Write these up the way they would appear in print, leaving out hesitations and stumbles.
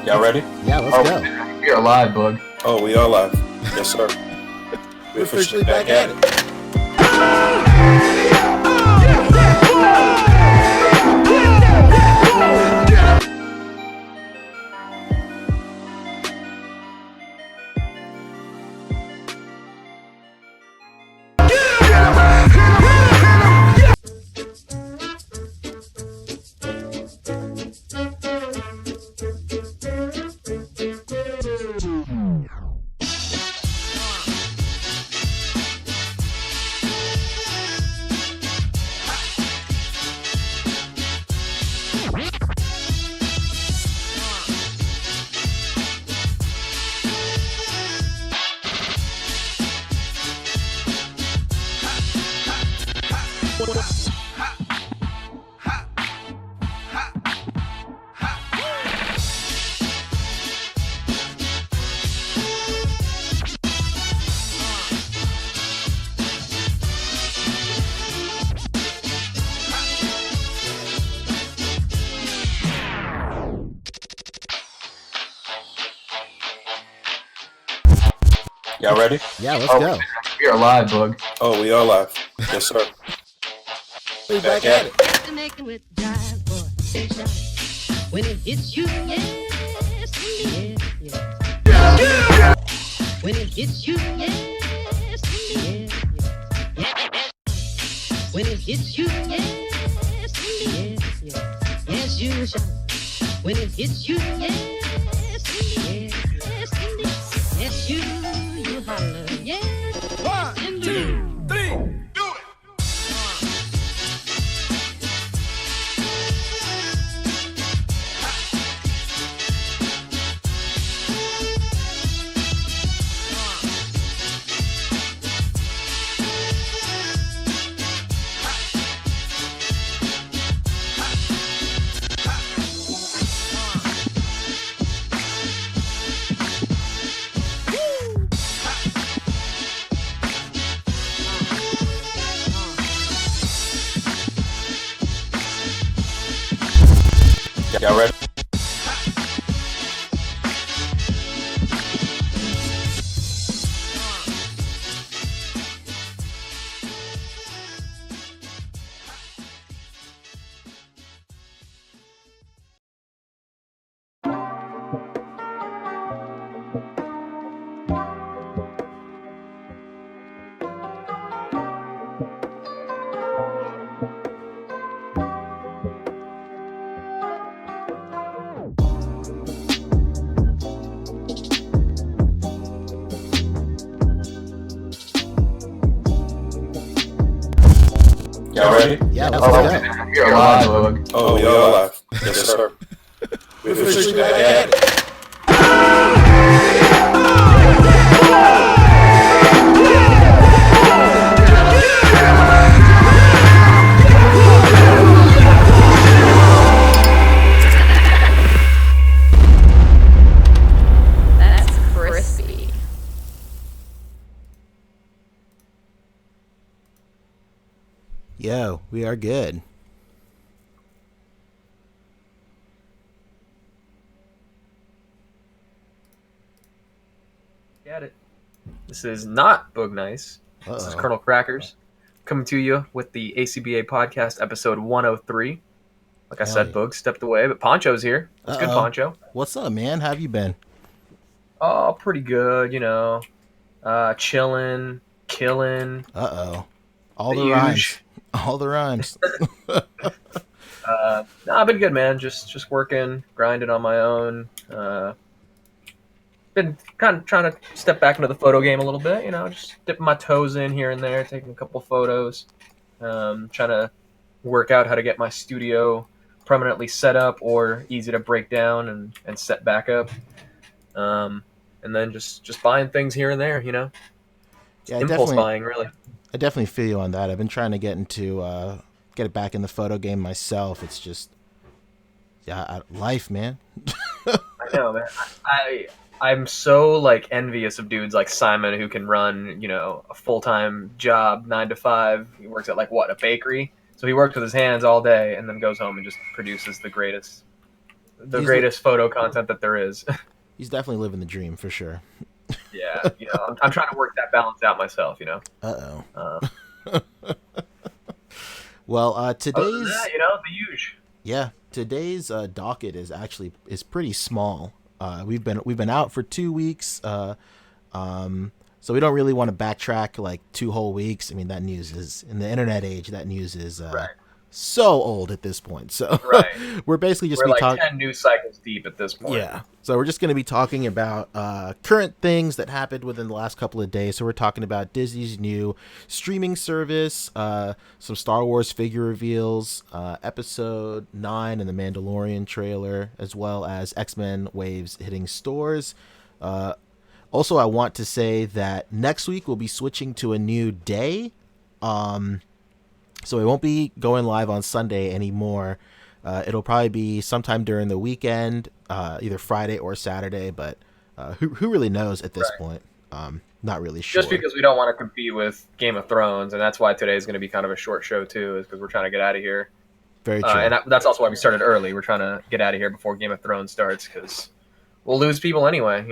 Y'all ready? Yeah, let's go. We are live, Bug. Oh, we are live. Yes, sir. We're officially back at it. Y'all ready? Yeah, let's go. We are live, Bug. Oh, we are live. Yes, sir. We're back at it. Connecting with jive boy, they shout it. When it hits you, yes, yes. When it hits you, yes, yes. When it hits you, yes, yes. Yes, you shout it. When it hits you, yes, yes, yes. Yes, you holler, yes. 1, 2, 3, do it. Y'all ready? Y'all ready? Yeah, let's go. We are live, Bug. Oh, we are live. Yes, sir. We're officially back at it. That's crispy. Yo, we are good. Get it. This is not Boog Nice. This is Uh-oh. Colonel Crackers coming to you with the A.C.B.A. podcast, episode 103. Like I Hell said, yeah. Boog stepped away, but Poncho's here. What's good, Uh-oh. Poncho? What's up, man? How have you been? Oh, pretty good, you know. Chilling, killing. Uh-oh. All The the rhymes. huge. All the rhymes. No, I've been good, man. Just working, grinding on my own. Been kind of trying to step back into the photo game a little bit, you know, just dipping my toes in here and there, taking a couple photos. Trying to work out how to get my studio permanently set up or easy to break down and set back up. And then just buying things here and there, you know. Yeah, Impulse buying, really. I definitely feel you on that. I've been trying to get it back in the photo game myself. It's just life, man. I know, man. I'm so like envious of dudes like Simon who can run, you know, a full-time job, 9 to 5. He works at like what, a bakery. So he works with his hands all day and then goes home and just produces the greatest the He's greatest photo content that there is. He's definitely living the dream for sure. Yeah, I'm trying to work that balance out myself. Uh Uh, oh. Well, other than today's that, the huge. yeah, today's docket is pretty small. We've been out for 2 weeks. So we don't really want to backtrack like 2 whole weeks. I mean, that news is in the internet age. That news is Right. so old at this point. So Right. we're basically just We're be like talking. 10 news cycles deep at this point. Yeah. So we're just going to be talking about current things that happened within the last couple of days. So we're talking about Disney's new streaming service, some Star Wars figure reveals, Episode 9 and the Mandalorian trailer, as well as X-Men Waves hitting stores. Also, I want to say that next week we'll be switching to a new day. So it won't be going live on Sunday anymore. It'll probably be sometime during the weekend, either Friday or Saturday, but who really knows at this point? Not really sure. Just because we don't want to compete with Game of Thrones, and that's why today is going to be kind of a short show too, is because we're trying to get out of here. Very true. And that's also why we started early. We're trying to get out of here before Game of Thrones starts, because we'll lose people anyway,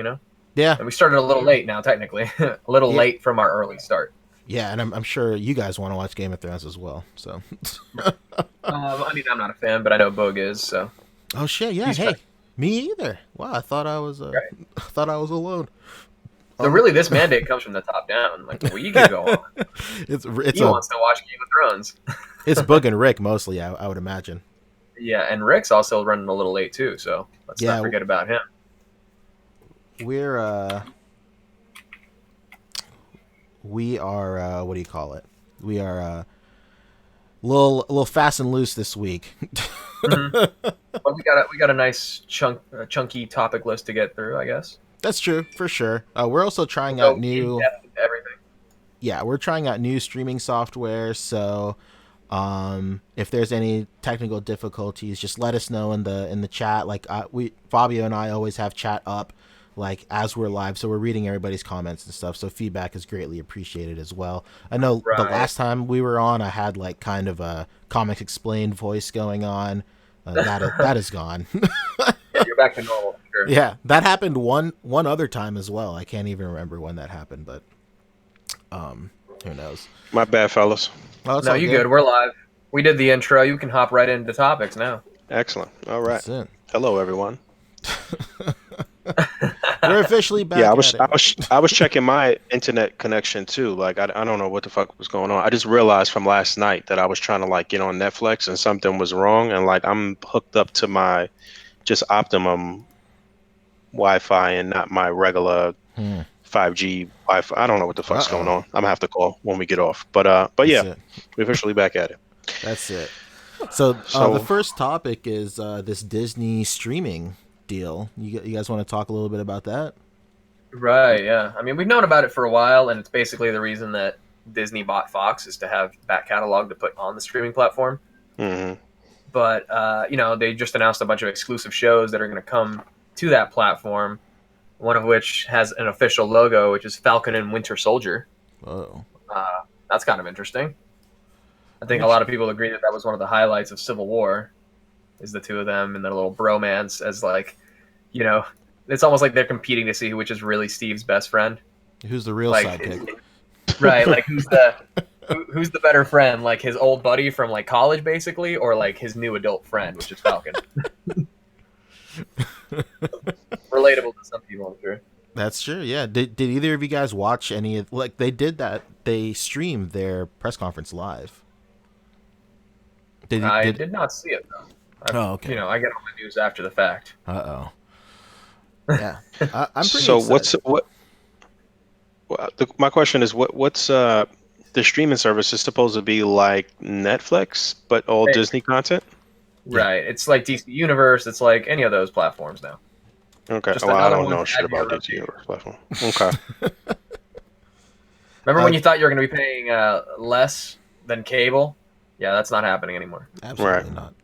Yeah. And we started a little late now, technically. A little late from our early start. Yeah, and I'm sure you guys want to watch Game of Thrones as well. So. I mean, I'm not a fan, but I know Boog is. So. Oh shit! Yeah. He's Hey, right. me either. Wow, I thought I was. Right. I thought I was alone. So really, this mandate comes from the top down. Like, we can go on. It's He wants to watch Game of Thrones. It's Boog and Rick mostly. I would imagine. Yeah, and Rick's also running a little late too. So let's Yeah. not forget about him. We are what do you call it? We are a little fast and loose this week. But we got a nice chunky topic list to get through, I guess. That's true for sure. We're also trying So out new. in-depth into everything. Yeah, we're trying out new streaming software. So, if there's any technical difficulties, just let us know in the chat. Like Fabio and I always have chat up, like as we're live, so we're reading everybody's comments and stuff. So feedback is greatly appreciated as well. I know the Right. last time we were on, I had like kind of a Comics Explained voice going on. That is gone. Yeah, you're back to normal. For sure. Yeah, that happened one other time as well. I can't even remember when that happened, but who knows? My bad, fellas. Oh, it's No, all you good. We're live. We did the intro. You can hop right into topics now. Excellent. All right. That's it. Hello, everyone. We're officially back. Yeah, at it. I was checking my internet connection too. Like I don't know what the fuck was going on. I just realized from last night that I was trying to like get on Netflix and something was wrong, and like I'm hooked up to my just Optimum Wi-Fi and not my regular 5G Wi-Fi. I don't know what the fuck's going on. I'm gonna have to call when we get off. But yeah, That's it. we're officially back at it. That's it. So, So- the first topic is this Disney streaming deal. You guys want to talk a little bit about that? Right, yeah. I mean, we've known about it for a while, and it's basically the reason that Disney bought Fox is to have back catalog to put on the streaming platform. hmm But, they just announced a bunch of exclusive shows that are going to come to that platform, one of which has an official logo, which is Falcon and Winter Soldier. Oh, That's kind of interesting. I think a lot of people agree that was one of the highlights of Civil War, is the two of them and their little bromance as like, it's almost like they're competing to see which is really Steve's best friend. who's the real Like, sidekick? right, like who's the better friend, like his old buddy from like college basically, or like his new adult friend, which is Falcon. Relatable to some people, I'm sure. That's true. Yeah. Did either of you guys watch any of like they did that? They streamed their press conference live. I did not see it though. Oh, okay. I get all my news after the fact. Uh oh. Yeah, I'm pretty. So excited. my question is what's the streaming service is supposed to be like Netflix but all Hey. Disney content? Right, it's like DC Universe. It's like any of those platforms now. Okay. Just Well, I another don't one know to shit add to your about Disney Universe platform. Okay. Remember when you thought you were going to be paying less than cable? Yeah, that's not happening anymore. Absolutely not.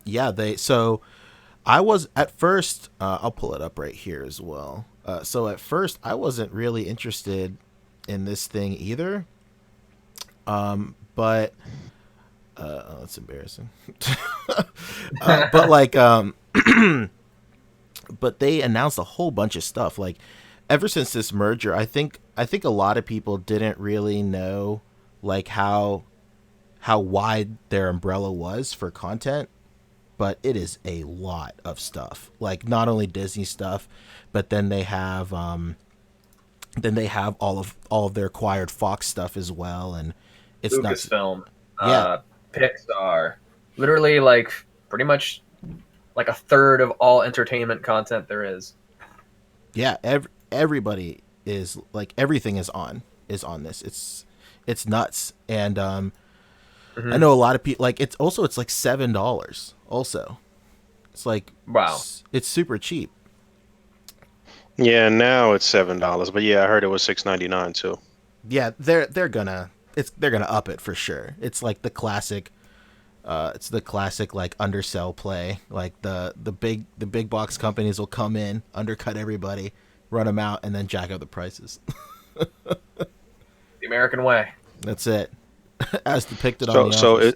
Yeah, so I was at first, I'll pull it up right here as well. So at first I wasn't really interested in this thing either. But That's embarrassing. But like, but they announced a whole bunch of stuff. Like, ever since this merger, I think a lot of people didn't really know like how wide their umbrella was for content, but it is a lot of stuff. Like not only Disney stuff, but then they have all of their acquired Fox stuff as well, and it's nuts. Lucasfilm, Yeah, Pixar, literally like pretty much like a third of all entertainment content there is. yeah. Everybody is like everything is on this. It's nuts, and I Hmm. know a lot of people like it's like $7. Also, it's like Wow. it's super cheap. Yeah, now it's $7, but yeah, I heard it was 6.99 too. Yeah, they're gonna up it for sure. It's like the classic like undersell play. Like the big box companies will come in, undercut everybody, run them out, and then jack up the prices. The American way. That's it, as depicted on So The so Office.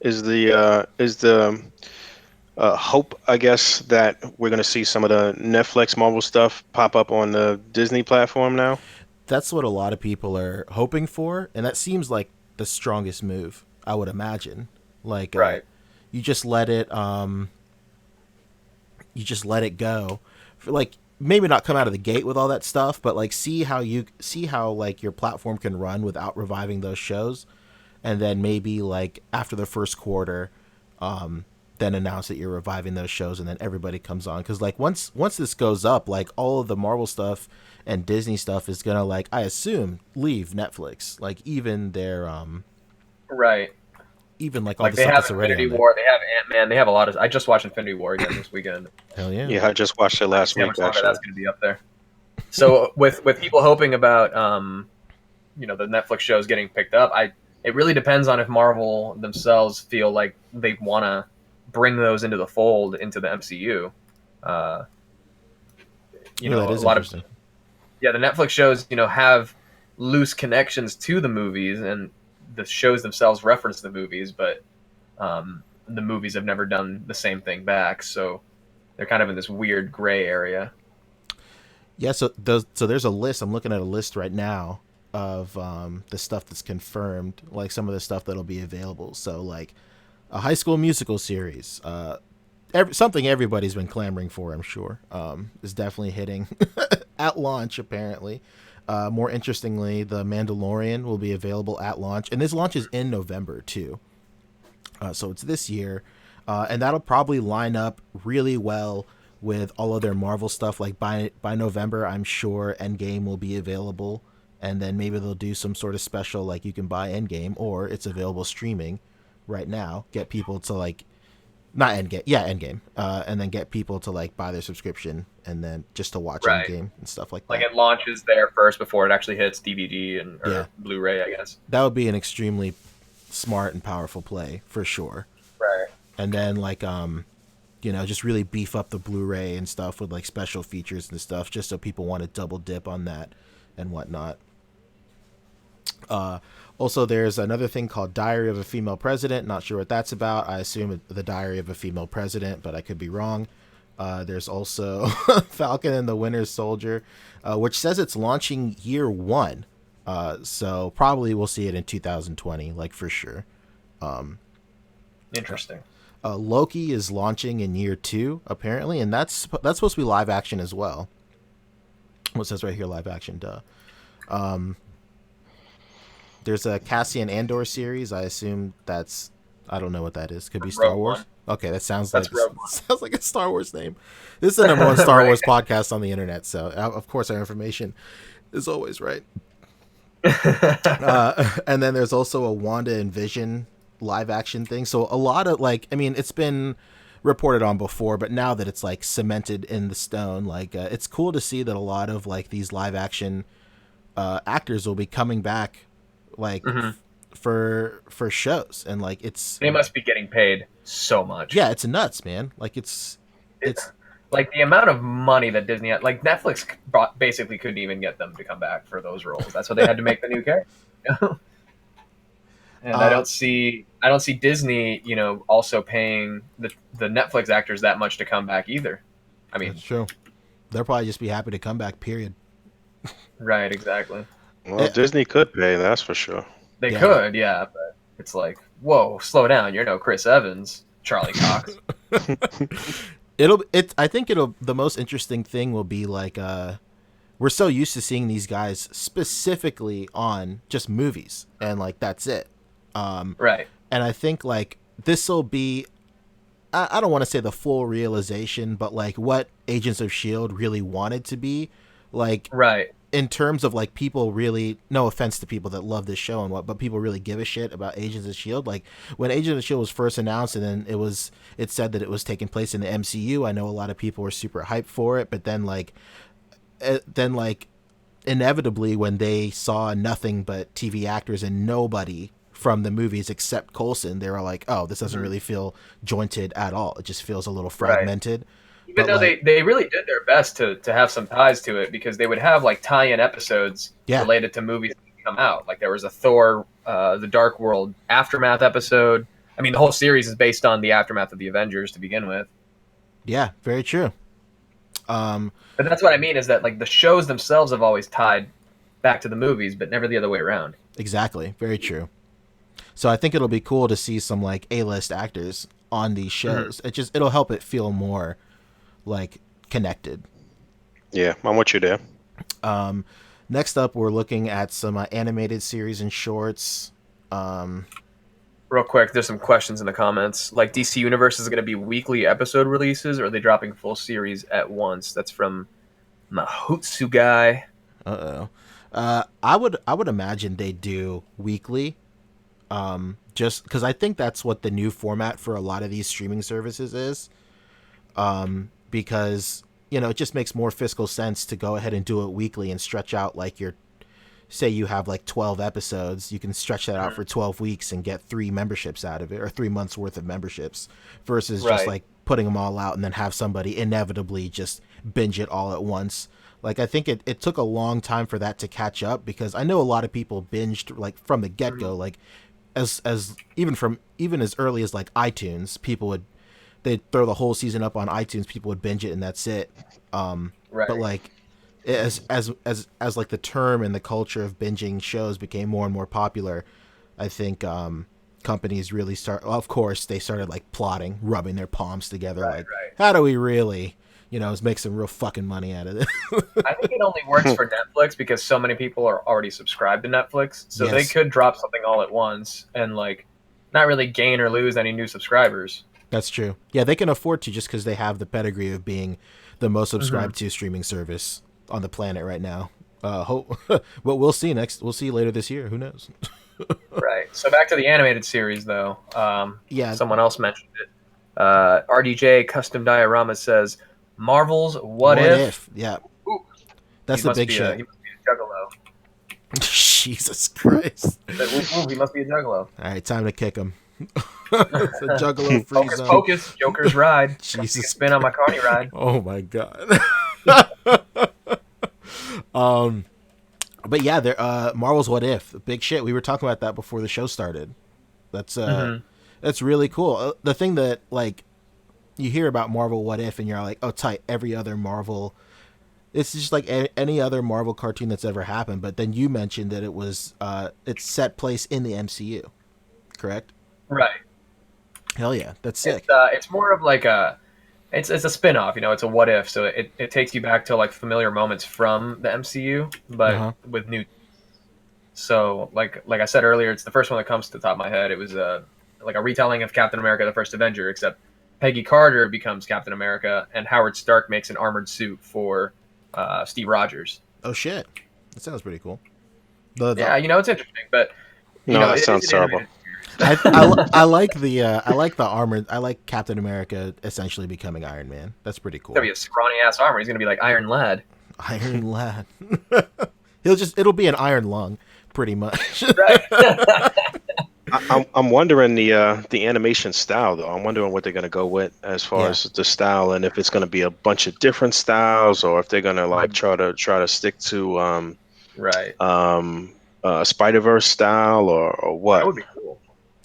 it is the hope, I guess, that we're gonna see some of the Netflix Marvel stuff pop up on the Disney platform now. That's what a lot of people are hoping for, and that seems like the strongest move. I would imagine. Like, Right. you just let it, go, for, like maybe not come out of the gate with all that stuff, but like see how like your platform can run without reviving those shows, and then maybe like after the first quarter, then announce that you're reviving those shows, and then everybody comes on. Because like once this goes up, like all of the Marvel stuff and Disney stuff is gonna, like, I assume, leave Netflix. Like Right. even like all Like the they stuff have that's already Infinity on there. War, they have Ant Man, they have a lot of. I just watched Infinity War again this weekend. Hell yeah. Yeah, I just watched it I can last see how week much longer actually. that's going to be up there. So with people hoping about the Netflix shows getting picked up, it really depends on if Marvel themselves feel like they want to bring those into the fold into the MCU. Uh, Oh, that a is lot of interesting. the Netflix shows have loose connections to the movies, and the shows themselves reference the movies, but the movies have never done the same thing back, so they're kind of in this weird gray area. Yeah, so there's a list. I'm looking at a list right now of the stuff that's confirmed, like some of the stuff that'll be available. So like a High School Musical series, something everybody's been clamoring for, I'm sure, is definitely hitting at launch. Apparently, more interestingly, The Mandalorian will be available at launch, and this launches in November too. So it's this year, and that'll probably line up really well with all of their Marvel stuff. Like by November, I'm sure Endgame will be available, and then maybe they'll do some sort of special, like you can buy Endgame or it's available streaming right now. Get people to like not Endgame, yeah, Endgame, and then get people to like buy their subscription and then just to watch Right. Endgame and stuff like Like that. it launches there first before it actually hits DVD and Yeah, or Blu-ray, I guess. that would be an extremely smart and powerful play for sure. Right. And then like just really beef up the Blu-ray and stuff with like special features and stuff, just so people want to double dip on that and whatnot. Also, there's another thing called Diary of a Female President. Not sure what that's about. I assume the Diary of a Female President, but I could be wrong. There's also Falcon and the Winter Soldier, which says it's launching year one. So probably we'll see it in 2020, like for sure. Interesting. Loki is launching in year two, apparently, and that's supposed to be live action as well. What says right here, live action? Duh. There's a Cassian Andor series. I assume that's, I don't know what that is. Could be Star Rogue Wars. One. Okay, that sounds like That's Rogue One. sounds like a Star Wars name. This is the number one Star Right. Wars podcast on the internet, so of course our information is always right. And then there's also a Wanda and Vision live action thing. So a lot of like, I mean, it's been reported on before, but now that it's like cemented in the stone, like it's cool to see that a lot of like these live action actors will be coming back, like Mhm. for shows, and like it's They must be getting paid so much. yeah, it's nuts, man. Like it's Like the amount of money that Disney had, like Netflix basically couldn't even get them to come back for those roles. That's what they had to make the new character. and I don't see Disney, also paying the Netflix actors that much to come back either. I That's mean, true. They'll probably just be happy to come back. Period. right, exactly. Well, Eh, Disney could pay, that's for sure. They yeah. could, yeah, but it's like, whoa, slow down. You're no Chris Evans, Charlie Cox. I think it'll. The most interesting thing will be like, we're so used to seeing these guys specifically on just movies, and like that's it. Um, Right, and I think like this will be. I don't want to say the full realization, but like what Agents of Shield really wanted to be, like right. in terms of like people really, no offense to people that love this show and what, but people really give a shit about Agents of Shield. Like when Agents of Shield was first announced, and then it said that it was taking place in the MCU. I know a lot of people were super hyped for it, but then like inevitably when they saw nothing but TV actors and nobody from the movies except Coulson, they were like, oh, this doesn't Mhm. really feel jointed at all. It just feels a little Right. fragmented. Even But though like, they really did their best to have some ties to it, because they would have like tie-in episodes yeah, related to movies that come out. Like there was a Thor, the Dark World aftermath episode. I mean, the whole series is based on the aftermath of the Avengers to begin with. yeah, very true. Um, But that's what I mean is that like the shows themselves have always tied back to the movies, but never the other way around. exactly, very true. So I think it'll be cool to see some like A-list actors on these Mhm. shows. It'll help it feel more like connected. Yeah, I'm with you there. Um, Next up, we're looking at some animated series and shorts. Um, Real quick, there's some questions in the comments. Like DC Universe is going to be weekly episode releases, or are they dropping full series at once? That's from Mahutsu guy. uh-oh. I would imagine they do weekly. Just because I think that's what the new format for a lot of these streaming services is. Because it just makes more fiscal sense to go ahead and do it weekly and stretch out like your say you have like 12 episodes, you can stretch that out Mhm. for 12 weeks and get 3 memberships out of it, or 3 months worth of memberships, versus just Right. like putting them all out and then have somebody inevitably just binge it all at once. Like I think it took a long time for that to catch up, because I know a lot of people binged like from the get-go, Mhm. like as even as early as like iTunes, they'd throw the whole season up on iTunes, people would binge it and that's it. But Right. like as like the term and the culture of binging shows became more and more popular, I think companies really of course they started like plotting, rubbing their palms together, Right. like Right. how do we really make some real fucking money out of it. I think it only works for Netflix because so many people are already subscribed to Netflix, so they Yes, could drop something all at once and like not really gain or lose any new subscribers. that's true. Yeah, they can afford to, just because they have the pedigree of being the most Hmm. subscribed to streaming service on the planet right now. Hope, but we'll see We'll see later this year. Who knows? Right. So back to the animated series, though. Yeah. Someone else mentioned it. RDJ Custom Diorama says Marvel's What What If. if? Yeah, Ooh, that's the big he shit. must be a juggalo. Jesus Christ! Said, ooh, he must be a juggalo. All right, time to kick him. It's a Juggalo free Focus, zone. focus. Joker's ride. Come take a Jesus. spin on my carny ride. Oh my god. But yeah, there. Marvel's What If, big shit. We were talking about that before the show started. That's Hmm. that's really cool. The thing that like you hear about Marvel What If, and you're like, oh, tight. Every other Marvel, it's just like any other Marvel cartoon that's ever happened. But then you mentioned that it's set place in the MCU, correct? Right. Hell yeah, that's sick. It's more of like it's a spin-off, it's a what if, so it takes you back to like familiar moments from the MCU, Uh but huh. with new. So like I said earlier, it's the first one that comes to the top of my head. It was like a retelling of Captain America: The First Avenger, except Peggy Carter becomes Captain America, and Howard Stark makes an armored suit for Steve Rogers. Oh shit, that sounds pretty cool. The Yeah, it's interesting, but No, that it is sounds an terrible. animated series. I like the armor. I like Captain America essentially becoming Iron Man. That's pretty It's cool. gonna be a scrawny ass armor. He's gonna be like Iron Lad. Iron Lad. It'll be an iron lung, pretty much. Right. I'm wondering the animation style though. I'm wondering what they're gonna go with as far Yeah. as the style, and if it's gonna be a bunch of different styles, or if they're gonna like try to stick to Right. Spider-Verse style, or That what. would be cool.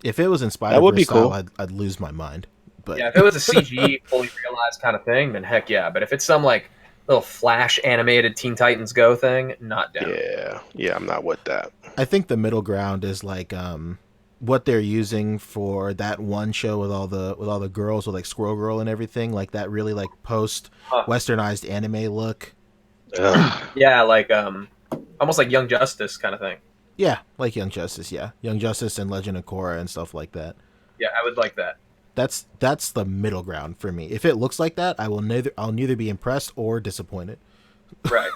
If it was in That Spider would Verse be style, cool. I'd lose my mind. But Yeah, if it was a CG fully realized kind of thing, then heck yeah. But if it's some like little Flash animated Teen Titans Go thing, not down. Yeah, yeah, I'm not with that. I think the middle ground is like what they're using for that one show with all the girls with like Squirrel Girl and everything, like that really like post Huh. westernized anime look. Ugh. Yeah, like almost like Young Justice kind of thing. Yeah, like Young Justice, yeah. Young Justice and Legend of Korra and stuff like that. Yeah, I would like that. That's the middle ground for me. If it looks like that, I'll neither be impressed or disappointed. Right.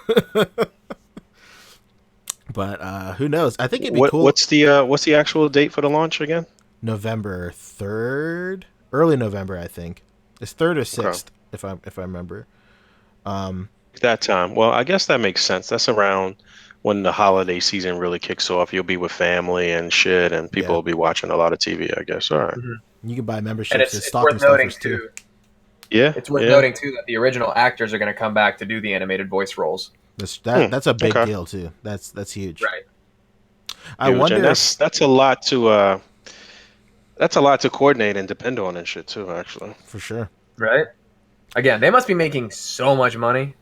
But who knows? I think it'd be cool. What's the actual date for the launch again? November 3rd, early November, I think. It's 3rd or Okay. 6th if I remember. Um That time. Well, I guess that makes sense. That's around when the holiday season really kicks off. You'll be with family and shit, and people yeah. will be watching a lot of TV, I guess. All right. Mhm. You can buy And memberships to it's worth stocking noting stuffers too. too. Yeah, It's worth yeah. noting too that the original actors are going to come back to do the animated voice roles. That's a big Okay. deal too. That's huge. Right. I Huge. And wonder if that's a lot to coordinate and depend on and shit too, actually. for sure. Right. Again, they must be making so much money.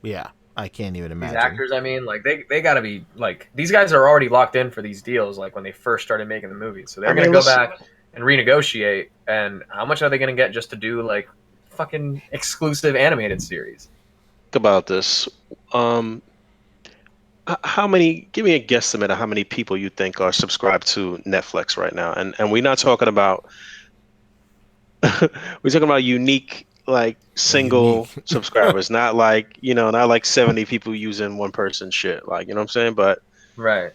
Yeah, I can't even These imagine. actors, I mean, like they got to be like these guys are already locked in for these deals. Like when they first started making the movies, so they're I going to mean, go let's back and renegotiate. And how much are they going to get just to do like fucking exclusive animated series? think about this. Um, how many? Give me a guesstimate of how many people you think are subscribed to Netflix right now, and we're not talking about we're talking about unique, like single Unique. subscribers, not like, not like 70 people using one person shit. Like, you know what I'm saying? But, Right.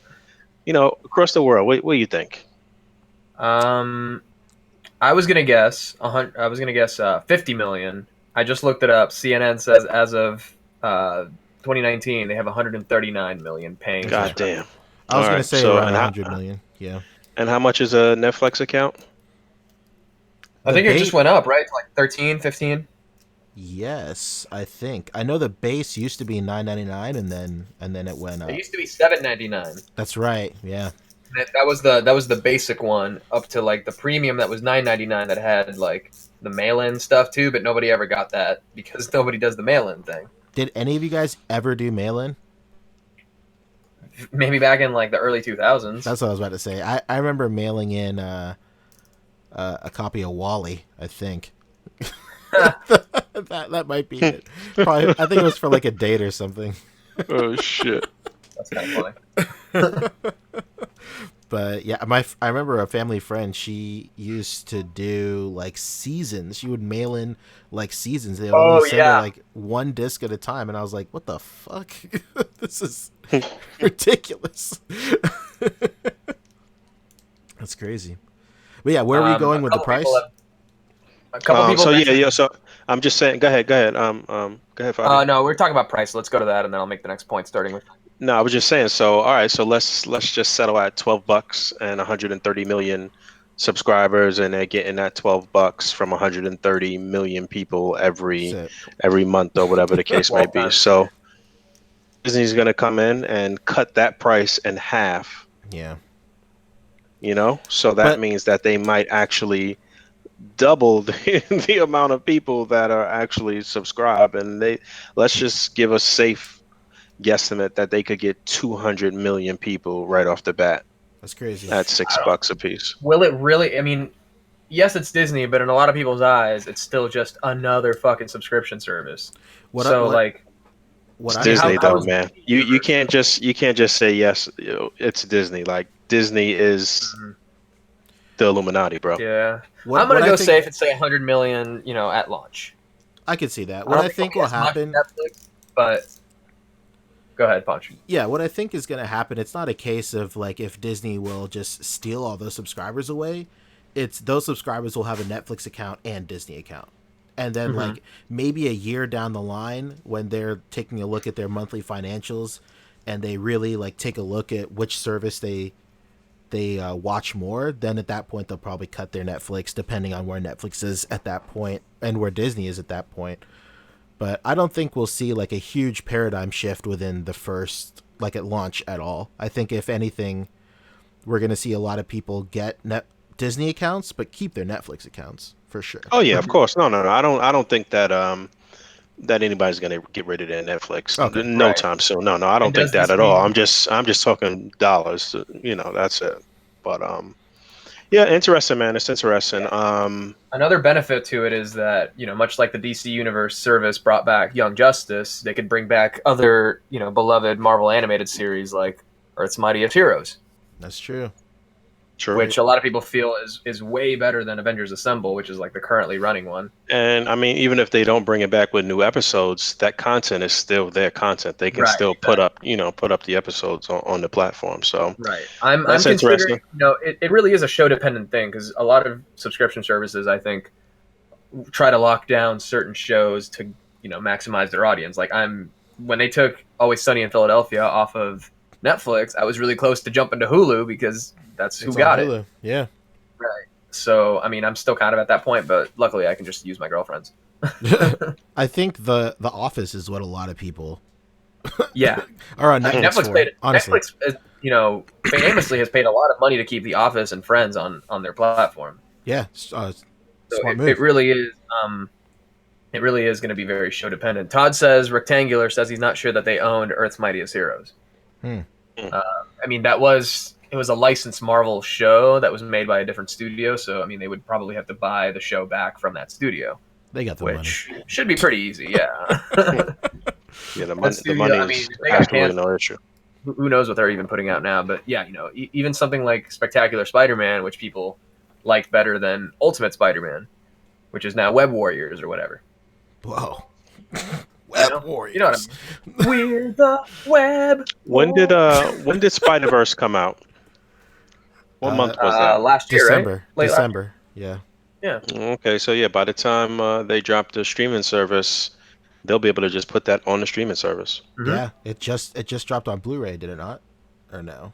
across the world, what do you think? Um, I was gonna guess I was gonna guess 50 million. I just looked it up. CNN says as of 2019 they have 139 million paying God subscribers. damn. I All was gonna right. say So, around 100 million. Yeah. and how much is a Netflix account? I The think it just base. went up, right? To like 13, 15. Yes, I think. I know the base used to be 9.99 and then it went It up. used to be 7.99. That's right. Yeah. That was the basic one up to like the premium that was 9.99 that had like the mail-in stuff too, but nobody ever got that because nobody does the mail-in thing. Did any of you guys ever do mail in? Maybe back in like the early 2000s. That's what I was about to say. I remember mailing in a copy of Wally, I think. That might be it. Probably, I think it was for like a date or something. Oh shit. That's kind of funny. But yeah, I remember a family friend. She used to do like seasons. She would mail in like seasons. They would Oh, only send her yeah. like one disc at a time, and I was like, "What the fuck? This is ridiculous." That's crazy. But yeah, where are we going with the price? A couple people So yeah, mentioned. yeah. So I'm just saying. Go ahead. Go ahead. Go ahead, Fabi. No, we're talking about price. Let's go to that, and then I'll make the next point. Starting with No, I was just saying. So all right. So let's just settle at $12 and 130 million subscribers, and they're getting that $12 from 130 million people So every month or whatever the case may 12 be. times. So Disney's going to come in and cut that price in half. yeah, So that but means that they might actually double the amount of people that are actually subscribed, and let's just give a safe guesstimate that they could get 200 million people right off the bat that's crazy. at $6 a piece. Will it really? I mean, yes, it's Disney, but in a lot of people's eyes, it's still just another fucking subscription service. What I, So, what like, what It's I'm Disney how though, is man. You can't just say yes. It's Disney. Like Disney is Mhm. the Illuminati, bro. Yeah, I'm what gonna I go think safe and say 100 million. At launch. I could see that. I What don't I think think it'll will be as much as happen. Netflix, but go ahead, Punch. Yeah, what I think is going to happen, it's not a case of like if Disney will just steal all those subscribers away. It's those subscribers will have a Netflix account and Disney account. And then Mhm. like maybe a year down the line when they're taking a look at their monthly financials and they really like take a look at which service they watch more, then at that point they'll probably cut their Netflix depending on where Netflix is at that point and where Disney is at that point. But I don't think we'll see like a huge paradigm shift within the first like at launch at all. I think if anything, we're gonna see a lot of people get Disney accounts, but keep their Netflix accounts for sure. Oh yeah, of course. No, no, no. I don't think that that anybody's gonna get rid of their Netflix Okay. no Right. time soon. No, no, I And don't think does that this at all. mean I'm just talking dollars. That's it. But yeah, interesting, man. It's interesting. another benefit to it is that, much like the DC Universe service brought back Young Justice, they could bring back other, beloved Marvel animated series like Earth's Mightiest Heroes, That's true. True. which a lot of people feel is way better than Avengers Assemble, which is like the currently running one. And I mean, even if they don't bring it back with new episodes, that content is still their content. They can Right, still put exactly. up, put up the episodes on the platform. So Right. I'm that's considering, interesting. it really is a show dependent thing because a lot of subscription services, I think, try to lock down certain shows to, maximize their audience. Like when they took Always Sunny in Philadelphia off of Netflix, I was really close to jumping to Hulu because that's who It's on got it. Hulu. Yeah. Right. So, I mean, I'm still kind of at that point, but luckily I can just use my girlfriend's. I think the Office is what a lot of people Yeah. are on I mean, Netflix for. Honestly. Netflix, famously has paid a lot of money to keep The Office and Friends on their platform. Yeah. So Smart it move. really is. It really is going to be very show dependent. Todd says Rectangular says he's not sure that they owned Earth's Mightiest Heroes. Hmm. I mean, it was a licensed Marvel show that was made by a different studio. So I mean, they would probably have to buy the show back from that studio, They got the money. which should be pretty easy. Yeah. Yeah, That the studio, money I mean, is if they got absolutely canceled, no issue. who knows what they're even putting out now? But yeah, even something like Spectacular Spider-Man, which people like better than Ultimate Spider-Man, which is now Web Warriors or whatever. Whoa. You Web know? Warriors. You know what I mean? We're the Web. When did Spider Verse come out? What month was that? Last year, right? December. Late last December. Yeah. year. Okay, so yeah, by the time they drop the streaming service, they'll be able to just put that on the streaming service. Yeah. Yeah. It just dropped on Blu-ray, did it not? Or no?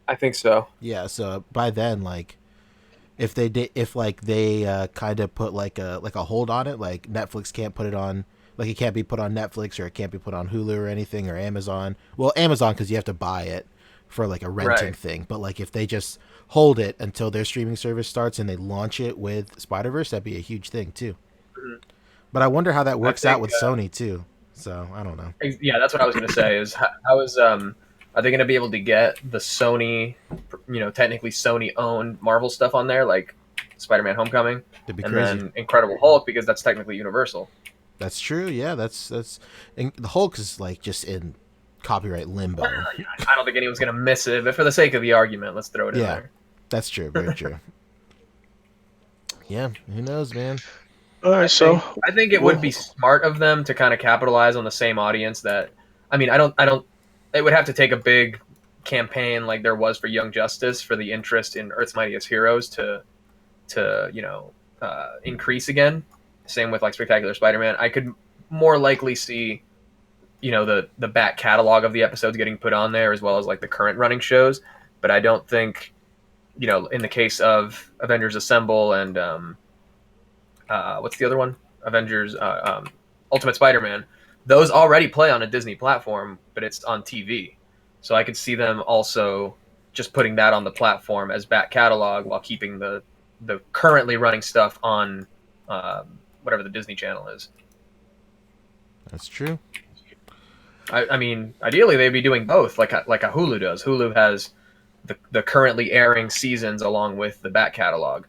I think so. Yeah. So by then, like, if they did, if like they kind of put like a hold on it, like Netflix can't put it on, like it can't be put on Netflix or it can't be put on Hulu or anything or Amazon. Well, Amazon because you have to buy it for like a renting Right. thing. But like if they just hold it until their streaming service starts and they launch it with Spider-Verse, that'd be a huge thing too. Mhm. But I wonder how that works out think, with Sony too. So I don't know. Yeah, that's what I was going to say. Is how is are they going to be able to get the Sony, technically Sony owned Marvel stuff on there, like Spider-Man: Homecoming, It'd be and crazy. then Incredible Hulk because that's technically Universal. That's true. Yeah, that's and the Hulk is like just in copyright limbo. I don't think anyone's going to miss it, but for the sake of the argument, let's throw it in Yeah. there. That's true. Very true. Yeah, who knows, man? All right, so I think it would be smart of them to kind of capitalize on the same audience that. I mean, I don't. It would have to take a big campaign like there was for Young Justice for the interest in Earth's Mightiest Heroes to increase again. Same with like Spectacular Spider-Man. I could more likely see, the back catalog of the episodes getting put on there as well as like the current running shows. But I don't think, in the case of Avengers Assemble and what's the other one? Avengers Ultimate Spider-Man. Those already play on a Disney platform, but it's on TV. So I could see them also just putting that on the platform as back catalog while keeping the currently running stuff on whatever the Disney Channel is. That's true. I mean, ideally they'd be doing both, like a Hulu does. Hulu has the currently airing seasons along with the back catalog.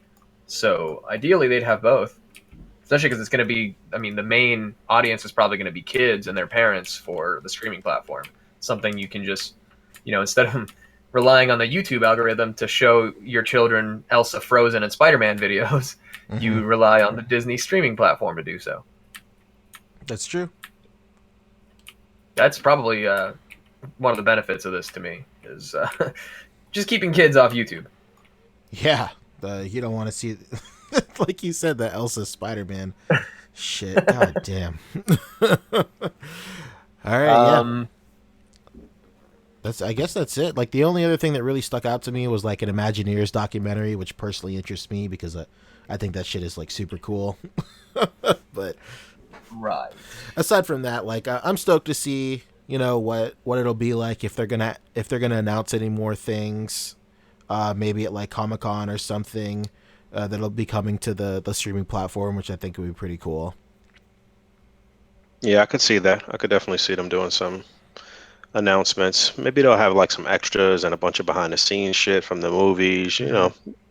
So ideally they'd have both. Especially because it's going to be, I mean, the main audience is probably going to be kids and their parents for the streaming platform. Something you can just, instead of relying on the YouTube algorithm to show your children Elsa, Frozen, and Spider-Man videos, you rely on the Disney streaming platform to do so. That's true. That's probably one of the benefits of this to me is just keeping kids off YouTube. Yeah, you don't want to see, like you said, the Elsa Spider-Man shit. God damn. All right, yeah. I guess that's it. Like the only other thing that really stuck out to me was like an Imagineers documentary, which personally interests me because I think that shit is like super cool. But Right. aside from that, like I'm stoked to see what it'll be like if they're gonna announce any more things. maybe at like Comic-Con or something. That'll be coming to the streaming platform, which I think would be pretty cool. Yeah, I could see that. I could definitely see them doing some announcements. Maybe they'll have like some extras and a bunch of behind the scenes shit from the movies.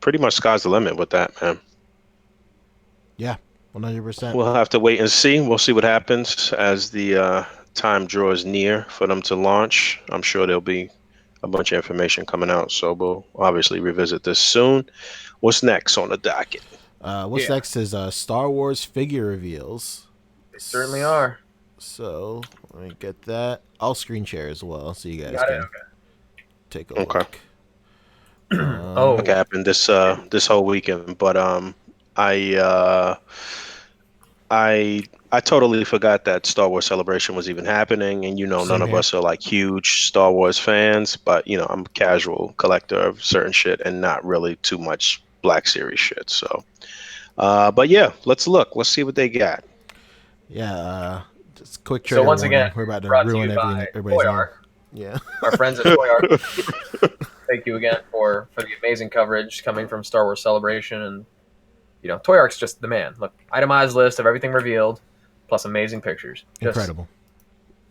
Pretty much sky's the limit with that, man. Yeah, 100%. We'll have to wait and see. We'll see what happens as the time draws near for them to launch. I'm sure there'll be a bunch of information coming out, so we'll obviously revisit this soon. What's next on the docket? What's Yeah. next is Star Wars figure reveals. They certainly are. So let me get that. I'll screen share as well, so you guys Got it. can take a Okay. look. Oh, What happened this whole weekend? But I I totally forgot that Star Wars Celebration was even happening, and none Same of here. us are like huge Star Wars fans, but I'm a casual collector of certain shit and not really too much Black Series shit. So, but yeah, let's look. Let's see what they got. Yeah, just quick so trailer once warning. again, We're about to brought to ruin you everything by everybody's Toy name. Arc, Yeah. our friends at Toy Arc. Thank you again for the amazing coverage coming from Star Wars Celebration, and Toy Arc's just the man. Look, itemized list of everything revealed, plus amazing pictures. Just Incredible.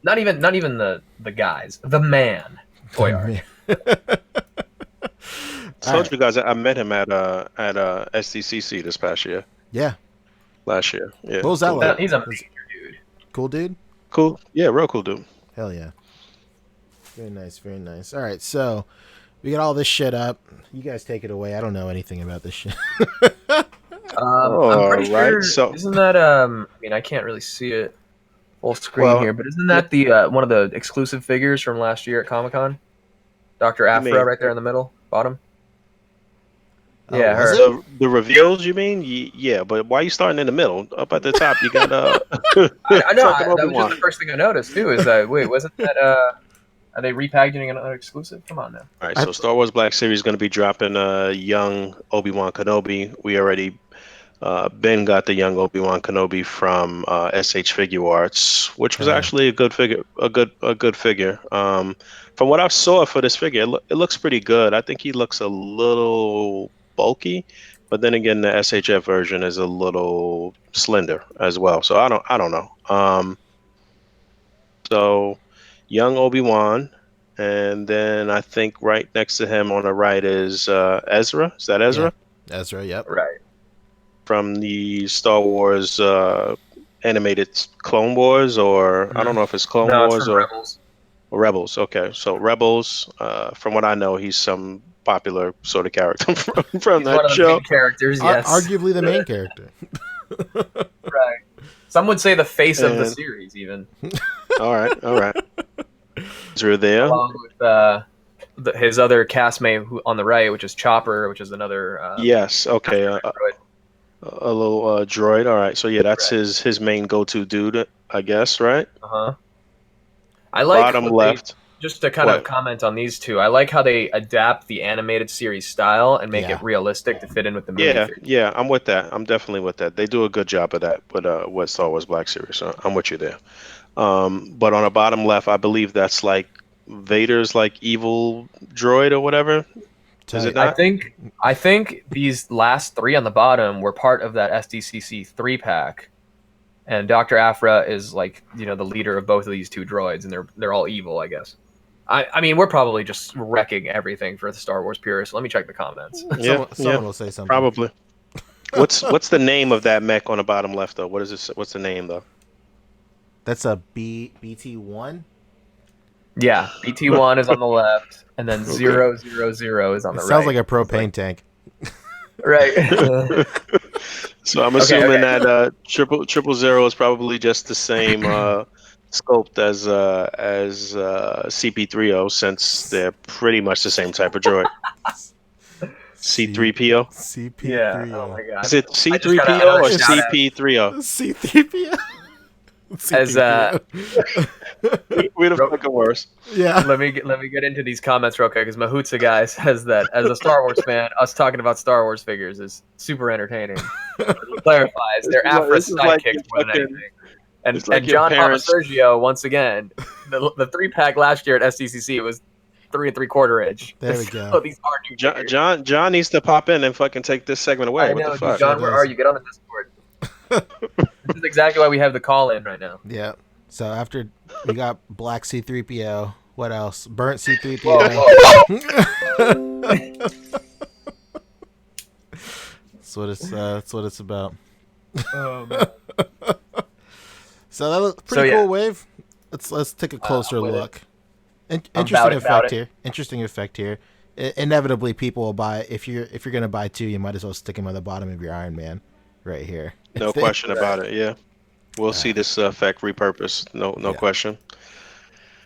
not even the guys, the man. Toy Arc. Man. I told you guys I met him at SDCC this past year, Yeah. last year. Yeah, What was that cool like? dude. He's a Was- major dude. Cool dude? Cool. Yeah, real cool dude. Hell yeah. Very nice, very nice. All right, so we got all this shit up. You guys take it away. I don't know anything about this shit. I'm pretty Alright, sure. so- Isn't that I can't really see it full screen Well, here, but isn't that the one of the exclusive figures from last year at Comic Con? Dr. Afra mean- right there in the middle, bottom. Oh, Yeah, was her. it? The reveals, you mean? Yeah, but why are you starting in the middle? Up at the top, you got I know. fucking That was Obi-Wan. just the first thing I noticed too. Is that wait, wasn't that are they repackaging another exclusive? Come on now. All right, so Star Wars Black Series is going to be dropping young Obi-Wan Kenobi. We already Ben got the young Obi-Wan Kenobi from SH Figure Arts, which was Yeah. actually a good figure, a good figure. From what I saw for this figure, it looks pretty good. I think he looks a little bulky, but then again, the SHF version is a little slender as well. So I don't know. So young Obi-Wan, and then I think right next to him on the right is Ezra. Is that Ezra? Yeah. Ezra, yep. Right. From the Star Wars animated Clone Wars, or I don't know if it's Clone No, it's Wars from or Rebels. Rebels. Okay, so Rebels. From what I know, he's some popular sort of character from He's that one of the show. main characters. Yes. Arguably the main character. Right. Some would say the face of the And- series, even All right. Ezra there. along with his other castmate on the right, which is Chopper, which is another. Yes. Okay. droid. A little droid. All right. So yeah, that's Right. his main go-to dude, I guess. Right. Uh-huh. I like Bottom what left. just to kind What? of comment on these two. I like how they adapt the animated series style and make Yeah. it realistic to fit in with the movie. Yeah, series. yeah, I'm with that. I'm definitely with that. They do a good job of that with Star Wars Black Series. So I'm with you there. But on the bottom left, I believe that's like Vader's like evil droid or whatever. Is it Tight. not? I think these last three on the bottom were part of that SDCC 3-pack. And Dr. Afra is like, the leader of both of these two droids, and they're all evil, I guess. I mean, we're probably just wrecking everything for the Star Wars purists. Let me check the comments. Yeah, Someone will say something. probably. What's the name of that mech on the bottom left though? What is this? What's the name though? That's a BT1. Yeah, BT1 is on the left, and then 000 is on It the right. sounds like a propane tank. Right. So I'm Okay, assuming okay. that triple zero is probably just the same sculpt as CP30, since they're pretty much the same type of droid. C3PO. CP3. Yeah. Oh my god. Is it I just got C3PO another or shout out. CP30? C3PO. As, We're the fucking worst. yeah. Let me get into these comments real quick, because Mahutsa guy says that as a Star Wars fan, us talking about Star Wars figures is super entertaining. He clarifies they're Afra This is like sidekicks your more than fucking- anything. And, it's like and your John Papa parents- Sergio, once again, the 3-pack last year at SDCC was 3 3/4 inch. There we So go. these are new John, figures. John needs to pop in and fucking take this segment away. I What the know, dude. fuck? Sure John, where does. are you? Get on the Discord. This is exactly why we have the call in right now. Yeah. So after we got Black C3PO, what else? Burnt Whoa, C3PO. whoa. That's what it's about. Oh, man. So that was pretty So, cool yeah. wave. Let's take a closer I'm with look. I'm Interesting about effect it. here. Interesting effect here. Inevitably, people will buy. If you're gonna buy two, you might as well stick him on the bottom of your Iron Man, right here. No question about it. Yeah, we'll see Uh, this effect repurposed. No Yeah. question.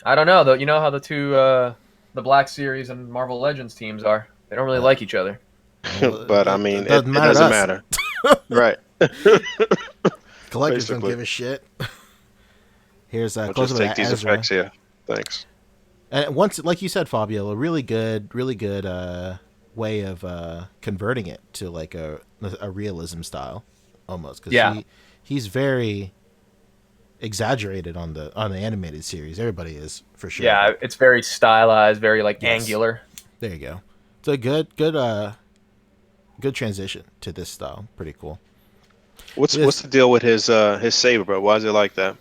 I don't know though. You know how the two, the Black Series and Marvel Legends teams are. They don't really like each other. Well, But I mean, it doesn't it matter to doesn't us. matter. Right. Collectors don't Basically. give a shit. Here's I'll close just to take these Ezra. effects here. Thanks. And once, like you said, Fabio, a really good way of converting it to like a realism style, almost, because Yeah. he's very exaggerated on the animated series. Everybody is for sure. Yeah, it's very stylized, very like Yes. angular. There you go. It's a good transition to this style. Pretty cool. What's Yes. what's the deal with his saber, bro? Why is it like that?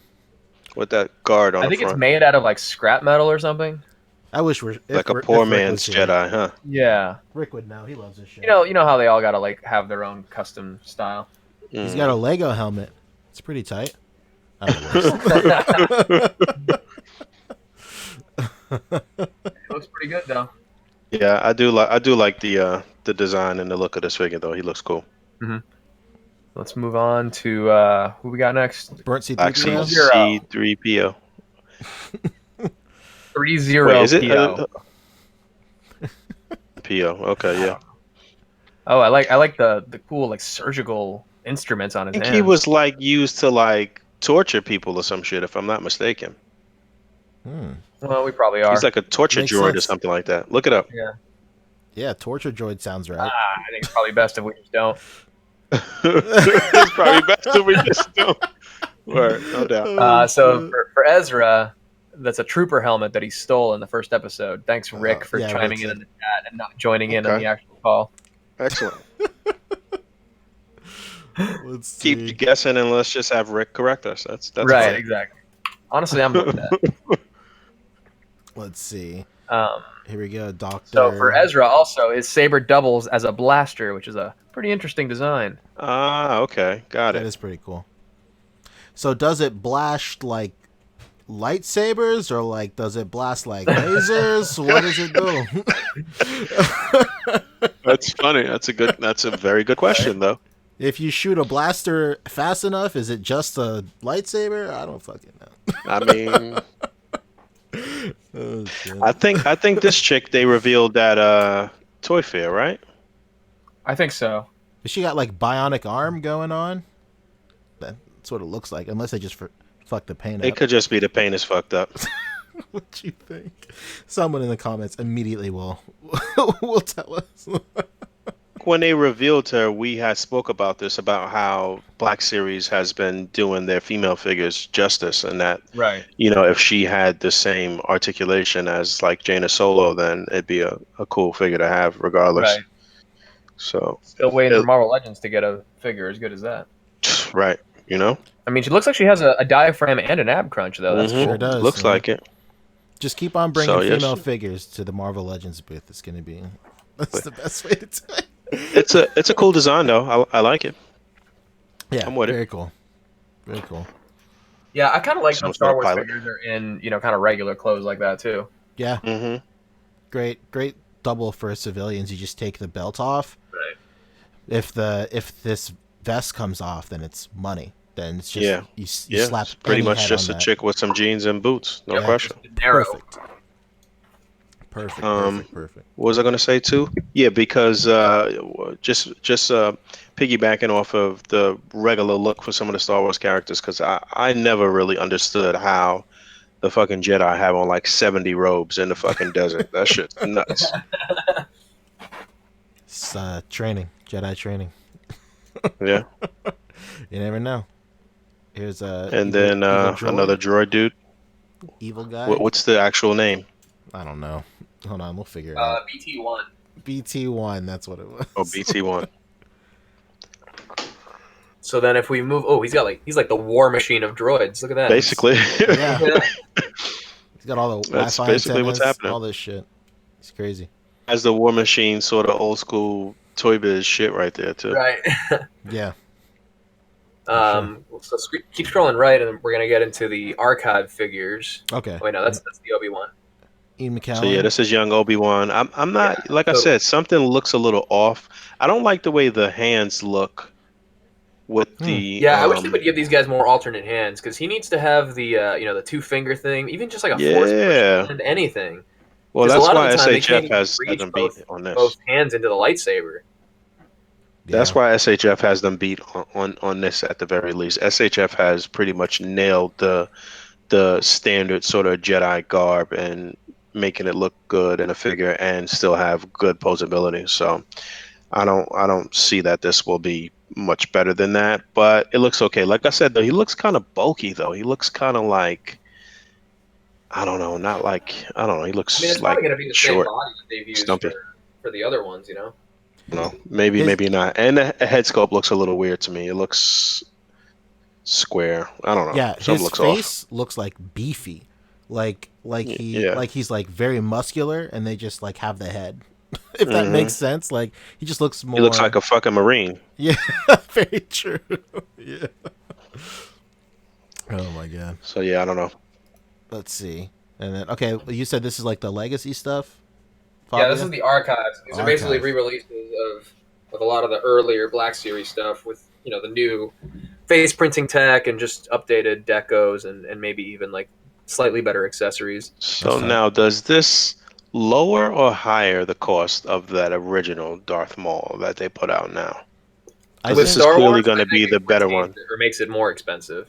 With that guard on I the think it's front, made out of like scrap metal or something. I wish we're like a poor man's Jedi, huh? Yeah. Rick would know. He loves this shit. You know how they all gotta like have their own custom style. He's Mm. got a Lego helmet. It's pretty tight. I Looks pretty good though. Yeah, I do like the design and the look of this figure though. He looks cool. Let's move on to who we got next. Burnt Black C3PO. C3PO. 30 Wait, is it PO. PO? Okay, yeah. Oh, I like the cool like surgical instruments on I his think hands. he was like used to like torture people or some shit, if I'm not mistaken. Well, we probably are. He's like a torture Makes droid or sense. something like that. Look it up. Yeah. Yeah, Torture Droid sounds right. I think it's probably best if we just don't. It's probably best if we just don't. Word, no doubt. So for Ezra, that's a trooper helmet that he stole in the first episode. Thanks, Rick, for yeah, chiming Rick in the chat and not joining in on Okay. the actual call. Excellent. Let's Keep guessing and let's just have Rick correct us. That's Right, fine. exactly. Honestly, I'm with that. Let's see. Um, Here we go, Doctor. so for Ezra, also his saber doubles as a blaster, which is a pretty interesting design. Ah, okay, got that it. is pretty cool. So does it blast like lightsabers, or like does it blast like lasers? What does it do? That's funny. That's a very good question though. If you shoot a blaster fast enough, is it just a lightsaber? I don't fucking know. I mean, Oh, shit. I think this chick they revealed at Toy Fair, right? I think so. Has she got like bionic arm going on? That's what it looks like, unless they just fuck the paint It up. could just be the paint is fucked up. What you think? Someone in the comments immediately will will tell us. When they revealed her, we had spoke about this, about how Black Series has been doing their female figures justice, and that, Right. you know, if she had the same articulation as like Jaina Solo, then it'd be a cool figure to have regardless. Right. So, Still waiting for Marvel Legends to get a figure as good as that. right, you know? I mean, she looks like she has a diaphragm and an ab crunch, though. That's Mhm. Sure does. Looks yeah. like it. Just keep on bringing So, yes. female figures to the Marvel Legends booth. It's gonna be. That's the best way to do it. It's a cool design though. I like it. Yeah, I'm with it. very cool. Very cool. Yeah, I kind of like So when it's Star not a Wars pilot. figures are in, kind of regular clothes like that, too. Yeah, hmm great double for civilians. You just take the belt off. Right. If this vest comes off, then it's money. Then it's just Yeah. you Yeah, slap it's pretty any much head just on a that. chick with some jeans and boots. No Yeah. question. Narrow. Perfect. Um, Perfect. What was I going to say too? Yeah, because just piggybacking off of the regular look for some of the Star Wars characters, because I never really understood how the fucking Jedi have on like 70 robes in the fucking desert. That shit's nuts. It's training, Jedi training. Yeah. You never know. Here's a And then evil droid, another droid dude. evil guy. What's the actual name? I don't know. Hold on, we'll figure it out. BT1. BT1, that's what it was. Oh, BT1. So then if we move, oh, he's like the war machine of droids. Look at that. Basically. Yeah. Yeah. He's got all the That's Wi-Fi basically what's antennas, happening. all this shit. It's crazy. As the War Machine sort of old school Toy Biz shit right there too. Right. Yeah. Sure. So keep scrolling right, and we're gonna get into the archive figures. Okay. Oh, wait, no, that's the Obi-Wan. Ian So yeah, McKellen. this is young Obi-Wan. I'm Yeah, not like I totally. said, something looks a little off. I don't like the way the hands look with Hmm. the Yeah, I wish they would give these guys more alternate hands because he needs to have the the two finger thing, even just like a force push yeah. hand, anything. Well, Because a that's lot of why the time they can't SHF even has had reach them beat on both this. hands into the lightsaber. That's Yeah. why SHF has them beat on this at the very least. SHF has pretty much nailed the standard sort of Jedi garb and making it look good in a figure and still have good posability. So I don't see that this will be much better than that, but it looks okay. Like I said though, he looks kind of bulky though. He looks kind of like I don't know, not like I don't know. He I mean, looks it's like probably going to be the same short, body that they've used stumpy. for the other ones, you know. No, maybe His maybe not. And the head sculpt looks a little weird to me. It looks square. I don't know. yeah, Something his looks off. face looks like beefy. Yeah. Like he's like very muscular and they just like have the head. If that makes hmm sense. Like he just looks He looks like more. a fucking marine. Yeah, very true. Yeah. Oh my god. So yeah, I don't know. Let's see. And then okay, you said this is like the legacy stuff, Yeah, this Fabio? is the archives. These are basically Archive. re-releases of a lot of the earlier Black Series stuff with the new face printing tech and just updated decos and maybe even like slightly better accessories. That's So tight. now, does this lower or higher the cost of that original Darth Maul that they put out now? I Because With this is think Star clearly Wars, going I to think be it the better retains one. it or makes it more expensive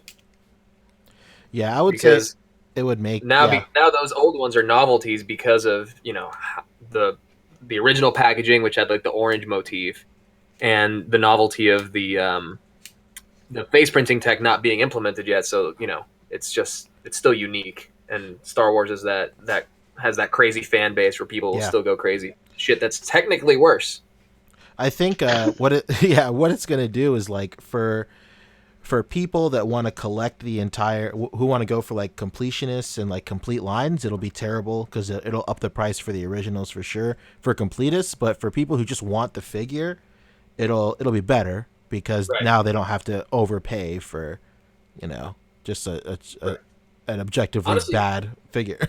yeah, I would say because it would make yeah. now those old ones are novelties because of the the original packaging, which had like the orange motif, and the novelty of the face printing tech not being implemented yet. So it's still unique, and Star Wars is that has that crazy fan base where people will Yeah. still go crazy. Shit, that's technically worse. I think what it yeah, what it's going to do is like for people that want to collect the entire who want to go for like completionists and like complete lines, it'll be terrible because it'll up the price for the originals for sure for completists, but for people who just want the figure, it'll be better because Right. now they don't have to overpay for just Right. an objectively Honestly, bad figure.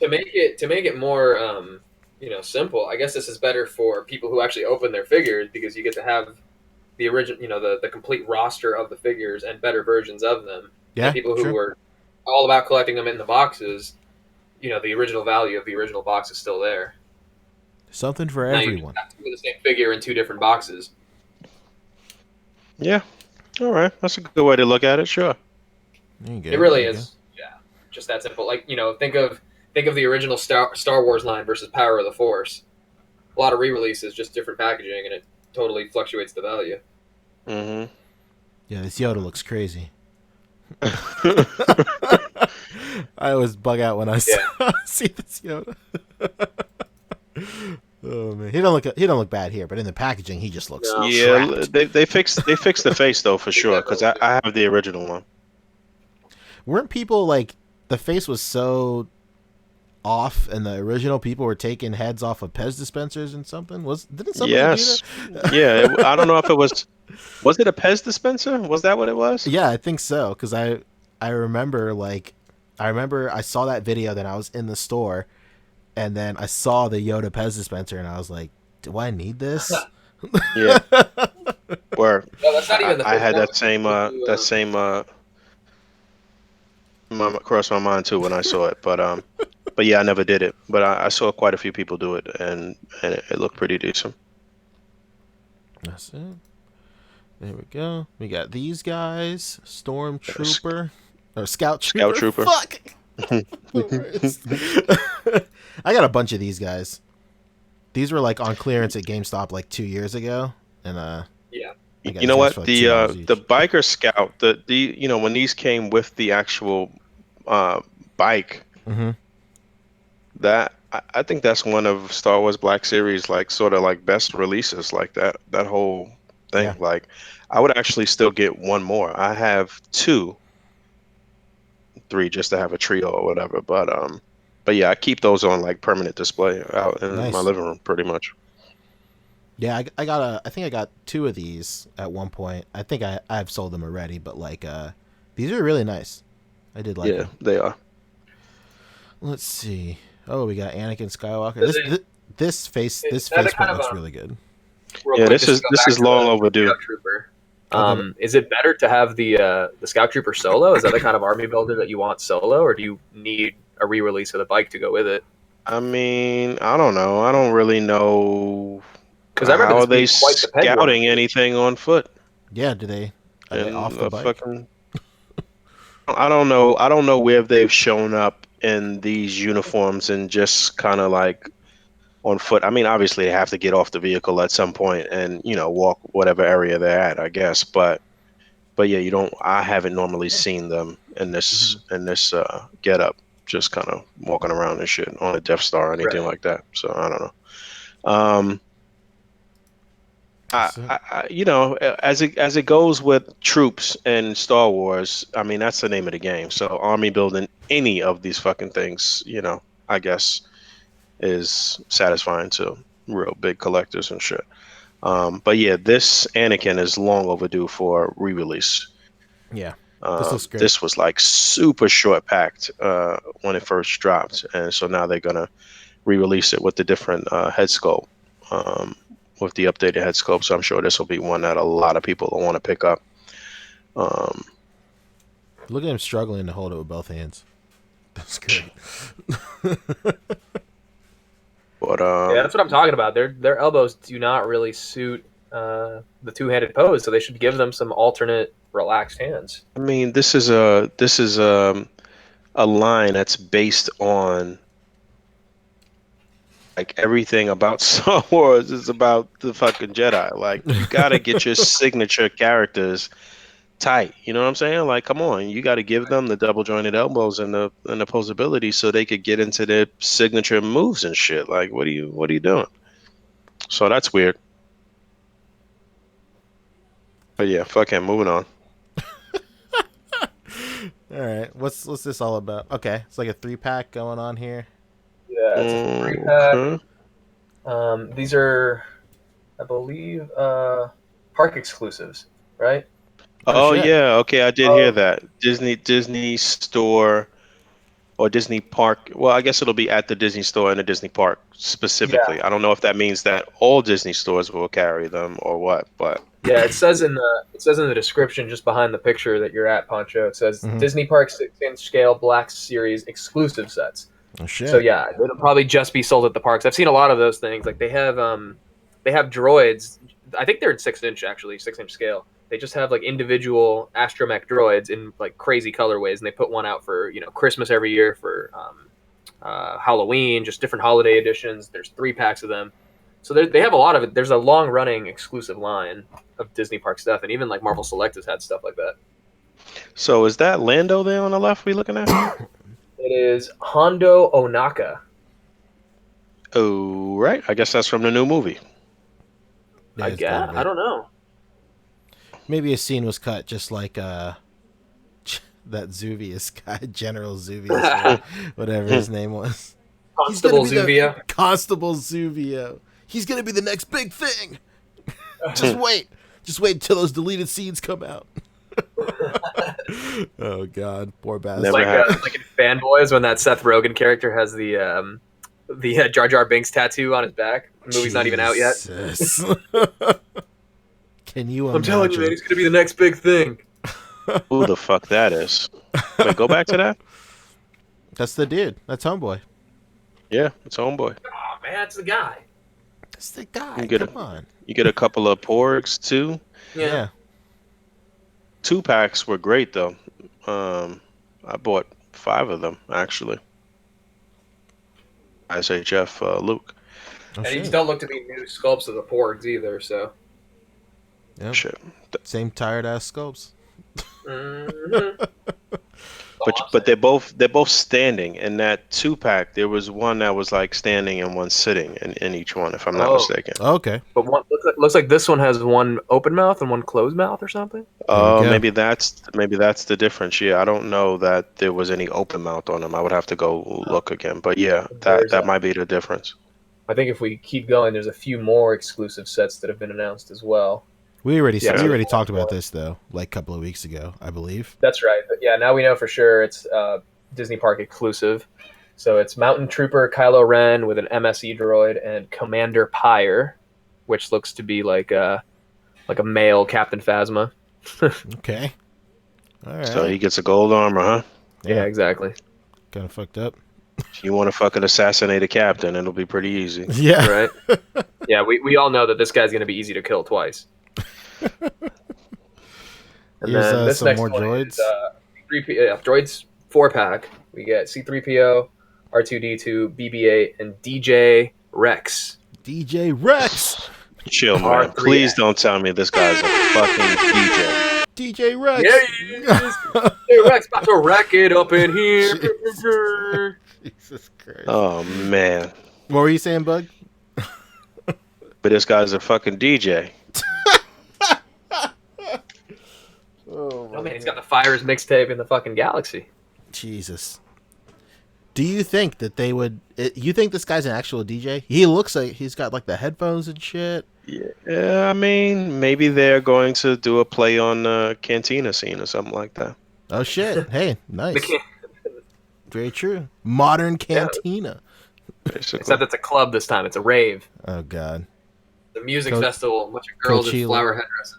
to make it more simple, I guess this is better for people who actually open their figures because you get to have the original, the complete roster of the figures and better versions of them. And Yeah, people who true. were all about collecting them in the boxes, the original value of the original box is still there. Something for Now you just everyone. have two of the same figure in two different boxes. Yeah. All right. That's a good way to look at it. Sure. There you go. It really there you go. is, yeah, just that simple. Like think of the original Star Wars line versus Power of the Force. A lot of re-releases, just different packaging, and it totally fluctuates the value. hmm Yeah, this Yoda looks crazy. I always bug out when I Yeah. see this Yoda. Oh man, he don't look bad here, but in the packaging he just looks No. Yeah, trapped. they fixed the face though for They sure because definitely I have the original one. Weren't people like the face was so off, and the original people were taking heads off of Pez dispensers and something? Didn't somebody do Yes. that? Yeah. I don't know if it was it a Pez dispenser? Was that what it was? Yeah, I think so. Because I remember I saw that video. Then I was in the store, and then I saw the Yoda Pez dispenser, and I was like, "Do I need this?" Yeah. Where No, that's not even the I first had one. that same crossed my mind too when I saw it, but yeah, I never did it. But I saw quite a few people do it, and it looked pretty decent. That's it. There we go. We got these guys, Stormtrooper or Scout Scout Trooper. Trooper. Fuck. The worst. I got a bunch of these guys. These were like on clearance at GameStop like 2 years ago, and Yeah. I got You these know guys what? for like The $2 each. the biker scout, the when these came with the actual bike, Mm-hmm. that I think that's one of Star Wars Black Series like sort of like best releases like that whole Yeah, thing. Like I would actually still get one more. I have two, three just to have a trio or whatever. But yeah, I keep those on like permanent display out in my nice. living room pretty much. Yeah, I got I think I got two of these at one point. I think I've sold them already, but like these are really nice. I did like Yeah, them. they are. Let's see. Oh, we got Anakin Skywalker. Does it, is This that a face kind paint of looks really good. real Yeah, quick, just to go this back is to long the overdue. Scout Trooper? Okay. Is it better to have the Scout Trooper solo? Is that the kind of army builder that you want solo, or do you need a re-release of the bike to go with it? I mean, I don't know. I don't really know Because I remember how this are they being quite the pendulum. scouting anything on foot Yeah, are they in off the a bike? fucking I don't know. I don't know where they've shown up in these uniforms and just kind of like on foot. I mean, obviously they have to get off the vehicle at some point and, walk whatever area they're at, I guess. But yeah, you don't I haven't normally seen them in this Mhm. get up just kind of walking around and shit on a Death Star or anything Right. like that. So I don't know. So, As it goes with troops and Star Wars, I mean that's the name of the game. So army building any of these fucking things, I guess is satisfying to real big collectors and shit. But yeah, this Anakin is long overdue for re-release. yeah, this looks great. This was like super short packed when it first dropped, and so now they're gonna re-release it with the different head sculpt, um, with the updated head sculpt. So I'm sure this will be one that a lot of people will want to pick up. Um, Look at him struggling to hold it with both hands. That's great. but Yeah, that's what I'm talking about. Their elbows do not really suit the two-handed pose, so they should give them some alternate relaxed hands. I mean, this is a line that's based on like everything about Star Wars is about the fucking Jedi. Like you gotta get your signature characters tight. You know what I'm saying? Like, come on, you got to give them the double jointed elbows and the posability so they could get into their signature moves and shit. Like, what are you doing? So that's weird. But yeah, fuck him. Moving on. All right, what's this all about? Okay, it's like a 3-pack going on here. Yeah, it's a three-pack. Okay. These are, I believe, park exclusives, right? Oh Oh shit. yeah. Okay, I did hear Of that. Disney store or Disney Park. Well, I guess it'll be at the Disney store and the Disney Park yeah, specifically. I don't know if that means that all Disney stores will carry them or what, but yeah. It says in the description just behind the picture that you're at, Poncho. It says Mm-hmm. Disney Park 6-inch scale Black Series exclusive sets. Oh So shit. yeah, it'll probably just be sold at the parks. I've seen a lot of those things. Like they have droids. I think they're in 6-inch actually, 6-inch scale. They just have like individual astromech droids in like crazy colorways, and they put one out for Christmas every year for Halloween, just different holiday editions. There's 3 packs of them, so they have a lot of it. There's a long running exclusive line of Disney Park stuff, and even like Marvel Select has had stuff like that. so is that Lando there on the left we looking at? It is Hondo Onaka. Oh, right. I guess that's from the new movie. Yeah, I it's gotta guess I be. don't know. Maybe a scene was cut just like that Zuvius guy, General Zuvius, or whatever his name was. He's gonna Constable be the Zuvia. Constable Zuvio. He's gonna be the next big thing. Just wait. Just wait until those deleted scenes come out. Oh God, poor Never bastard. Like happened. like in Fanboys when that Seth Rogen character has the Jar Jar Binks tattoo on his back. The movie's not even out yet. Jesus. Can you I'm telling you, man, imagine? he's gonna be the next big thing. Who the fuck that is? Wait, go back to that? That's the dude. That's Homeboy. Yeah, it's Homeboy. Oh man, that's the guy. That's the You guy. get a Come on. you get a couple of porgs too. Yeah. Yeah. 2 packs were great though. I bought 5 of them actually. SHF Luke. Oh And these shit. don't look to be new sculpts of the Porgs either, so. Yep. Shit. Same tired ass scopes. Mhm. all I'm but saying. they're both standing. In that 2-pack, there was one that was like standing and one sitting in each one, if I'm not Oh, mistaken. Okay, but one looks like this one has one open mouth and one closed mouth or something. there we go. Maybe that's the difference. Yeah, I don't know that there was any open mouth on them. I would have to go look again. But yeah, There's that might be the difference. I think if we keep going, there's a few more exclusive sets that have been announced as well. Yeah, We Yeah. so already talked about this though, like a couple of weeks ago, I believe. that's right. But yeah, now we know for sure it's Disney Park exclusive. So it's Mountain Trooper Kylo Ren with an MSE droid and Commander Pyre, which looks to be like a male Captain Phasma. Okay, all So right. he gets a gold armor, huh? Yeah, Yeah, exactly. kind of fucked up. If you want to fucking assassinate a captain, it'll be pretty easy. Yeah. Right. Yeah, we all know that this guy's going to be easy to kill twice. And Here's then this some next more one droids. is droids 4-pack. We get C3PO, R2D2, BB-8, and DJ Rex. DJ Rex. Chill, man. R3X. Please don't tell me this guy's a fucking DJ. DJ Rex. Yeah, he is. Hey, Rex, about to rack it up in here. Jesus Christ. Oh man. What were you saying, Bug? But this guy's a fucking DJ. Oh man, he's got the Fires mixtape in the fucking galaxy. Jesus. Do you think that they would? You think this guy's an actual DJ? He looks like he's got like the headphones and shit. Yeah, I mean, maybe they're going to do a play on the cantina scene or something like that. Oh shit! Hey, The nice. can- Very true. Modern Yeah. cantina. Basically. Except it's a club this time. It's a rave. Oh god. The music Co- festival. A bunch of girls in Coachella. flower headdresses.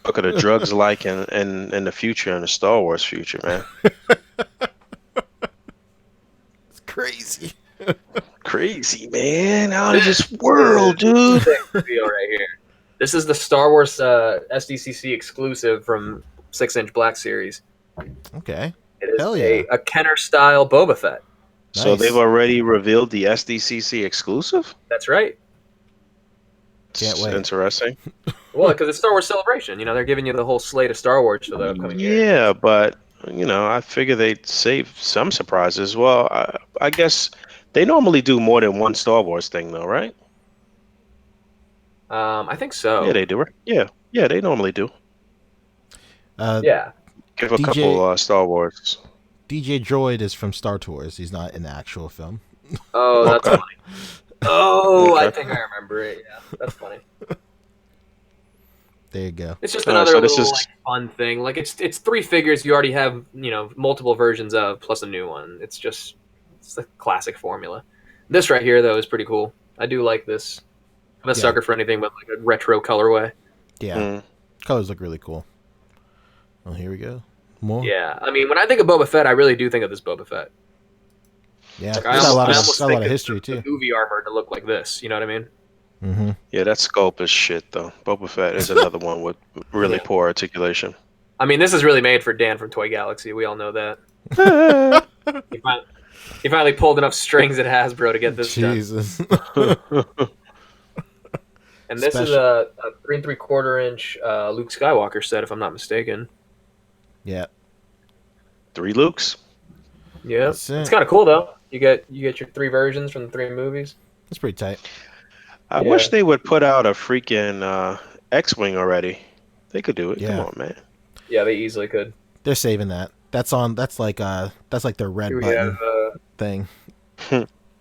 Look at the drugs like in the future, in the Star Wars future, man. It's crazy. Crazy, man. Out of this world, dude. Video right here. This is the Star Wars SDCC exclusive from 6-inch Black Series. Okay. It is Hell yeah. a Kenner style Boba Fett. So Nice. they've already revealed the SDCC exclusive? That's right. Can't wait. Interesting. Well, because it's Star Wars Celebration. You know, they're giving you the whole slate of Star Wars for the upcoming year. Yeah, but I figure they'd save some surprises. Well, I guess they normally do more than one Star Wars thing, though, right? I think so. Yeah, they do. Right? Yeah, they normally do. Yeah. Give a DJ couple Star Wars. DJ Droid is from Star Tours. He's not in the actual film. Oh, that's Okay. funny. Oh, I Okay. think I remember it. Yeah, that's funny. There you go. It's just All right, another so this little is- like fun thing. Like it's 3 figures you already have, multiple versions of plus a new one. It's the classic formula. This right here though is pretty cool. I do like this. I'm a Yeah. sucker for anything with like a retro colorway. Yeah. Mm. Colors look really cool. Well, here we go. More. Yeah, I mean when I think of Boba Fett, I really do think of this Boba Fett. Yeah. Like It's I got a lot of, almost got a lot think of of history the too. movie armor to look like this. You know what I mean? Mm-hmm. Yeah, that sculpt is shit, though. Boba Fett is another one with really Yeah. poor articulation. I mean, this is really made for Dan from Toy Galaxy. We all know that. He finally pulled enough strings at Hasbro to get this done. Jesus. And this is Special. a 3 3/4 inch Luke Skywalker set, if I'm not mistaken. Yeah. 3 Lukes? Yeah, That's it. it's kind of cool though. You get your 3 versions from the 3 movies. That's pretty tight. I Yeah. wish they would put out a freaking X-Wing already. They could do it. Yeah. Come on, man. Yeah, they easily could. They're saving that. That's like their red Here we button have thing.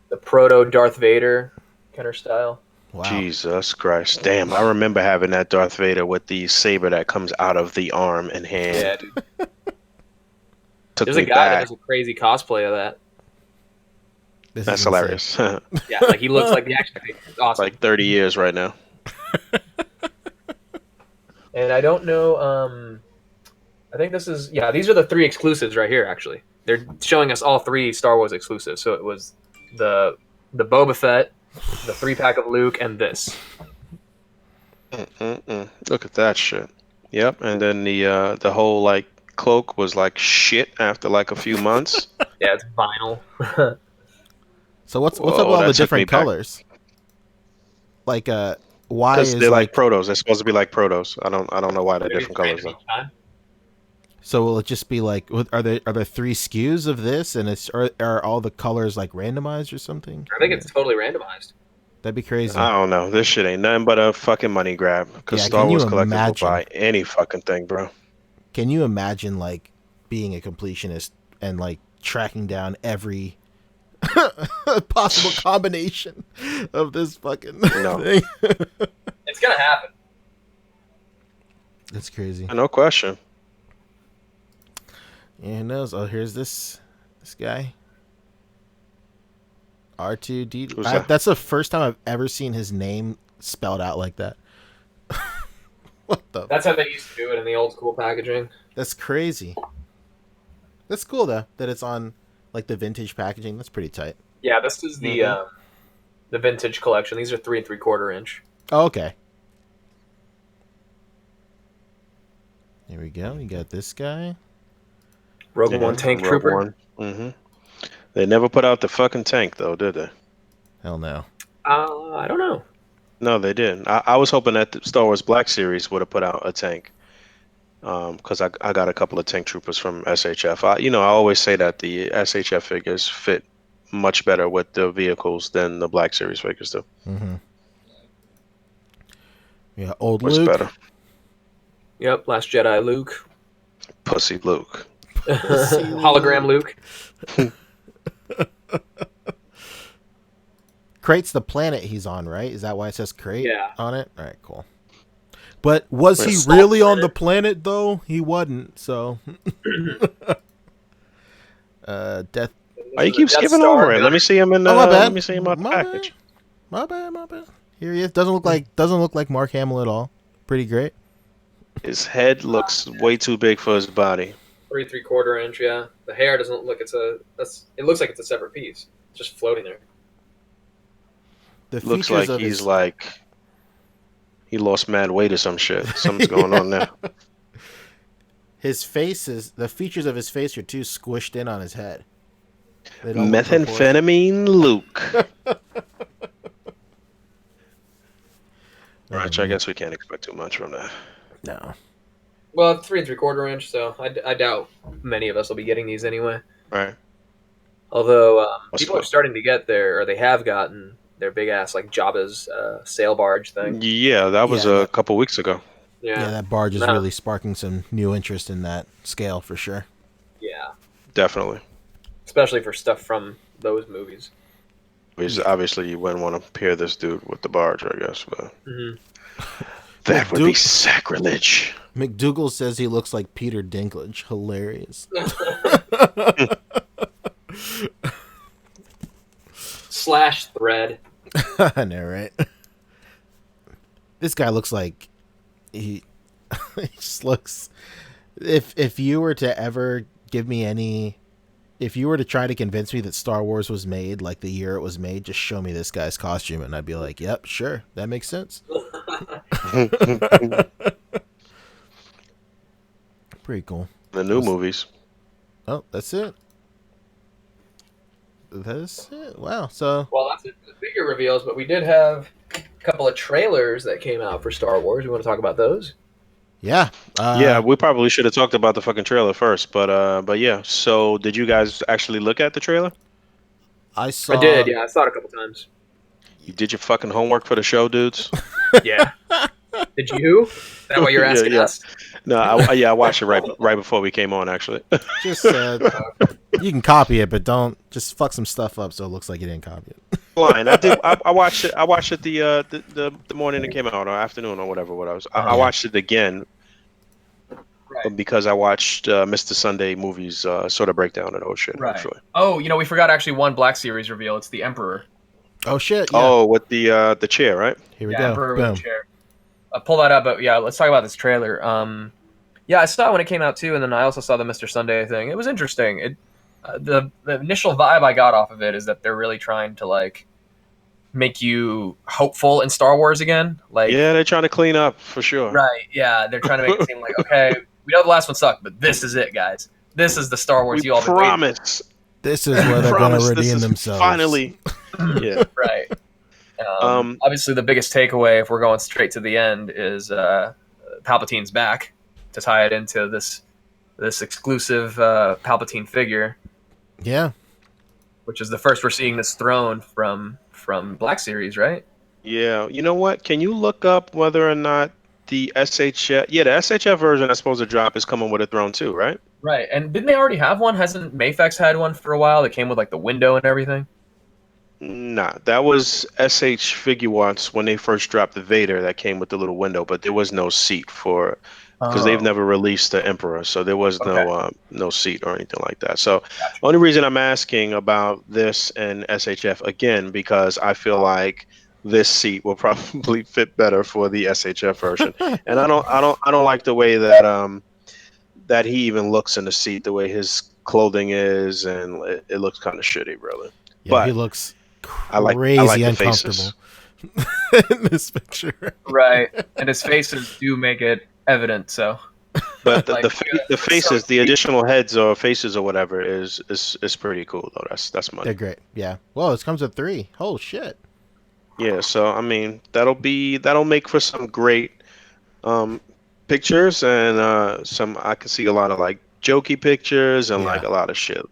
the proto Darth Vader kind of style. Wow. Jesus Christ. Damn, I remember having that Darth Vader with the saber that comes out of the arm and hand. Yeah, dude. Took There's me a guy that back. does a crazy cosplay of that. This is That's insane. hilarious. Yeah, like he looks like the action figure. It's awesome. Like 30 years right now. And I don't know. I think this is these are the 3 exclusives right here. Actually, they're showing us all 3 Star Wars exclusives. So it was the Boba Fett, the 3-pack of Luke, and this. Look at that shit. Yep, and then the whole like cloak was like shit after like a few months. Yeah, it's vinyl. So what's up Whoa, with all that the took me different back. colors? Like why Because is they're like protos. They're supposed to be like protos. I don't know why they're Maybe different colors random though. each time. So will it just be like, are there 3 SKUs of this, and are all the colors like randomized or something? I think it's totally randomized. That'd be crazy. I don't know. This shit ain't nothing but a fucking money grab. Because Yeah, Star can you Wars collectors will imagine? buy any fucking thing, bro. Can you imagine like being a completionist and like tracking down every possible combination of this fucking No, thing? It's gonna happen. That's crazy. no question. Yeah, who knows? Oh, here's this guy. R2D. Who's that? That's the first time I've ever seen his name spelled out like that. What the? That's how they used to do it in the old school packaging. That's crazy. That's cool though that it's on like the vintage packaging. That's pretty tight. Yeah, this is the vintage collection. These are 3 3/4 inch. Oh, okay. Here we go. We got this guy. Rogue Yeah, One tank Rogue trooper. One. Mm-hmm. They never put out the fucking tank though, did they? Hell no. I don't know. No, they didn't. I was hoping that the Star Wars Black Series would have put out a tank. Because I got a couple of tank troopers from SHF. I always say that the SHF figures fit much better with the vehicles than the Black Series figures do. Mm-hmm. Yeah, old What's Luke. better? Yep, Last Jedi Luke. Pussy Luke. Hologram Luke. Crate's the planet he's on, right? Is that why it says Crate Yeah. on it? All right, cool. But was he Yes. really on the planet though? He wasn't. So, death. Why you keep Death skipping Star over it? gunner. Let me see him in. Oh, my bad. Let me see him out the My package. bad. My bad. Here he is. Doesn't look like Mark Hamill at all. Pretty great. His head looks way too big for his body. 3 3/4 inch. Yeah, the hair doesn't look. It looks like it's a separate piece. It's just floating there. The Looks features like of he's his like he lost mad weight or some shit. Something's going on there. his face is the features of his face are too squished in on his head. They don't look proportioned. Methamphetamine Luke. Oh, Right, I guess we can't expect too much from that. No. Well, 3 3/4 inch. So I doubt many of us will be getting these anyway. Right. Although What's people are what? starting to get their, or they have gotten their big ass like Jabba's sail barge thing. Yeah, that was Yeah, a that- couple weeks ago. Yeah, that barge is really sparking some new interest in that scale for sure. Yeah, Definitely. especially for stuff from those movies. Because obviously you wouldn't want to pair this dude with the barge, I guess, but Mm-hmm. that would be sacrilege. McDougal says he looks like Peter Dinklage. Hilarious. Slash thread. I know, right? This guy looks like he just looks. If you were to ever give me any, if you were to try to convince me that Star Wars was made like the year it was made, just show me this guy's costume, and I'd be like, "Yep, sure, that makes sense." Pretty cool. The new movies. Oh, that's it. That's it. Wow. So Well, that's it for the figure reveals, but we did have a couple of trailers that came out for Star Wars. You want to talk about those? yeah, Yeah, we probably should have talked about the fucking trailer first, but yeah. So, did you guys actually look at the trailer? I saw. I did. Yeah, I saw it a couple times. You did your fucking homework for the show, dudes? Yeah. Did you? Is that what you're Yeah, asking yeah. us? No, I watched it right before we came on, actually. Just you can copy it, but don't just fuck some stuff up so it looks like you didn't copy it. Fine. I did. I watched it. I watched it the morning it came out, or afternoon, or whatever. I watched it again Right. because I watched Mr. Sunday movies sort of breakdown and oh shit. Right. Actually. Oh, we forgot actually one Black Series reveal. It's the Emperor. Oh shit! Yeah. Oh, with the chair, right? Here we Yeah, go. Emperor Boom. with a chair. Pull that up, but yeah, let's talk about this trailer. Yeah, I saw it when it came out too, and then I also saw the Mr. Sunday thing. It was interesting. The initial vibe I got off of it is that they're really trying to like make you hopeful in Star Wars again. Like, Yeah, they're trying to clean up for sure. right? Yeah, they're trying to make it seem like, okay, we know the last one sucked, but this is it, guys. This is the Star Wars We you all been waiting promise. This is where they're going Promise to this redeem is themselves. Finally. Yeah. for. Right. Obviously, the biggest takeaway, if we're going straight to the end, is Palpatine's back to tie it into this this exclusive Palpatine figure, Yeah. which is the first we're seeing this throne from Black Series, right? Yeah, you know what? Can you look up whether or not the SHF, yeah, the SHF version that's supposed to drop is coming with a throne too, right? Right. And didn't they already have one? Hasn't Mayfex had one for a while that came with like the window and everything? Nah, that was SH Figuarts when they first dropped the Vader that came with the little window, but there was no seat for because they've Oh, never released the Emperor, so there was okay. no seat or anything like that. So Gotcha. only reason I'm asking about this and SHF again because I feel like this seat will probably fit better for the SHF version, and I don't like the way that he even looks in the seat, the way his clothing is, and it looks kind of shitty, really. Yeah, he But looks I crazy like the uncomfortable faces. in this picture. Right. And his faces do make it evident, so But like the so faces, the additional heads or faces or whatever is pretty cool though. That's They're money. great. Yeah. Well, this comes with 3. Oh shit. Yeah, so I mean that'll make for some great um pictures and some I can see a lot of like jokey pictures and like Yeah. a lot of shit.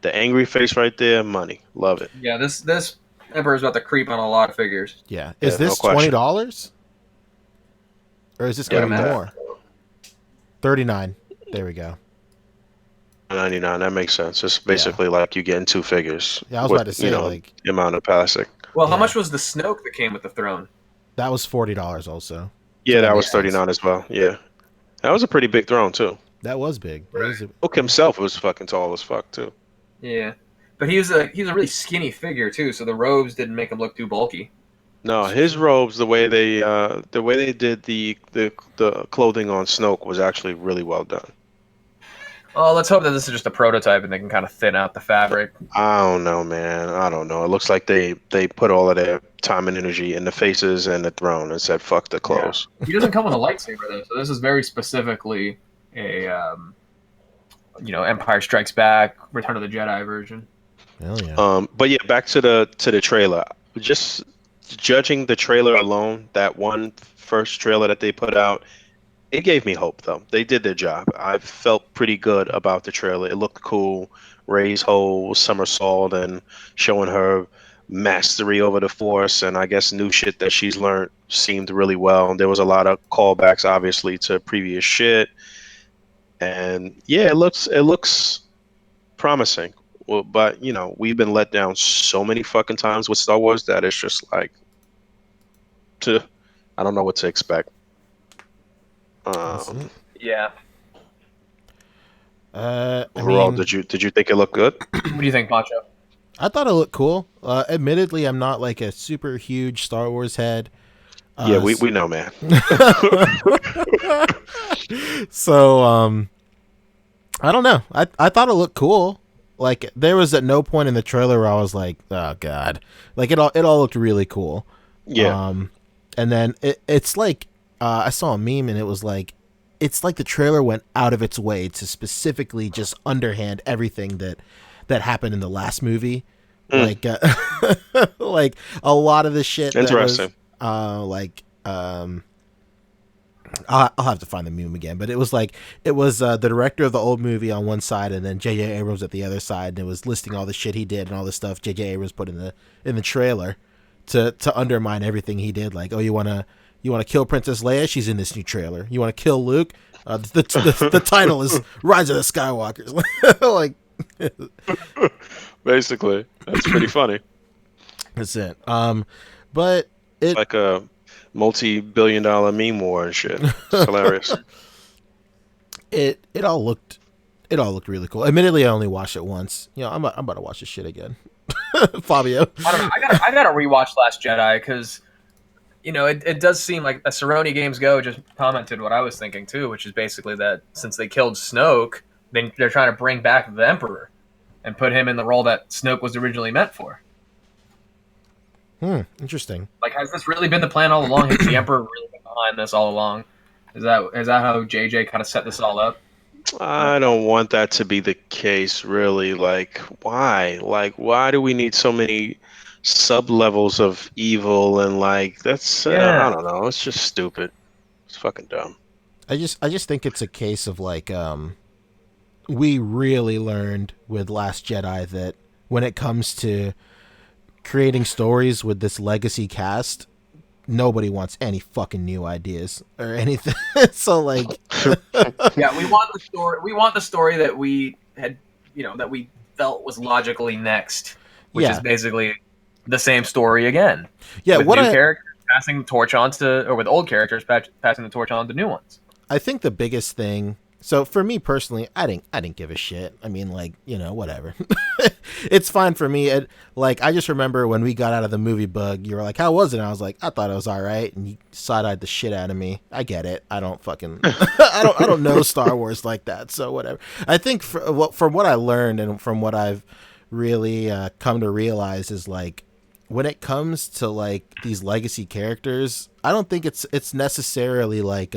The angry face right there, money. Love it. yeah, this Emperor's about to creep on a lot of figures. Yeah. Is Yeah, no this question. $20 or is this I going would to be Yeah, imagine. more? 39. There we go. 99. That makes sense. It's Yeah. basically like you getting two figures Yeah, I was with, about to say like the amount of plastic. Well, how yeah. much was the Snoke that came with the throne? That was $40 also. So Yeah, that that was makes sense. 39 as well. Yeah. That was a pretty big throne too. That was big. It was Right. a, Hook himself was fucking tall as fuck too. Yeah. But he was a really skinny figure too, so the robes didn't make him look too bulky. No, That's his true. robes, the way they did the clothing on Snoke was actually really well done. Oh, let's hope that this is just a prototype and they can kind of thin out the fabric. I don't know, man. I don't know. It looks like they put all of their time and energy in the faces and the throne and said fuck the Yeah. clothes. He doesn't come with a lightsaber though, so this is very specifically a Empire Strikes Back, Return of the Jedi version. Hell yeah. But yeah, back to the trailer. Just judging the trailer alone, that one first trailer that they put out, it gave me hope though. They did their job. I felt pretty good about the trailer. It looked cool. Rey's whole somersault and showing her mastery over the Force and I guess new shit that she's learned seemed really well. There was a lot of callbacks obviously to previous shit. And yeah, it looks promising. Well, but we've been let down so many fucking times with Star Wars that it's just like to I don't know what to expect. That's Um it. Yeah. I Overall, mean, did you think it looked good? What do you think, Pancho? I thought it looked cool. Admittedly, I'm not like a super huge Star Wars head. Yeah, Uh, we know, man. so I don't know. I thought it looked cool. Like there was at no point in the trailer where I was like, oh god. Like it all looked really cool. Yeah. Um, and then it's like I saw a meme and it was like it's like the trailer went out of its way to specifically just underhand everything that happened in the last movie. Mm, Like like a lot of the shit that was interesting. like I'll have to find the meme again, but it was like it was the director of the old movie on one side, and then J.J. Abrams at the other side, and it was listing all the shit he did and all the stuff J.J. Abrams put in the trailer to undermine everything he did. Like, oh, you wanna kill Princess Leia? She's in this new trailer. You want to kill Luke? The title is Rise of the Skywalkers. Like Basically, that's pretty funny. that's it. But It's it like a multi-billion-dollar meme war and shit. It's hilarious. it all looked really cool. Admittedly, I only watched it once. I'm about to watch this shit again. Fabio. I don't know. I gotta rewatch Last Jedi because it does seem like as Cerrone Games Go just commented what I was thinking too, which is basically that since they killed Snoke, they're trying to bring back the Emperor and put him in the role that Snoke was originally meant for. Interesting. Like, has this really been the plan all along? Has the Emperor really been behind this all along? Is that how JJ kind of set this all up? I don't want that to be the case, really. Like, why? Like, why do we need so many sub-levels of evil and like that's I Yeah. don't know. It's just stupid. It's fucking dumb. I just think it's a case of like we really learned with Last Jedi that when it comes to creating stories with this legacy cast, nobody wants any fucking new ideas or anything. So like, Yeah, we want the story. We want the story that we had, that we felt was logically next, which is yeah, basically the same story again, yeah. with What new I characters passing the torch on to, or with old characters passing the torch on to new ones. I think the biggest thing. So for me personally, I didn't give a shit. I mean, like, whatever. It's fine for me. Like, I just remember when we got out of the movie bug, you were like, "How was it?" And I was like, "I thought it was all right." And you side-eyed the shit out of me. I get it. I don't fucking I don't know Star Wars like that. So whatever. I think from what I learned and from what I've really come to realize is like when it comes to like these legacy characters, I don't think it's necessarily like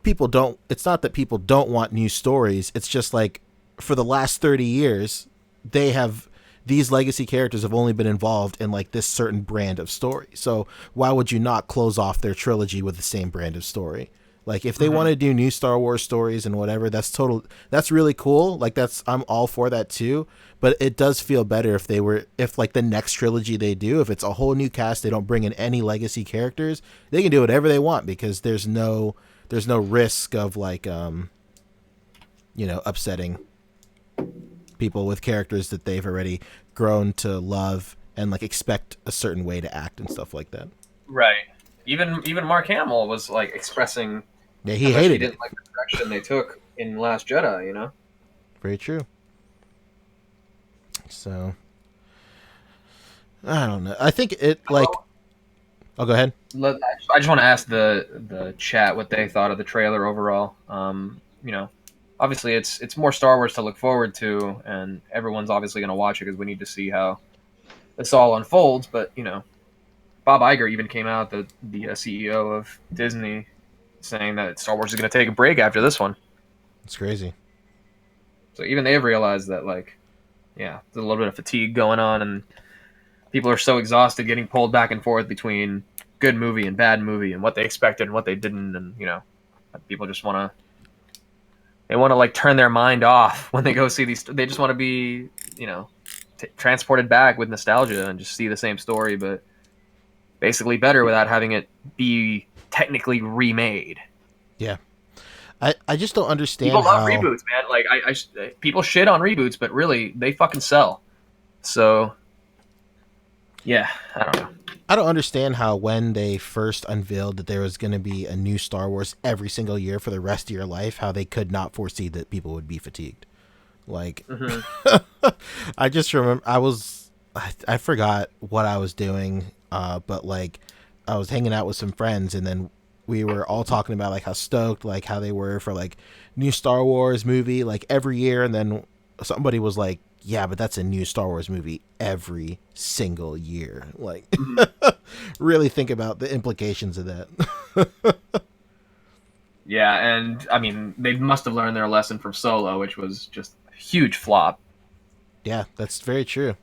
people don't it's not that people don't want new stories. It's just like for the last 30 years they have these legacy characters have only been involved in like this certain brand of story. So why would you not close off their trilogy with the same brand of story? Like if they want to do new Star Wars stories and whatever, that's really cool. Like I'm all for that too. But it does feel better if like the next trilogy they do, if it's a whole new cast, they don't bring in any legacy characters, they can do whatever they want because there's no risk of like upsetting people with characters that they've already grown to love and like expect a certain way to act and stuff like that. Right. Even Mark Hamill was like expressing Yeah, how he much he hated it. didn't like the direction they took in Last Jedi. Very true. So I don't know. I think it like. Well, Oh, go ahead. I just want to ask the chat what they thought of the trailer overall. Obviously it's more Star Wars to look forward to, and everyone's obviously going to watch it because we need to see how this all unfolds. But Bob Iger even came out, the CEO of Disney, saying that Star Wars is going to take a break after this one. It's crazy. So even they've realized that, like, yeah, there's a little bit of fatigue going on, and people are so exhausted getting pulled back and forth between good movie and bad movie and what they expected and what they didn't, and people just want to like turn their mind off when they go see these. They just want to be transported back with nostalgia and just see the same story, but basically better without having it be technically remade. Yeah. I just don't understand People love how reboots, man. Like people shit on reboots, but really they fucking sell. So yeah, I don't know. I don't understand how when they first unveiled that there was going to be a new Star Wars every single year for the rest of your life, how they could not foresee that people would be fatigued. Like, I just remember I forgot what I was doing, but like I was hanging out with some friends and then we were all talking about like how stoked, like how they were for like new Star Wars movie like every year. And then somebody was like, yeah, but that's a new Star Wars movie every single year. Like, really think about the implications of that. Yeah, and I mean, they must have learned their lesson from Solo, which was just a huge flop. Yeah, that's very true.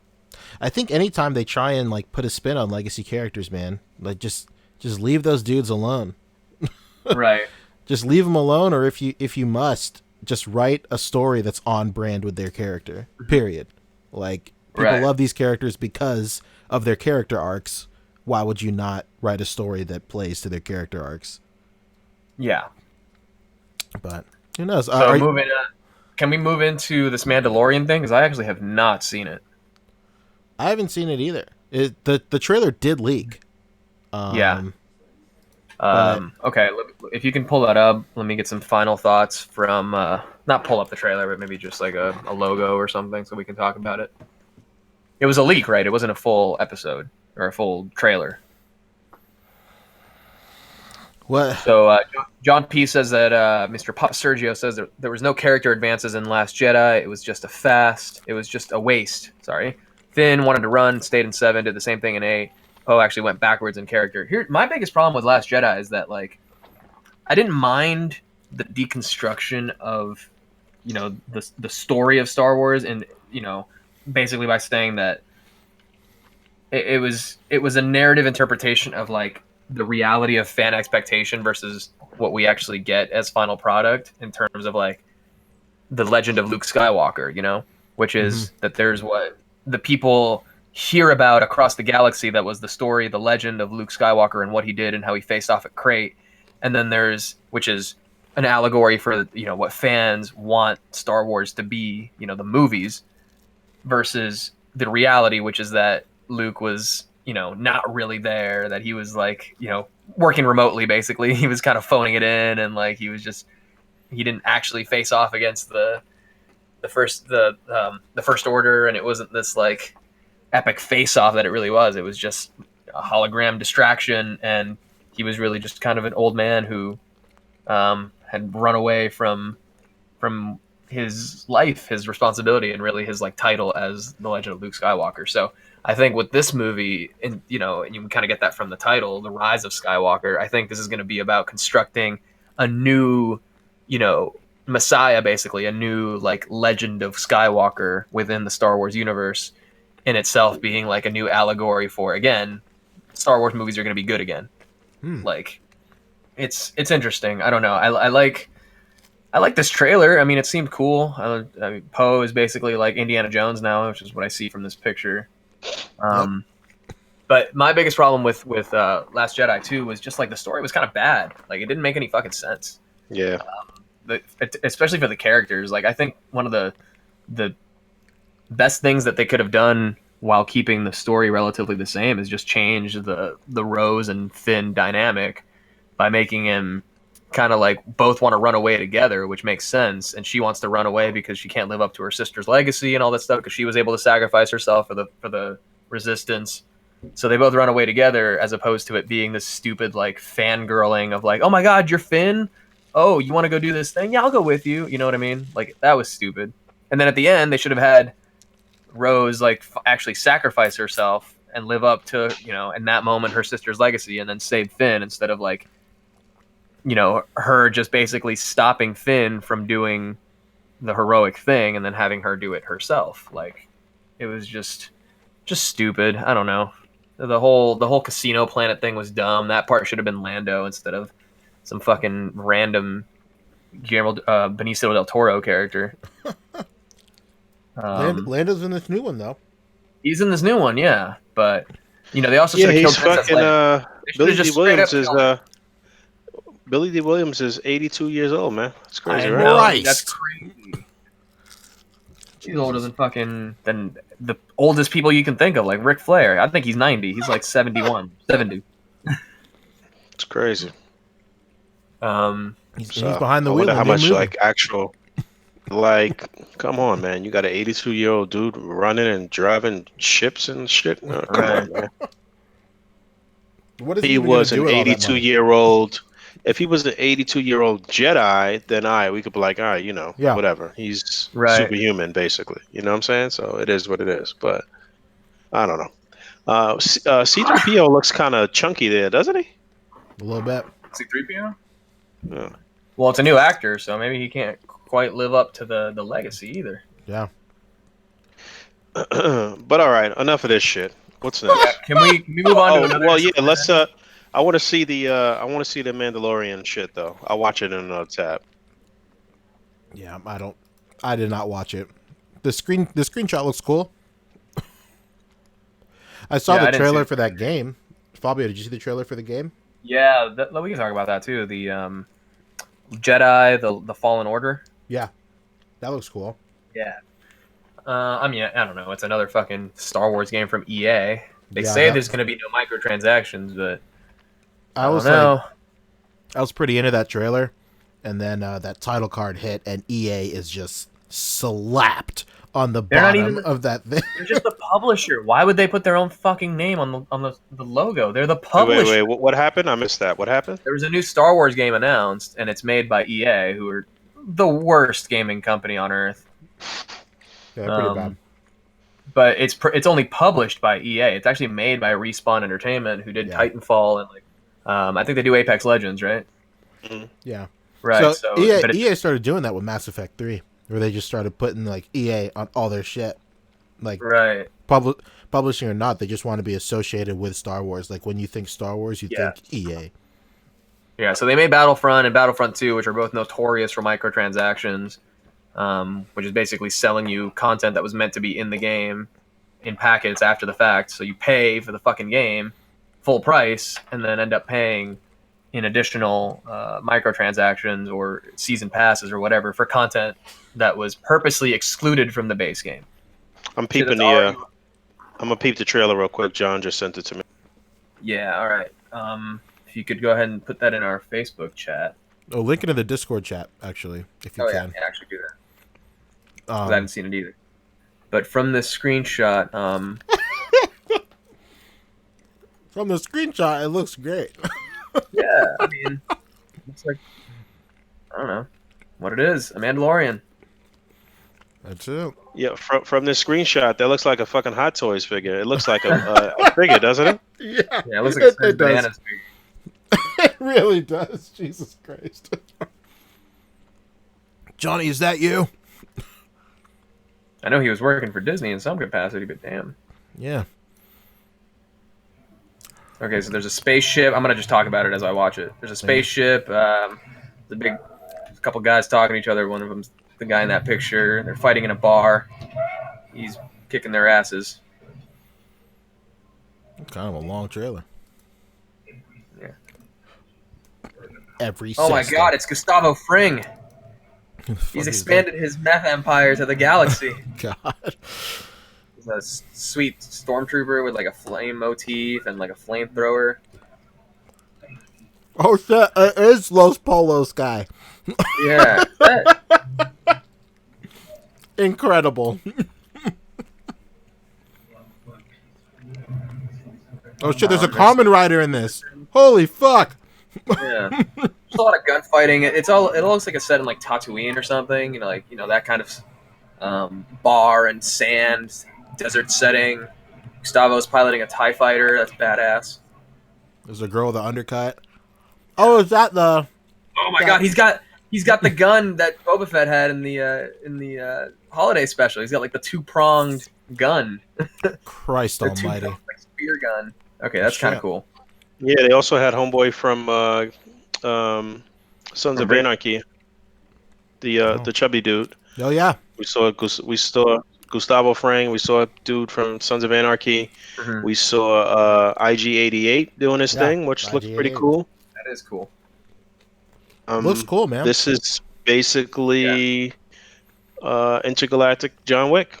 I think anytime they try and like put a spin on legacy characters, man, like just leave those dudes alone. Right. Just leave them alone, or if you must, just write a story that's on brand with their character. Period. Like people Right. love these characters because of their character arcs. Why would you not write a story that plays to their character arcs? Yeah. But who knows? So can we move into this Mandalorian thing? Because I actually have not seen it. I haven't seen it either. The trailer did leak. Yeah. But- Okay, if you can pull that up, let me get some final thoughts from, not pull up the trailer, but maybe just like a logo or something so we can talk about it. It was a leak, right? It wasn't a full episode or a full trailer. What? So John P. says that Mr. Pop Sergio says that there was no character advances in Last Jedi. It was just a waste. Sorry. Finn wanted to run, stayed in 7, did the same thing in 8. Poe actually went backwards in character. Here, my biggest problem with Last Jedi is that like I didn't mind the deconstruction of the story of Star Wars, and basically by saying that it was a narrative interpretation of like the reality of fan expectation versus what we actually get as final product in terms of like the legend of Luke Skywalker, you know, which Mm-hmm. is that there's what the people hear about across the galaxy that was the story, the legend of Luke Skywalker and what he did and how he faced off at Crate. And then there's, which is an allegory for, you know, what fans want Star Wars to be, you know, the movies versus the reality, which is that Luke was, you know, not really there, that he was like, you know, working remotely basically. He was kind of phoning it in and like he was just he didn't actually face off against the first order, and it wasn't this like epic face off that it really was. It was just a hologram distraction, and he was really just kind of an old man who had run away from his life, his responsibility, and really his like title as the Legend of Luke Skywalker. So I think with this movie, and you know, and you can kind of get that from the title, The Rise of Skywalker. I think this is going to be about constructing a new, you know, Messiah, basically a new like Legend of Skywalker within the Star Wars universe, in itself being like a new allegory for again, Star Wars movies are going to be good again. Hmm. Like it's interesting. I don't know. I like this trailer. I mean, it seemed cool. I mean, Poe is basically like Indiana Jones now, which is what I see from this picture. Yep. But my biggest problem with Last Jedi 2 was just like the story was kind of bad. Like it didn't make any fucking sense. Yeah. Especially for the characters. Like I think one of the best things that they could have done while keeping the story relatively the same is just change the Rose and Finn dynamic by making him kind of like both want to run away together, which makes sense. And she wants to run away because she can't live up to her sister's legacy and all that stuff because she was able to sacrifice herself for the resistance. So they both run away together, as opposed to it being this stupid like fangirling of like, oh my god, you're Finn. Oh, you want to go do this thing? Yeah, I'll go with you. You know what I mean? Like that was stupid. And then at the end, they should have had Rose like actually sacrifice herself and live up to, you know, in that moment her sister's legacy, and then save Finn, instead of like, you know, her just basically stopping Finn from doing the heroic thing and then having her do it herself. Like it was just stupid. I don't know. The whole casino planet thing was dumb. That part should have been Lando instead of some fucking random Guillermo Benicio del Toro character. Lando's in this new one though. He's in this new one, yeah. But you know, they also Yeah, should have killed he's Princess fucking Leia. They should Billy have D. just straight up Williams is killed her. Billy D. Williams is 82 years old, man. That's crazy, I right? know, Christ. that's crazy. He's older than the oldest people you can think of, like Ric Flair. I think he's 90. He's like 71, 70. It's crazy. He's So behind the I wheel. wonder in how the new much movie. like actual like come on, man. You got an 82-year-old dude running and driving ships and shit. No, come Right. on, man. What is He he even gonna was do an with all that money? 82-year-old. If he was an 82-year-old Jedi, then we could be like, all right, you know, Yeah. whatever. He's Right. superhuman, basically. You know what I'm saying? So it is what it is. But I don't know. C3PO looks kind of chunky there, doesn't he? A little bit. C-3PO? Yeah. Well, it's a new actor, so maybe he can't quite live up to the legacy either. Yeah. But all right, enough of this shit. What's Yeah, next? can we move on to Oh, another? well, yeah. Let's. I want to see the Mandalorian shit though. I'll watch it in another tab. Yeah. I did not watch it. The screenshot looks cool. I saw Yeah, I the didn't see trailer it. for that game. Fabio, did you see the trailer for the game? Yeah, we can talk about that too. The Jedi, the Fallen Order. Yeah. That looks cool. Yeah. I mean, I don't know. It's another fucking Star Wars game from EA. They Yeah, say that- there's going to be no microtransactions, but I I don't was know. like, I was pretty into that trailer, and then that title card hit, and EA is just slapped on the They're not bottom even- of that thing. They're just the publisher. Why would they put their own fucking name on the logo? They're the Wait, publisher. wait, what happened? I missed that. What happened? There was a new Star Wars game announced, and it's made by EA, who are the worst gaming company on earth. Yeah, pretty bad. But it's only published by EA. It's actually made by Respawn Entertainment, who did Yeah. Titanfall and like I think they do Apex Legends, right? Yeah. Right. So, So, EA, but EA started doing that with Mass Effect 3, where they just started putting like EA on all their shit. Like right. publishing or not, they just want to be associated with Star Wars. Like when you think Star Wars, you Yeah. think EA. Yeah. So they made Battlefront and Battlefront 2, which are both notorious for microtransactions. which is basically selling you content that was meant to be in the game in packets after the fact. So you pay for the fucking game full price and then end up paying in additional microtransactions or season passes or whatever for content that was purposely excluded from the base game. I'm Shit peeping that's the. already I'm gonna peep the trailer real quick. John just sent it to me. Yeah, all right. If you could go ahead and put that in our Facebook chat. Oh, link it in the Discord chat, actually, if you Oh can. yeah, actually do that because I haven't seen it either. But from this screenshot, From the screenshot, it looks great. yeah, I mean, it's like I don't know what it is. A Mandalorian. That's it. Yeah, from this screenshot, that looks like a fucking Hot Toys figure. It looks like a figure, doesn't it? Yeah, Yeah, it looks like a it does. bananas figure. It really does. Jesus Christ. Johnny, is that you? I know he was working for Disney in some capacity, but damn. Yeah. Okay, so there's a spaceship. I'm gonna just talk about it as I watch it. There's a spaceship. The couple guys talking to each other. One of them's the guy in that picture. They're fighting in a bar. He's kicking their asses. Kind of a long trailer. Yeah. Every Oh my system. God! It's Gustavo Fring. Who the fuck He's is expanded his meth empire to the galaxy. that? God. He's a sweet stormtrooper with like a flame motif and like a flamethrower. Oh shit! It is Los Polos guy. Yeah. Incredible. Oh shit! There's a common rider in this. Holy fuck! Yeah. There's a lot of gunfighting. It looks like a set in like Tatooine or something. That kind of bar and sand desert setting. Gustavo's piloting a TIE fighter. That's badass. There's a girl with an undercut. Oh, is that the? Oh my God, he's got the gun that Boba Fett had in the holiday special. He's got like the 2-pronged gun. Christ The Almighty! two-pronged, like, spear gun. Okay, that's kind of cool. Yeah, they also had homeboy from Sons of Anarchy, the chubby dude. Oh yeah. We saw Gustavo Fring. We saw a dude from Sons of Anarchy. Mhm. We saw IG-88 doing his Yeah, thing, which looked pretty IG-88. cool. That is cool. Looks cool, man. This is basically intergalactic John Wick.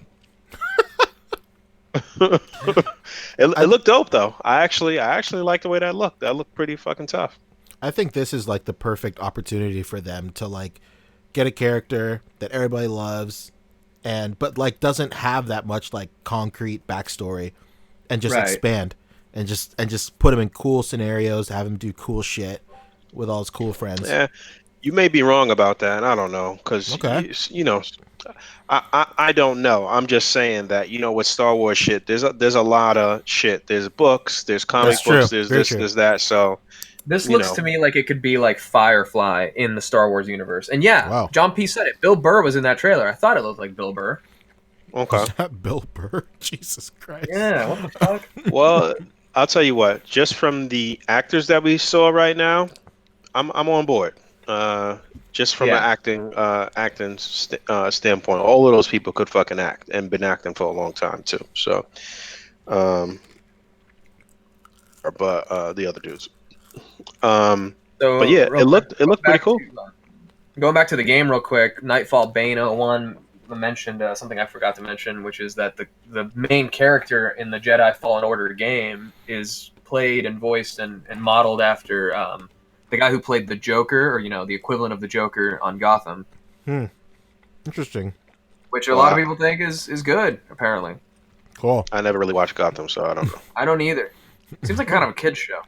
It looked dope though. I actually like the way that looked. That looked pretty fucking tough. I think this is like the perfect opportunity for them to like get a character that everybody loves, but like doesn't have that much like concrete backstory, and just Right. expand and just put him in cool scenarios, have him do cool shit with all his cool friends. Yeah, you may be wrong about that. I don't know because Okay. I don't know. I'm just saying that with Star Wars shit, there's a lot of shit. There's books, there's comic That's true. books, there's Very this, true. there's that. So This You looks know. to me like it could be like Firefly in the Star Wars universe. And yeah, Wow. John P. said it. Bill Burr was in that trailer. I thought it looked like Bill Burr. okay. Is that Bill Burr? Jesus Christ. Yeah, what the fuck? Well, I'll tell you what. Just from the actors that we saw right now, I'm on board. Just from Yeah. an acting standpoint, all of those people could fucking act and been acting for a long time too. So, but the other dudes. So, But yeah, real it looked quick, pretty back cool. Going back to the game real quick, Nightfall Bane 01 mentioned something I forgot to mention, which is that the main character in the Jedi Fallen Order game is played and voiced and modeled after the guy who played the Joker, or the equivalent of the Joker on Gotham, Interesting. which a lot of people think is good, apparently. Cool. I never really watched Gotham, so I don't know. I don't either. Seems like kind of a kid's show.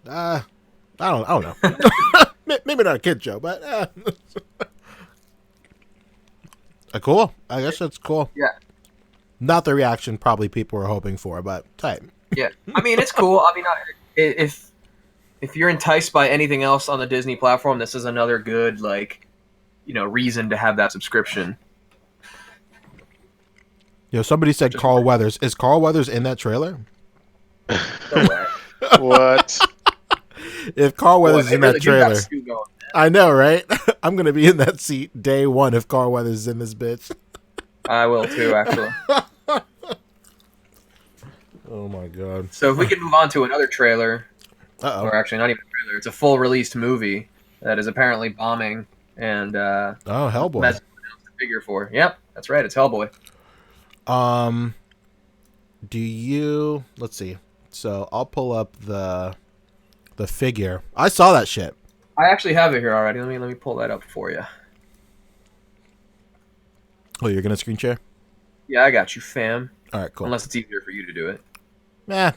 I don't know. Maybe not a kid show, but cool. I guess that's cool. Yeah. Not the reaction probably people were hoping for, but tight. Yeah, I mean it's cool. I mean, if you're enticed by anything else on the Disney platform, this is another good reason to have that subscription. Somebody said Carl Weathers. Is Carl Weathers in that trailer? No way. What? If Carl Weathers is Boy, in they that really do got trailer, Stu going, man. I know, right? I'm gonna be in that seat day one if Carl Weathers is in this bitch. I will too, actually. Oh my god. So if we could move on to another trailer, Uh or actually not even a trailer, it's a full released movie that is apparently bombing, and oh. Oh, Hellboy. Mez announced the figure for. Yep, that's right, it's Hellboy. Do you? Let's see. So I'll pull up the figure. I saw that shit. I actually have it here already. Let me pull that up for you. Oh, you're gonna screen share? Yeah, I got you, fam. All right, cool. Unless it's easier for you to do it.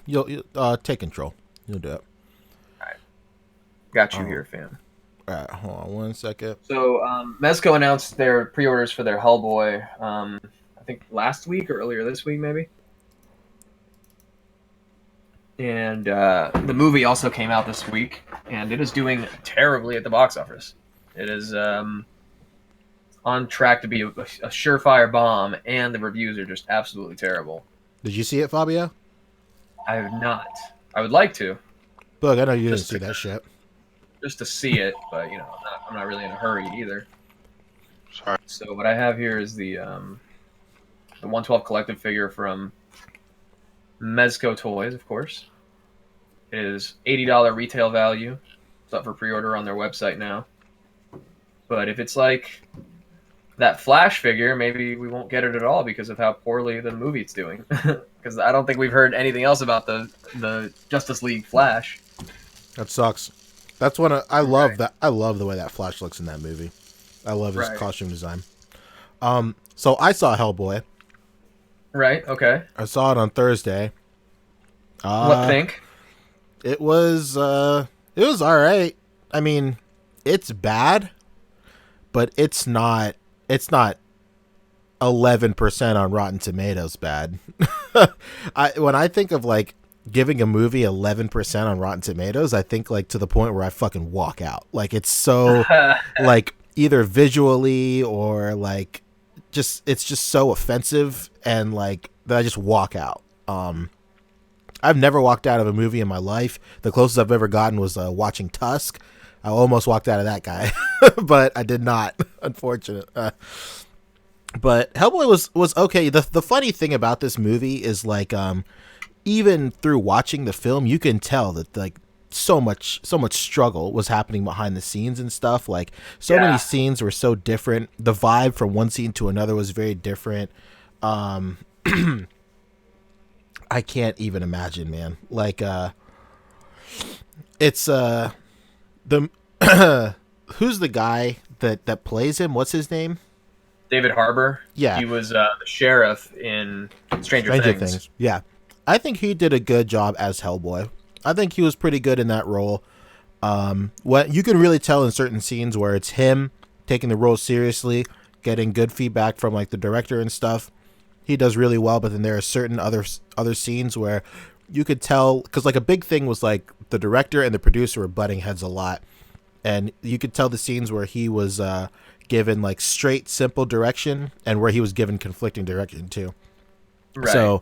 You'll take control. You'll do it. Got you here, fam. All right, hold on one second. So Mezco announced their pre-orders for their Hellboy. I think last week or earlier this week, maybe. And the movie also came out this week, and it is doing terribly at the box office. It is on track to be a surefire bomb, and the reviews are just absolutely terrible. Did you see it, Fabio? I have not. I would like to, Look, I know you didn't see that shit. just to see it, but I'm not really in a hurry either. Sorry. So what I have here is the 112 collective figure from Mezco Toys, of course. It is $80 retail value. It's up for pre-order on their website now. But if it's like that Flash figure, maybe we won't get it at all because of how poorly the movie it's doing. Because I don't think we've heard anything else about the Justice League Flash. That sucks. That's one I love that. I love the way that Flash looks in that movie. I love his costume design. So I saw Hellboy. Right. Okay. I saw it on Thursday. What think? It was all right. I mean, it's bad, but it's not 11% on Rotten Tomatoes bad. When I think of like giving a movie 11% on Rotten Tomatoes, I think like to the point where I fucking walk out. Like it's so like either visually or like it's just so offensive and like that I just walk out. I've never walked out of a movie in my life. The closest I've ever gotten was watching Tusk. I almost walked out of that guy, but I did not, unfortunate. But Hellboy was okay. The funny thing about this movie is like even through watching the film, you can tell that like so much struggle was happening behind the scenes and stuff. Like many scenes were so different. The vibe from one scene to another was very different. I can't even imagine, man. Like it's the who's the guy that plays him? What's his name? David Harbour. Yeah. He was the sheriff in Stranger Things. Yeah. I think he did a good job as Hellboy. I think he was pretty good in that role. What you can really tell in certain scenes where it's him taking the role seriously, getting good feedback from like the director and stuff. He does really well, but then there are certain other scenes where you could tell, because like a big thing was like the director and the producer were butting heads a lot, and you could tell the scenes where he was given like straight, simple direction and where he was given conflicting direction too. Right. So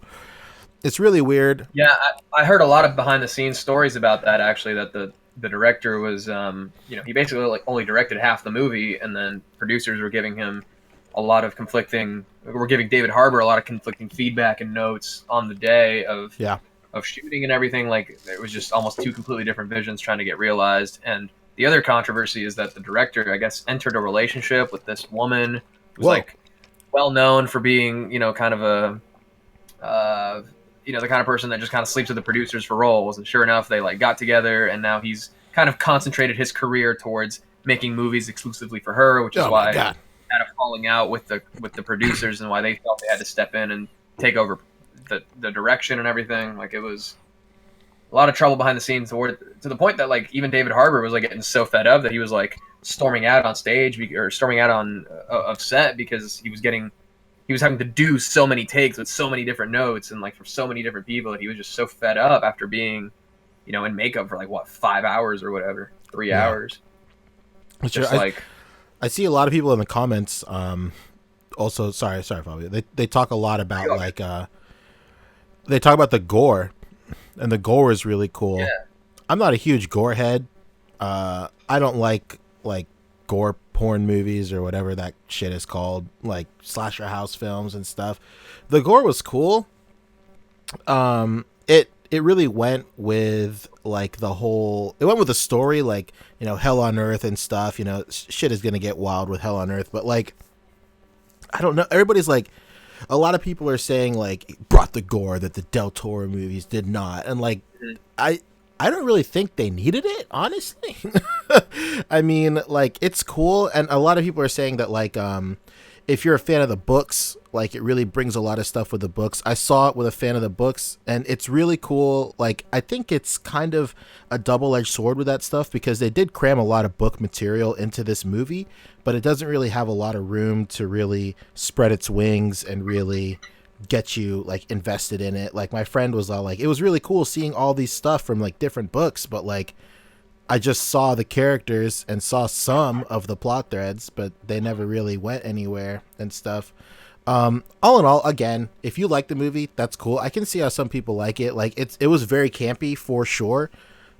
it's really weird. Yeah, I heard a lot of behind the scenes stories about that actually. That the director was, he basically like only directed half the movie, and then producers were giving him a lot of conflicting. We're giving David Harbour a lot of conflicting feedback and notes on the day of shooting and everything. Like it was just almost two completely different visions trying to get realized. And the other controversy is that the director, I guess, entered a relationship with this woman who's like well known for being, kind of a, the kind of person that just kind of sleeps with the producers for roles. And sure enough, they like got together, and now he's kind of concentrated his career towards making movies exclusively for her, which is why had a falling out with the producers and why they felt they had to step in and take over the direction and everything. Like it was a lot of trouble behind the scenes to the point that like even David Harbour was like getting so fed up that he was like storming out on stage or storming out on of set because he was having to do so many takes with so many different notes and like for so many different people that he was just so fed up after being in makeup for like 5 hours or whatever, 3 hours. Just like I see a lot of people in the comments. Also, sorry, Fabio. They talk a lot about like they talk about the gore, and the gore is really cool. Yeah. I'm not a huge gore head. I don't like like gore porn movies or whatever that shit is called, like slasher house films and stuff. The gore was cool. It really went with like it went with the story, like, you know, hell on earth and stuff. You know, shit is gonna get wild with hell on earth, but like, I don't know. Everybody's like, a lot of people are saying like it brought the gore that the Del Toro movies did not, and like, I I don't really think they needed it, honestly. I mean, like, it's cool, and a lot of people are saying that like if you're a fan of the books, like, it really brings a lot of stuff with the books. I saw it with a fan of the books, and it's really cool. Like, I think it's kind of a double-edged sword with that stuff, because they did cram a lot of book material into this movie, but it doesn't really have a lot of room to really spread its wings and really get you like invested in it. Like, my friend was all like, it was really cool seeing all these stuff from like different books, but like, I just saw the characters and saw some of the plot threads, but they never really went anywhere and stuff. All in all, again, if you like the movie, that's cool. I can see how some people like it. Like, it was very campy for sure.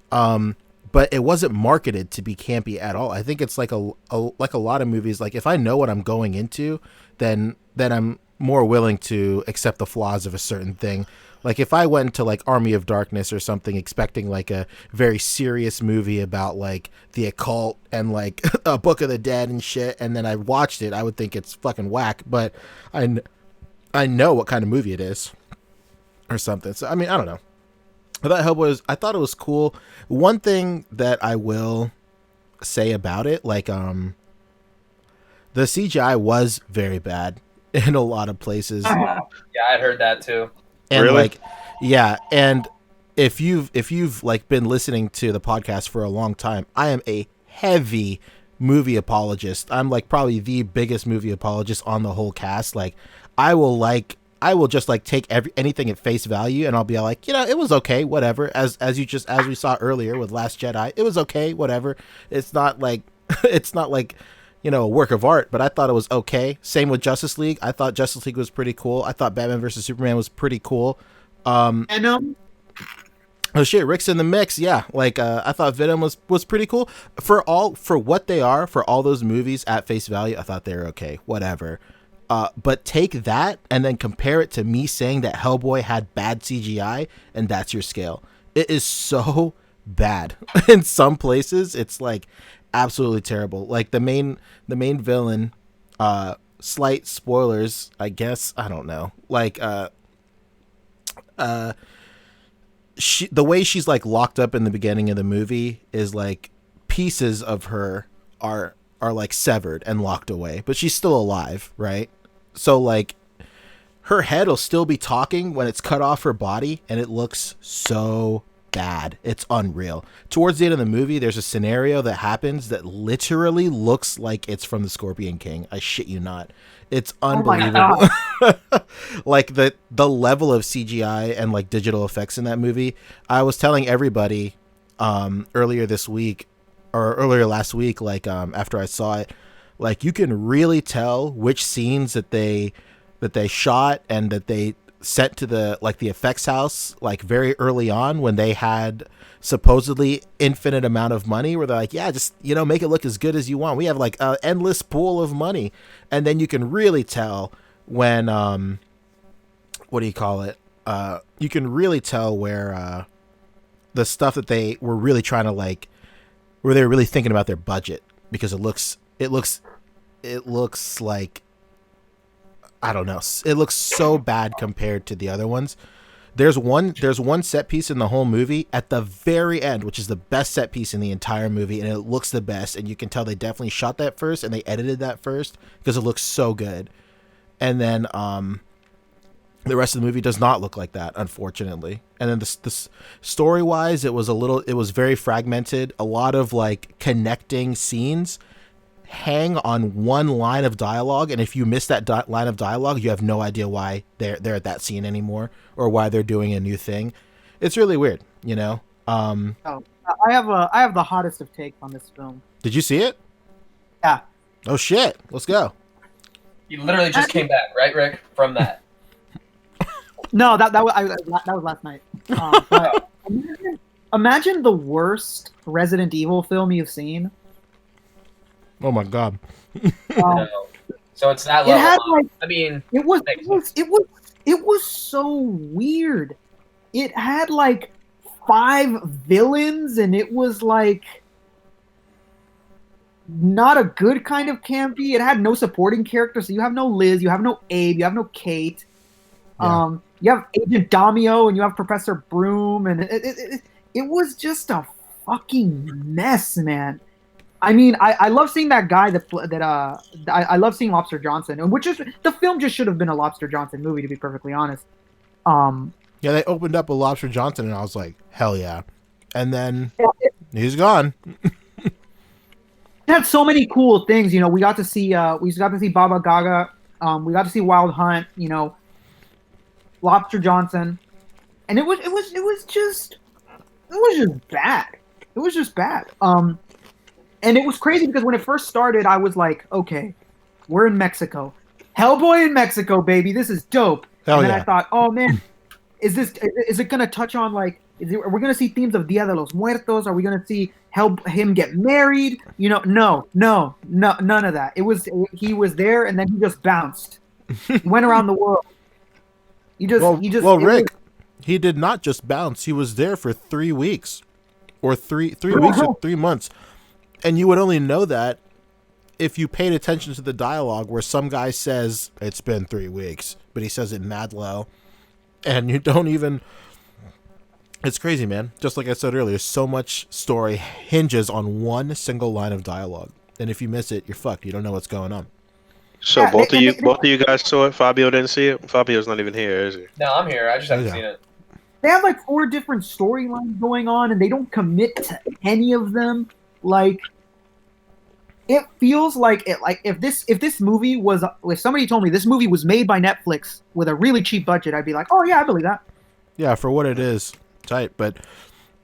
But it wasn't marketed to be campy at all. I think it's like like a lot of movies. Like, if I know what I'm going into, then I'm more willing to accept the flaws of a certain thing. Like, if I went into like Army of Darkness or something expecting like a very serious movie about like the occult and like a Book of the Dead and shit, and then I watched it, I would think it's fucking whack. But I know what kind of movie it is or something. So I mean, I don't know. I thought it was cool. One thing that I will say about it, like the CGI was very bad in a lot of places. Yeah, I'd heard that too. And Really? like, yeah, and if you've like been listening to the podcast for a long time, I am a heavy movie apologist. I'm like probably the biggest movie apologist on the whole cast. Like, I will just like take anything at face value, and I'll be like, you know, it was okay, whatever. As we saw earlier with Last Jedi, it was okay, whatever. It's not like it's not like, you know, a work of art, but I thought it was okay. Same with Justice League. I thought Justice League was pretty cool. I thought Batman vs Superman was pretty cool. Venom. Oh shit, Rick's in the mix. Yeah, like I thought Venom was pretty cool for what they are, for all those movies at face value. I thought they were okay, whatever. But take that and then compare it to me saying that Hellboy had bad CGI, and that's your scale. It is so bad. In some places, it's like absolutely terrible. Like the main villain, slight spoilers, I guess, I don't know. Like the way she's like locked up in the beginning of the movie is like pieces of her are like severed and locked away, but she's still alive, right? So like her head will still be talking when it's cut off her body, and it looks so bad. It's unreal. Towards the end of the movie, there's a scenario that happens that literally looks like it's from the Scorpion King. I shit you not. It's unbelievable. Like the level of CGI and like digital effects in that movie. I was telling everybody earlier last week, like after I saw it, like you can really tell which scenes that they shot and that they sent to the effects house like very early on, when they had supposedly infinite amount of money, where they're like, yeah, just, you know, make it look as good as you want. We have like an endless pool of money. And then you can really tell when what do you call it? You can really tell where the stuff that they were really trying to like, where they were really thinking about their budget, because it looks like, I don't know. It looks so bad compared to the other ones. There's one set piece in the whole movie at the very end, which is the best set piece in the entire movie, and it looks the best. And you can tell they definitely shot that first and they edited that first, because it looks so good. And then the rest of the movie does not look like that, unfortunately. And then the story wise, it was very fragmented. A lot of like connecting scenes hang on one line of dialogue, and if you miss that line of dialogue, you have no idea why they're at that scene anymore, or why they're doing a new thing. It's really weird, you know. I have the hottest of takes on this film. Did you see it? Yeah. Oh shit, let's go. You literally just came back, right, Rick, from that? No, that was last night. But imagine the worst Resident Evil film you've seen. Oh my god. Um, So it's that it level. had Huh? like I mean, it was makes it was sense. it was it was so weird. It had like 5 villains, and it was like not a good kind of campy. It had no supporting characters, so you have no Liz, you have no Abe, you have no Kate. Yeah. You have Agent Damio, and you have Professor Broom, and it was just a fucking mess, man. I mean, I love seeing that guy I love seeing Lobster Johnson, and which is the film just should have been a Lobster Johnson movie, to be perfectly honest. Um, Yeah, they opened up a Lobster Johnson, and I was like, hell yeah. And then it he's gone. had so many cool things. You know, we got to see Baba Gaga. We got to see Wild Hunt. You know, Lobster Johnson, and it was just bad. It was just bad. And it was crazy because when it first started, I was like, okay, we're in Mexico. Hellboy in Mexico, baby. This is dope. And Hell then I yeah. thought, oh man, is it gonna touch on like are we gonna see themes of Dia de los Muertos? Are we gonna see him get married? You know, no, none of that. He was there and then he just bounced. He went around the world. Well, He just well, it was Rick, he did not just bounce. He was there for 3 weeks, or three weeks or 3 months, and you would only know that if you paid attention to the dialogue, where some guy says it's been 3 weeks, but he says it mad low, and you don't even. It's crazy, man. Just like I said earlier, so much story hinges on one single line of dialogue, and if you miss it, you're fucked. You don't know what's going on. So yeah, both of you guys saw it. Fabio didn't see it. Fabio's not even here, is he? No, I'm here. I just Oh haven't yeah. seen it. they have like 4 different storylines going on and they don't commit to any of them. Like it feels like if this movie was if somebody told me this movie was made by Netflix with a really cheap budget, I'd be like, oh yeah, I believe that. Yeah, for what it is, tight. But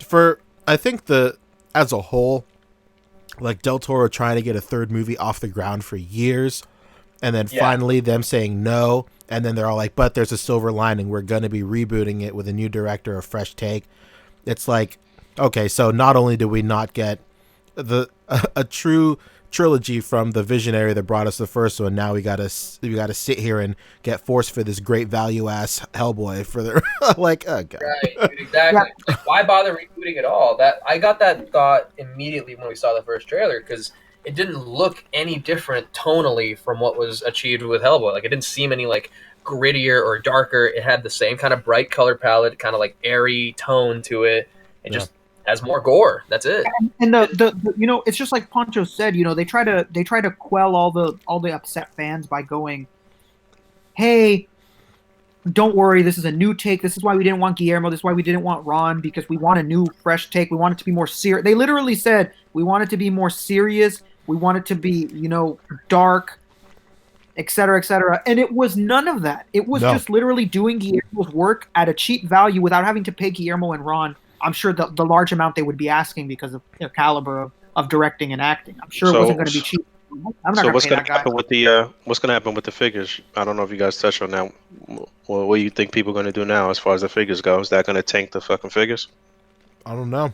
for I think the as a whole, like Del Toro trying to get a third movie off the ground for years, and then Yeah. finally them saying no, and then they're all like, "But there's a silver lining. We're gonna be rebooting it with a new director, a fresh take." It's like, okay, so not only do we not get a true trilogy from the visionary that brought us the first one, now we gotta sit here and get forced for this great value ass Hellboy for the like, oh god. Right, dude, exactly. Like, why bother rebooting at all? That I got that thought immediately when we saw the first trailer because it didn't look any different tonally from what was achieved with Hellboy. Like it didn't seem any like grittier or darker. It had the same kind of bright color palette, kind of like airy tone to it. It Yeah. just has more gore. That's it. And the you know, it's just like Poncho said, you know, they try to quell all the upset fans by going, hey, don't worry, this is a new take. This is why we didn't want Guillermo. This is why we didn't want Ron, because we want a new, fresh take. We want it to be more serious. They literally said, we want it to be more serious. We want it to be, you know, dark, et cetera, et cetera. And it was none of that. It was No. just literally doing Guillermo's work at a cheap value without having to pay Guillermo and Ron, I'm sure, the large amount they would be asking because of the caliber of directing and acting. I'm sure it So wasn't going to be cheap. I'm not so going to what's pay gonna that guy. happen with what's gonna happen with the figures? I don't know if you guys touched on that. Well, what do you think people are gonna do now as far as the figures go? Is that gonna tank the fucking figures? I don't know.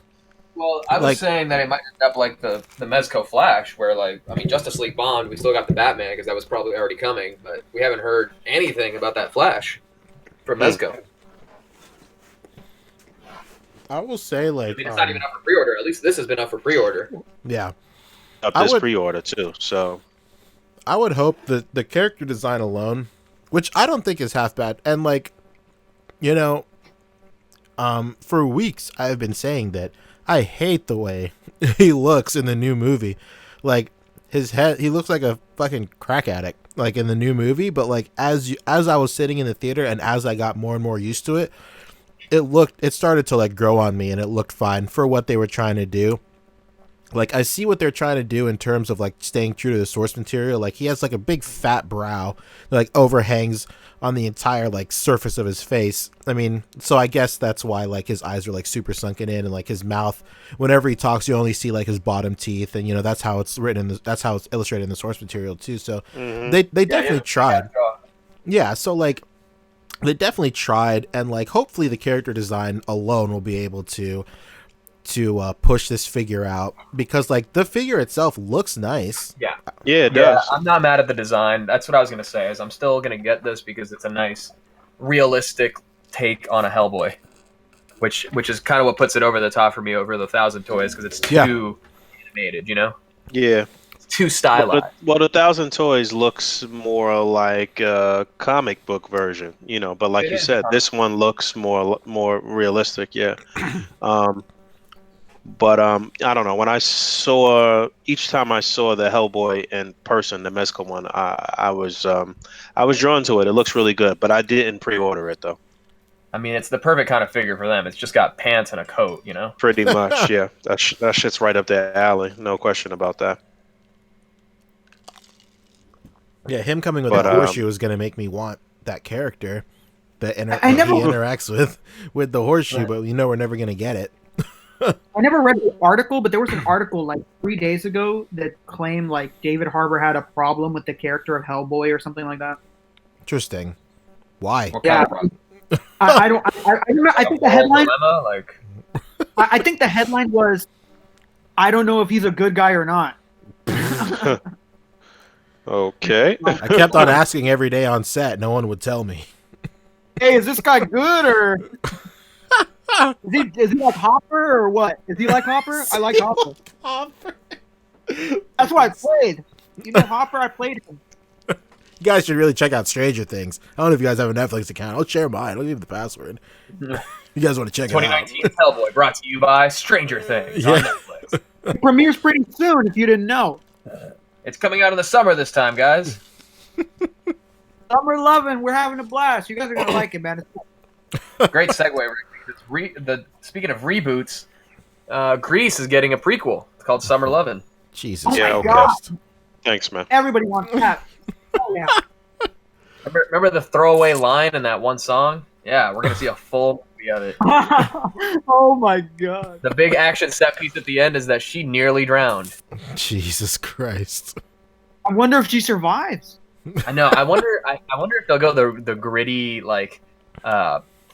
Well, I was Like- saying that it might end up like the Mezco Flash, where like I mean Justice League Bond, we still got the Batman because that was probably already coming, but we haven't heard anything about that Flash from Mezco. I will say, I like, mean, it's not even up for pre-order. At least this has been up for pre-order. yeah, Up I this would- pre-order too. So I would hope that the character design alone, which I don't think is half bad, and like, you know, for weeks I've been saying that I hate the way he looks in the new movie. Like his head, he looks like a fucking crack addict, like in the new movie. But like as I was sitting in the theater and as I got more and more used to it, it started to like grow on me, and it looked fine for what they were trying to do. Like I see what they're trying to do in terms of like staying true to the source material. Like he has like a big fat brow that like overhangs on the entire like surface of his face. I mean, so I guess that's why like his eyes are like super sunken in, and like his mouth, whenever he talks, you only see like his bottom teeth, and you know that's how it's written in that's how it's illustrated in the source material too. So they definitely tried. Yeah, so like they definitely tried, and like hopefully the character design alone will be able to to push this figure out, because like the figure itself looks nice. Yeah. Yeah, it Yeah, does. I'm not mad at the design. That's what I was gonna say. Is I'm still gonna get this because it's a nice, realistic take on a Hellboy, which is kind of what puts it over the top for me over the Thousand Toys because it's Yeah. too animated. You know, Yeah. it's too Well, stylized. the Thousand Toys looks more like a comic book version, But like It you is a said, comic. this one looks more realistic. Yeah. Um, but I don't know. When I saw each time I saw the Hellboy in person, the Mezco one, I was drawn to it. It looks really good, but I didn't pre-order it though. I mean, it's the perfect kind of figure for them. It's just got pants and a coat. You know. Pretty much, yeah. That shit's right up their alley. No question about that. Yeah, him coming with But a horseshoe is gonna make me want that character that I he never- interacts with the horseshoe, Right. but we're never gonna get it. I never read the article, but there was an article like 3 days ago that claimed like David Harbour had a problem with the character of Hellboy or something like that. Interesting. Why? What Yeah. kind of problem? I don't. I remember. I think the Moral headline. dilemma, like, I think the headline was, "I don't know if he's a good guy or not." okay. I kept on asking every day on set. No one would tell me. Hey, is this guy good or is he like Hopper or what? Is he like Hopper? I like Hopper. That's why I played. You know Hopper. I played him. You guys should really check out Stranger Things. I don't know if you guys have a Netflix account. I'll share mine. I'll give you the password. You guys want to check it out? 2019 Hellboy brought to you by Stranger Things on Yeah. Netflix. It premieres pretty soon. If you didn't know, It's coming out in the summer this time, guys. Summer Lovin'. We're having a blast. You guys are gonna like it, man. Great segue, Rick. Speaking of reboots, Grease is getting a prequel. It's called Summer Lovin'. Jesus Yeah, my okay. Christ. Thanks, man. Everybody wants that. Oh, yeah. Remember the throwaway line in that one song? Yeah, we're gonna see a full movie of it. Oh my god. The big action set piece at the end is that she nearly drowned. Jesus Christ. I wonder if she survives. I know. I wonder if they'll go the gritty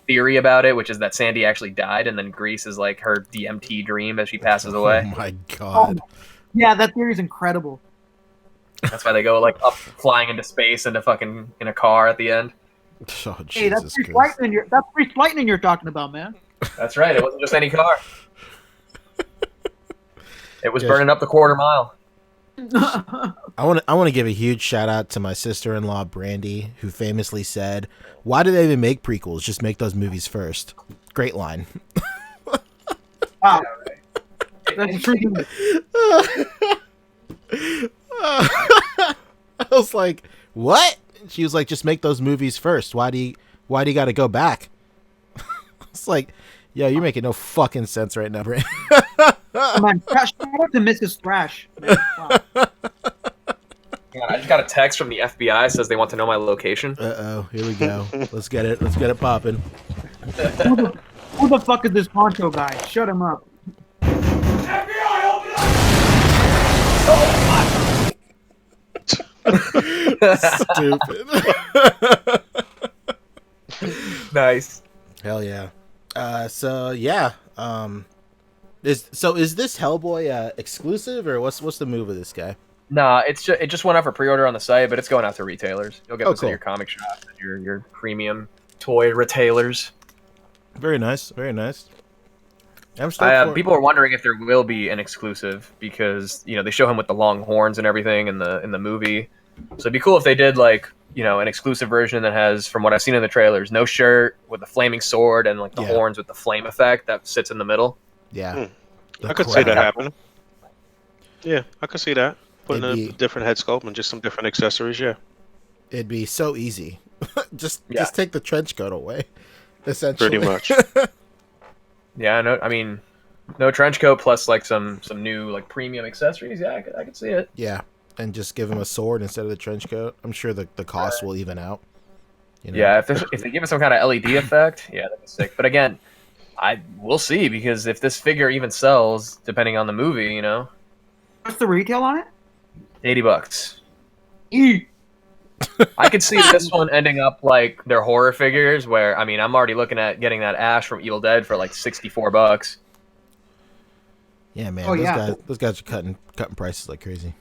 theory about it, which is that Sandy actually died, and then Grease is like her DMT dream as she passes away. Oh my God. Yeah, that theory is incredible. That's why they go like up, flying into space, into fucking in a car at the end. Oh, Hey, that's Jesus Grease Christ. Lightning. That's Grease Lightning you're talking about, man. That's right. It wasn't just any car. It was Yes. burning up the quarter mile. I want to give a huge shout out to my sister-in-law Brandy, who famously said, "Why do they even make prequels? Just make those movies first." Great line. Wow. That's a true thing. I was like, "What?" She was like, "Just make those movies first. Why do you got to go back?" It's like, "Yo, you're making no fucking sense right now, Brandy." Oh, man, shout out to Mrs. Thrash. Man. Wow. God, I just got a text from the FBI. Says they want to know my location. Uh-oh, here we go. Let's get it popping. Who the fuck is this Poncho guy? Shut him up. Stupid. Nice. Hell yeah. So yeah. Is this Hellboy exclusive, or what's the move with this guy? Nah, it just went out for pre-order on the site, but it's going out to retailers. You'll get Oh, this cool. at your comic shops, and your premium toy retailers. Very nice, very nice. I'm stoked for People are wondering if there will be an exclusive because they show him with the long horns and everything in the movie. So it'd be cool if they did like an exclusive version that has, from what I've seen in the trailers, no shirt with the flaming sword and like the Yeah. horns with the flame effect that sits in the middle. Yeah. The I could see crown. that happening. Yeah, I could see that. Putting It'd a be- different head sculpt and just some different accessories. Yeah. It'd be so easy. just Yeah. take the trench coat away. Essentially. Pretty much. Yeah, no trench coat plus like some new like premium accessories. Yeah, I could see it. Yeah. And just give him a sword instead of the trench coat. I'm sure the cost will even out. Yeah, if they give it some kind of LED effect, yeah, that'd be sick. But again, we'll see because if this figure even sells, depending on the movie, What's the retail on it? $80. E. I could see this one ending up like their horror figures, where I'm already looking at getting that Ash from Evil Dead for like $64. Yeah, man. Oh, those yeah. guys, those guys are cutting prices like crazy.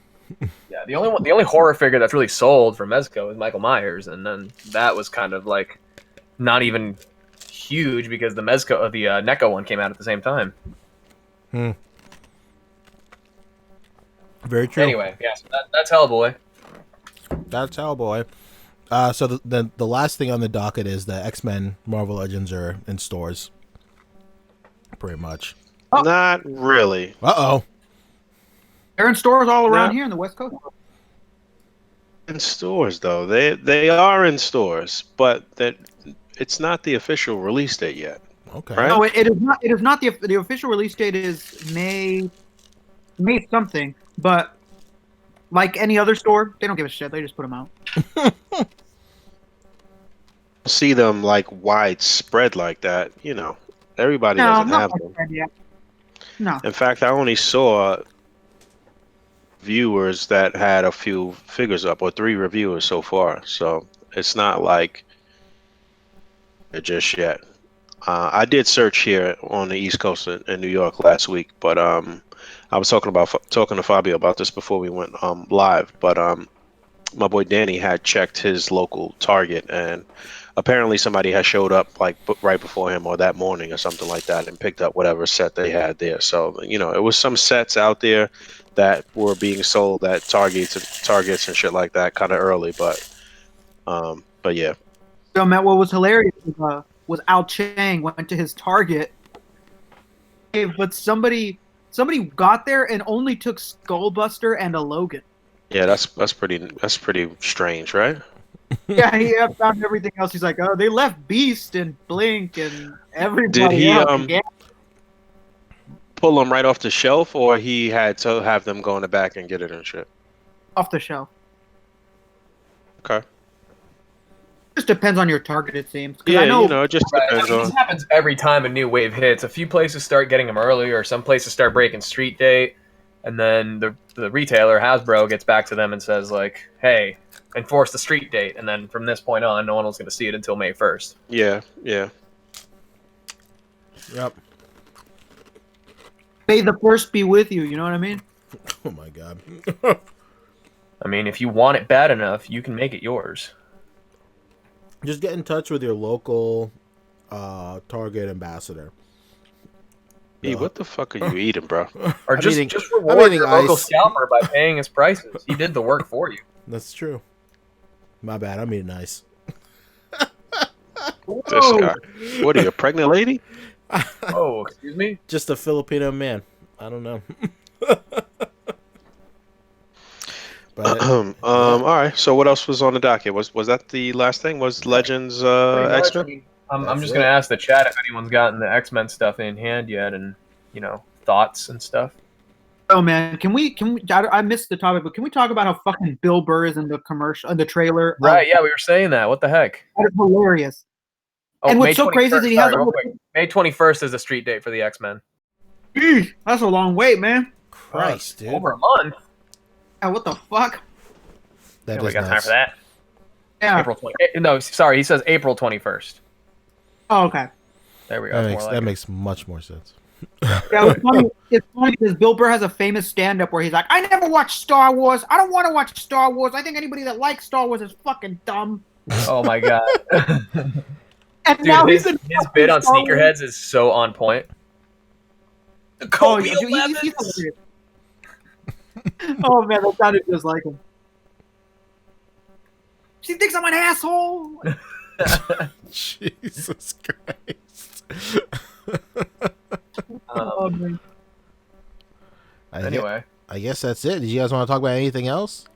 Yeah, the only horror figure that's really sold for Mezco is Michael Myers, and then that was kind of like not even huge because the NECA one came out at the same time. Hmm. Very true. Anyway, yeah, so that's Hellboy. That's Hellboy. So the last thing on the docket is the X-Men Marvel Legends are in stores. Pretty much. Oh. Not really. Uh-oh. They're in stores all around Not here in the West Coast. in stores though. They are in stores, but that it's not the official release date yet, Okay. right? No, it is not. It is not the official release date is May something. But like any other store, they don't give a shit. They just put them out. See them like widespread like that, everybody No, doesn't not have like them. that yet. No. In fact, I only saw viewers that had a few figures up, or 3 reviewers so far. So it's not like they're just yet. I did search here on the East Coast in New York last week, but I was talking to Fabio about this before we went live. But my boy Danny had checked his local Target, and apparently somebody had showed up like right before him or that morning or something like that and picked up whatever set they had there. So it was some sets out there that were being sold at Targets and shit like that kind of early, but yeah. So Matt, what was hilarious was Al Chang went to his Target, but somebody got there and only took Skullbuster and a Logan. Yeah, that's pretty strange, right? Yeah, he found everything else. He's like, oh, they left Beast and Blink and Did everybody he else. Yeah, pull them right off the shelf, or he had to have them go in the back and get it and shit? off the shelf. Okay. Just depends on your Target, it seems. Because Yeah, I know it just Right. depends This on. happens every time a new wave hits. A few places start getting them early, or some places start breaking street date, and then the retailer Hasbro gets back to them and says like, "Hey, enforce the street date." And then from this point on, no one was going to see it until May 1st. Yeah, yeah. Yep. may the first be with you. You know what I mean? Oh my god. I mean, if you want it bad enough, you can make it yours. Just get in touch with your local Target ambassador. Hey, what the fuck are you eating, bro? Or I'm just eating- just I'm reward eating your local ice. scalper by paying his prices. He did the work for you. That's true. My bad. I'm eating ice. This guy. What are you, a pregnant lady? Oh, excuse me. Just a Filipino man. I don't know. But All right. So what else was on the docket? Was that the last thing? Was Legends Pretty much. X-Men? I mean, I'm That's just it. gonna ask the chat if anyone's gotten the X-Men stuff in hand yet, and thoughts and stuff. Oh man, can we? I missed the topic, but can we talk about how fucking Bill Burr is in the commercial, in the trailer? Right? Yeah, we were saying that. What the heck? That is hilarious. Oh, And what's May so crazy is that he 21st, has sorry, a real quick. May 21st is the street date for the X-Men. Eesh, that's a long wait, man. Christ, dude. Over a month. Yeah, what the fuck? That we is got time nuts. for that. Yeah. April 20. No, sorry. He says April 21st. Oh, okay. There we go. That makes much more sense. Yeah, it's funny because Bill Burr has a famous stand-up where he's like, "I never watched Star Wars. I don't want to watch Star Wars. I think anybody that likes Star Wars is fucking dumb." Oh my god. And Dude, now his he's in bit on Star Wars. sneakerheads is so on point. The Oh, Kobe yeah, dude, 11s. he's hilarious. Oh man, that sounded just like him. She thinks I'm an asshole. Jesus Christ. Oh, man. Anyway, I guess that's it. Did you guys want to talk about anything else?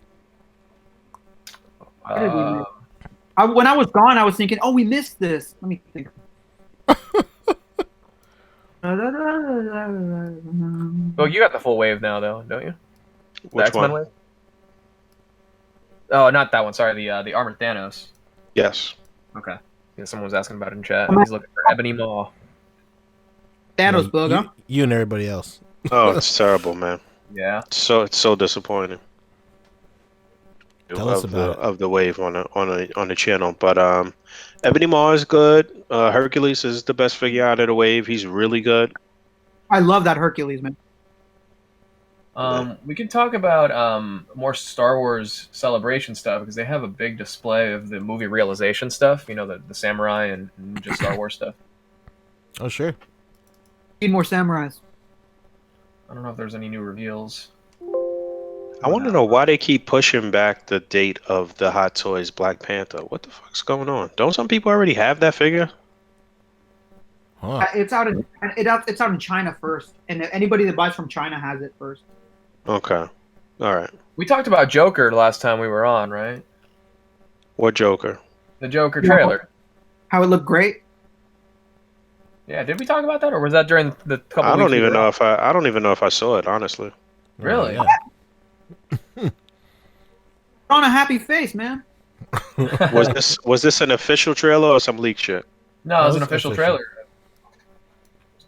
When I was gone, I was thinking, "Oh, we missed this." Let me think. well, you got the full wave now, though, don't you? The Which X-Men one? wave. Oh, not that one. Sorry, the Armored Thanos. Yes. Okay. Yeah, someone was asking about it in chat. He's looking for Ebony Maw. Thanos Yeah, bug, huh? you and everybody else. Oh, it's terrible, man. Yeah. It's so disappointing. Tell us about it. Of the wave on the channel, but Ebony Maw is good. Hercules is the best figure out of the wave. He's really good. I love that Hercules, man. We can talk about more Star Wars celebration stuff because they have a big display of the movie realization stuff. You know, the samurai and ninja Star Wars stuff. Oh, sure. Need more samurais. I don't know if there's any new reveals. I want to know why they keep pushing back the date of the Hot Toys Black Panther. What the fuck's going on? Don't some people already have that figure? Huh. It's out in China first, and anybody that buys from China has it first. Okay. All right. We talked about Joker the last time we were on, right? What Joker? The Joker Yeah. trailer. How it looked great. Yeah, did we talk about that, or was that during the couple? I weeks don't we even were know on? if I don't even know if I saw it, honestly. Really? Yeah. Put on a happy face, man. Was this an official trailer or some leak shit? No, it was an That was official official. trailer.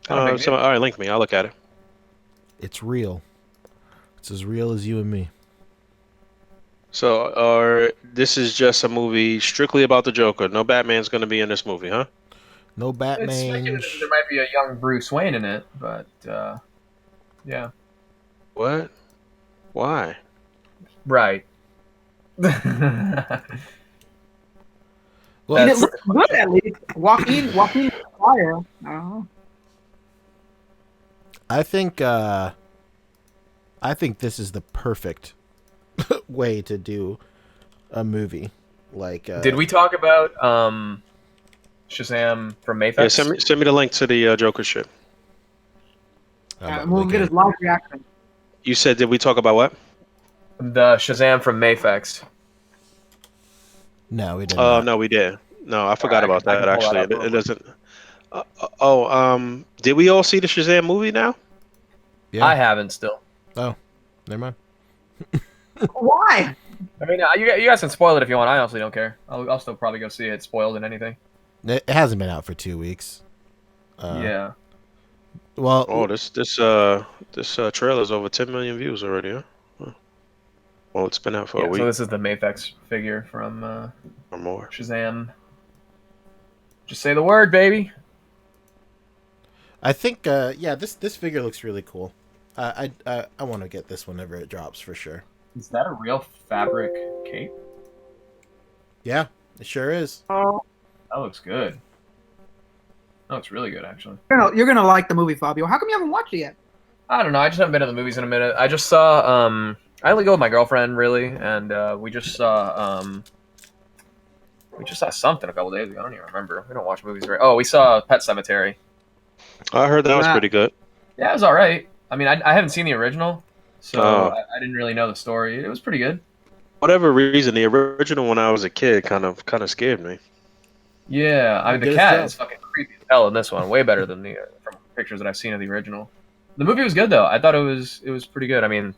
Kind of big deal. All right, link me. I'll look at it. It's real. It's as real as you and me. So, this is just a movie strictly about the Joker. No Batman's going to be in this movie, huh? No It's Batman. speculated that there might be a young Bruce Wayne in it, but yeah, What? Why? right. Well, And it That's- looks good at least. Joaquin fire. I don't know. I think this is the perfect way to do a movie. Like, Did we talk about Shazam from Mayfest? Yeah, send me the link to the Joker shit. We'll get his live reaction. You said, did we talk about what? The Shazam from Mayfest. No, we didn't. Oh, no, we did. No, I forgot Alright, about I can that, pull that actually. up It real doesn't. Did we all see the Shazam movie now? Yeah. I haven't still. Oh, never mind. Why? I mean, you guys can spoil it if you want. I honestly don't care. I'll still probably go see it spoiled and anything. It hasn't been out for 2 weeks. Yeah. Well, Oh, this trailer's over 10 million views already, huh? Well, it's been out for a Yeah, week so this is the Mayfest figure from or more. Shazam. Just say the word, baby. I think this figure looks really cool. I want to get this whenever it drops for sure. Is that a real fabric cape? Yeah, it sure is. Oh, That looks good. That looks really good, actually. you're gonna like the movie, Fabio. How come you haven't watched it yet? I don't know. I just haven't been to the movies in a minute. I just saw. I only go with my girlfriend, really, and we just saw. We just saw something a couple days ago. I don't even remember. We don't watch movies, right? Oh, we saw Pet Cemetery. I heard that was Yeah. pretty good. Yeah, it was all right. I mean, I haven't seen the original, so Oh. I didn't really know the story. It was pretty good. Whatever reason, the original when I was a kid kind of scared me. Yeah, I mean, the Good cat stuff. is fucking creepy as hell in this one. Way better than the from pictures that I've seen of the original. The movie was good though. I thought it was pretty good. I mean,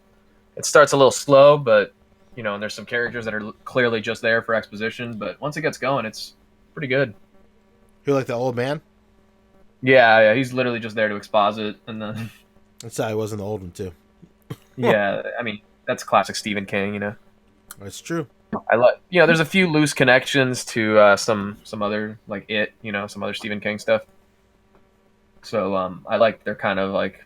it starts a little slow, but you know, and there's some characters that are clearly just there for exposition. But once it gets going, it's pretty good. Who, like the old man? Yeah, he's literally just there to exposit, and then That's how I was in the old one too. yeah, I mean that's classic Stephen King. You know, That's true. I like there's a few loose connections to some other like some other Stephen King stuff. So I like they're kind of like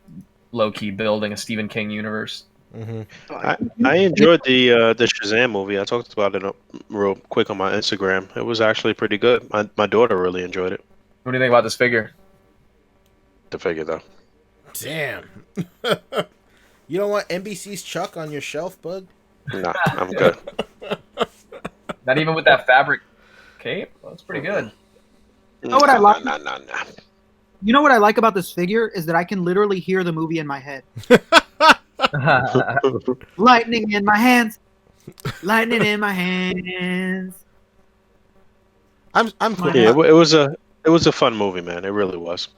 low key building a Stephen King universe. Mm-hmm. I enjoyed the Shazam movie. I talked about it real quick on my Instagram. It was actually pretty good. My daughter really enjoyed it. What do you think about this figure? The figure though. Damn. You don't want NBC's Chuck on your shelf, bud? Nah, I'm good. Not even with that fabric cape? Well, that's pretty good. You know what I like? Nah. You know what I like about this figure is that I can literally hear the movie in my head. Lightning in my hands. Lightning in my hands. I'm cool. Yeah, it was a fun movie, man. It really was.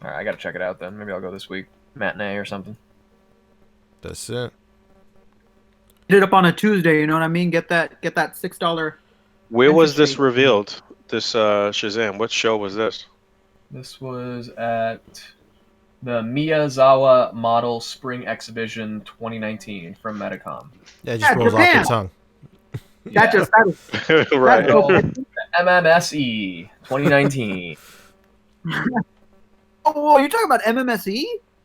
All right, I gotta check it out then. Maybe I'll go this week, matinee or something. That's it. Hit it up on a Tuesday. You know what I mean? Get that $6. Where was this Interesting. revealed? This Shazam. What show was this? This was at the Miyazawa Model Spring Exhibition 2019 from Medicom. Yeah, it just Yeah, rolls off Japan. the tongue. That is Right. MMSE 2019. Oh, you're talking about MMSE?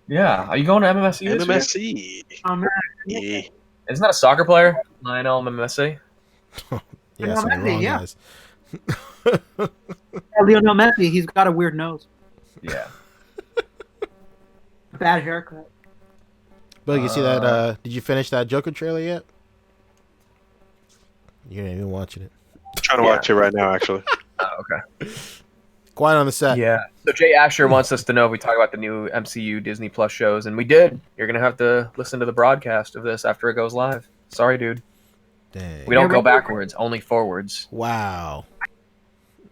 Yeah. Are you going to MMSC this year? MMSC. Man, Yeah. Isn't that a soccer player? Lionel MMSC? Yeah, Lionel so the Messi, wrong yeah. guys. Lionel Messi, he's got a weird nose, Yeah. bad haircut. But you see that? Did you finish that Joker trailer yet? You ain't even watching it. Trying to watch it right now, actually. Oh, okay. Quiet on the set. Yeah. So Jay Asher wants us to know if we talk about the new MCU Disney Plus shows, and we did. You're gonna have to listen to the broadcast of this after it goes live. Sorry, dude. Dang. We don't Yeah, go right. backwards, only forwards. Wow.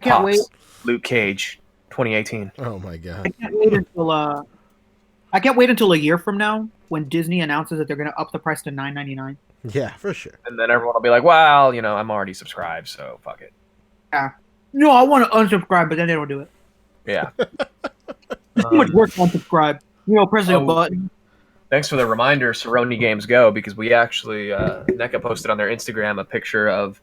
Can't Pops, wait. Luke Cage, 2018. Oh my I god. can't wait until I can't wait until a year from now when Disney announces that they're going to up the price to $9.99. Yeah, for sure. And then everyone will be like, well, I'm already subscribed, so fuck it. No, I want to unsubscribe, but then they don't do it. Yeah. It's too much work to unsubscribe. Pressing a Oh. button. Thanks for the reminder, Cerrone Games Go, because we actually, NECA posted on their Instagram a picture of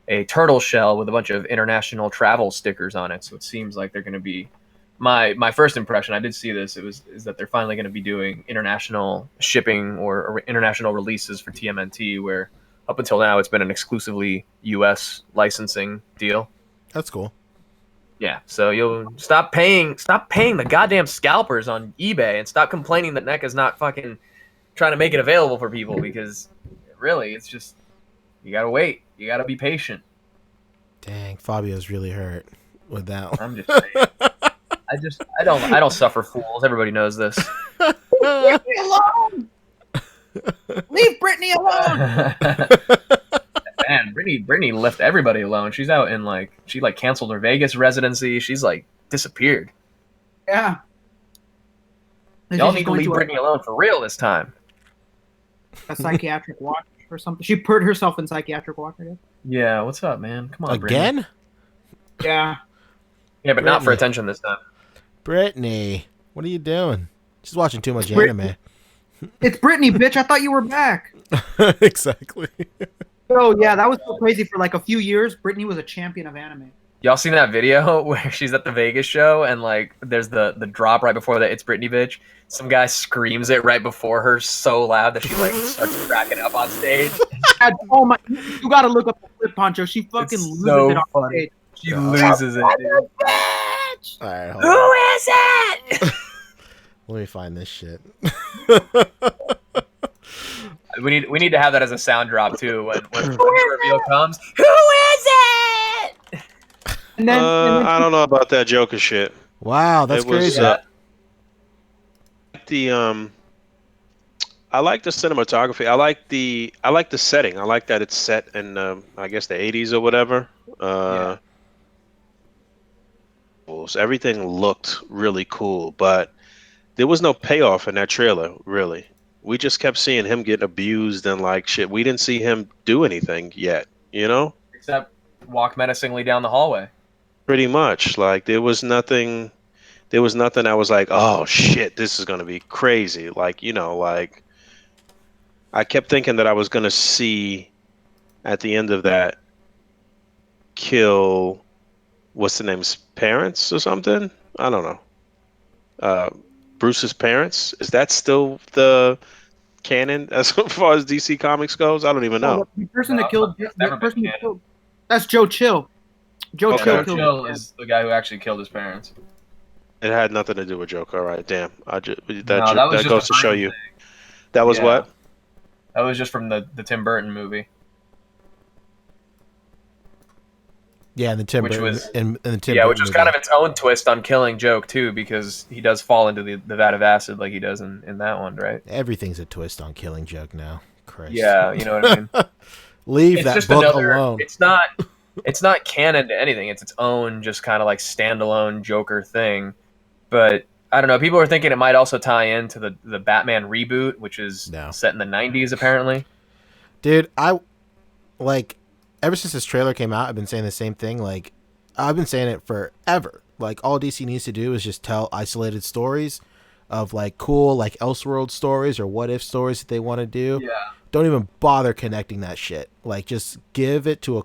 a turtle shell with a bunch of international travel stickers on it. So it seems like they're going to be my first impression. I did see this. Is that they're finally going to be doing international shipping or international releases for TMNT, where up until now it's been an exclusively U.S. licensing deal. That's cool. Yeah, so you'll stop paying the goddamn scalpers on eBay and stop complaining that NECA's not fucking trying to make it available for people, because really it's just you gotta wait. You gotta be patient. Dang, Fabio's really hurt with that one. I'm just saying. I don't suffer fools. Everybody knows this. Leave me alone! Leave Brittany alone! Man, Brittany left everybody alone. She's out in she canceled her Vegas residency. She's disappeared. Yeah. Y'all need to leave Brittany alone for real this time. a psychiatric watch or something. She put herself in psychiatric watch, I guess. Yeah, what's up, man? Come on, Brittany. Again? Yeah. Yeah, but not for Brittany. attention this time. Brittany, what are you doing? She's watching too much Brittany. anime. It's Brittany, bitch. I thought you were back. Exactly. Oh, yeah, that was so crazy. For a few years, Brittany was a champion of anime. Y'all seen that video where she's at the Vegas show and there's the drop right before that "It's Britney, bitch." Some guy screams it right before her so loud that she starts cracking up on stage. Oh my! You gotta look up the clip, Poncho. She fucking It's loses so it on funny. stage. She loses it, dude. Bitch! All right, hold Who on. is it? Let me find this shit. We need to have that as a sound drop too when the reveal comes. Who is it? And then, I don't know about that Joker shit. Wow, that's It was, crazy. I like the cinematography. I like the setting. I like that it's set in I guess the 80s or whatever. Everything looked really cool, but there was no payoff in that trailer, really. We just kept seeing him getting abused and shit. We didn't see him do anything yet, Except walk menacingly down the hallway. Pretty much. There was nothing I was like, oh shit, this is gonna be crazy. I kept thinking that I was gonna see at the end of that kill what's the name's parents or something? I don't know. Bruce's parents? Is that still the canon as far as DC Comics goes? I don't even know. the person No, that killed, it's never the person been that killed, that's Joe Chill. Joe Okay. Chill Joe killed. Chill is the guy who actually killed his parents. It had nothing to do with Joker. All right, damn. No, that was That just goes a to show Burton you. thing. That was Yeah. what? That was just from the Tim Burton movie. Yeah, and the Tim Which Burton, was- and the Tim Yeah, Burton which was movie. kind of its own twist on killing Joke too, because he does fall into the vat of acid like he does in that one, right? Everything's a twist on Killing Joke now. Christ. Yeah, you know what I mean. Leave It's that just book another. alone. It's not canon to anything. It's its own, just kind of standalone Joker thing. But I don't know. People are thinking it might also tie into the Batman reboot, which is No. set in the '90s apparently. Dude, ever since this trailer came out, I've been saying the same thing. I've been saying it forever. All DC needs to do is just tell isolated stories of cool Elseworld stories or what if stories that they want to do. Yeah. Don't even bother connecting that shit. Just give it to a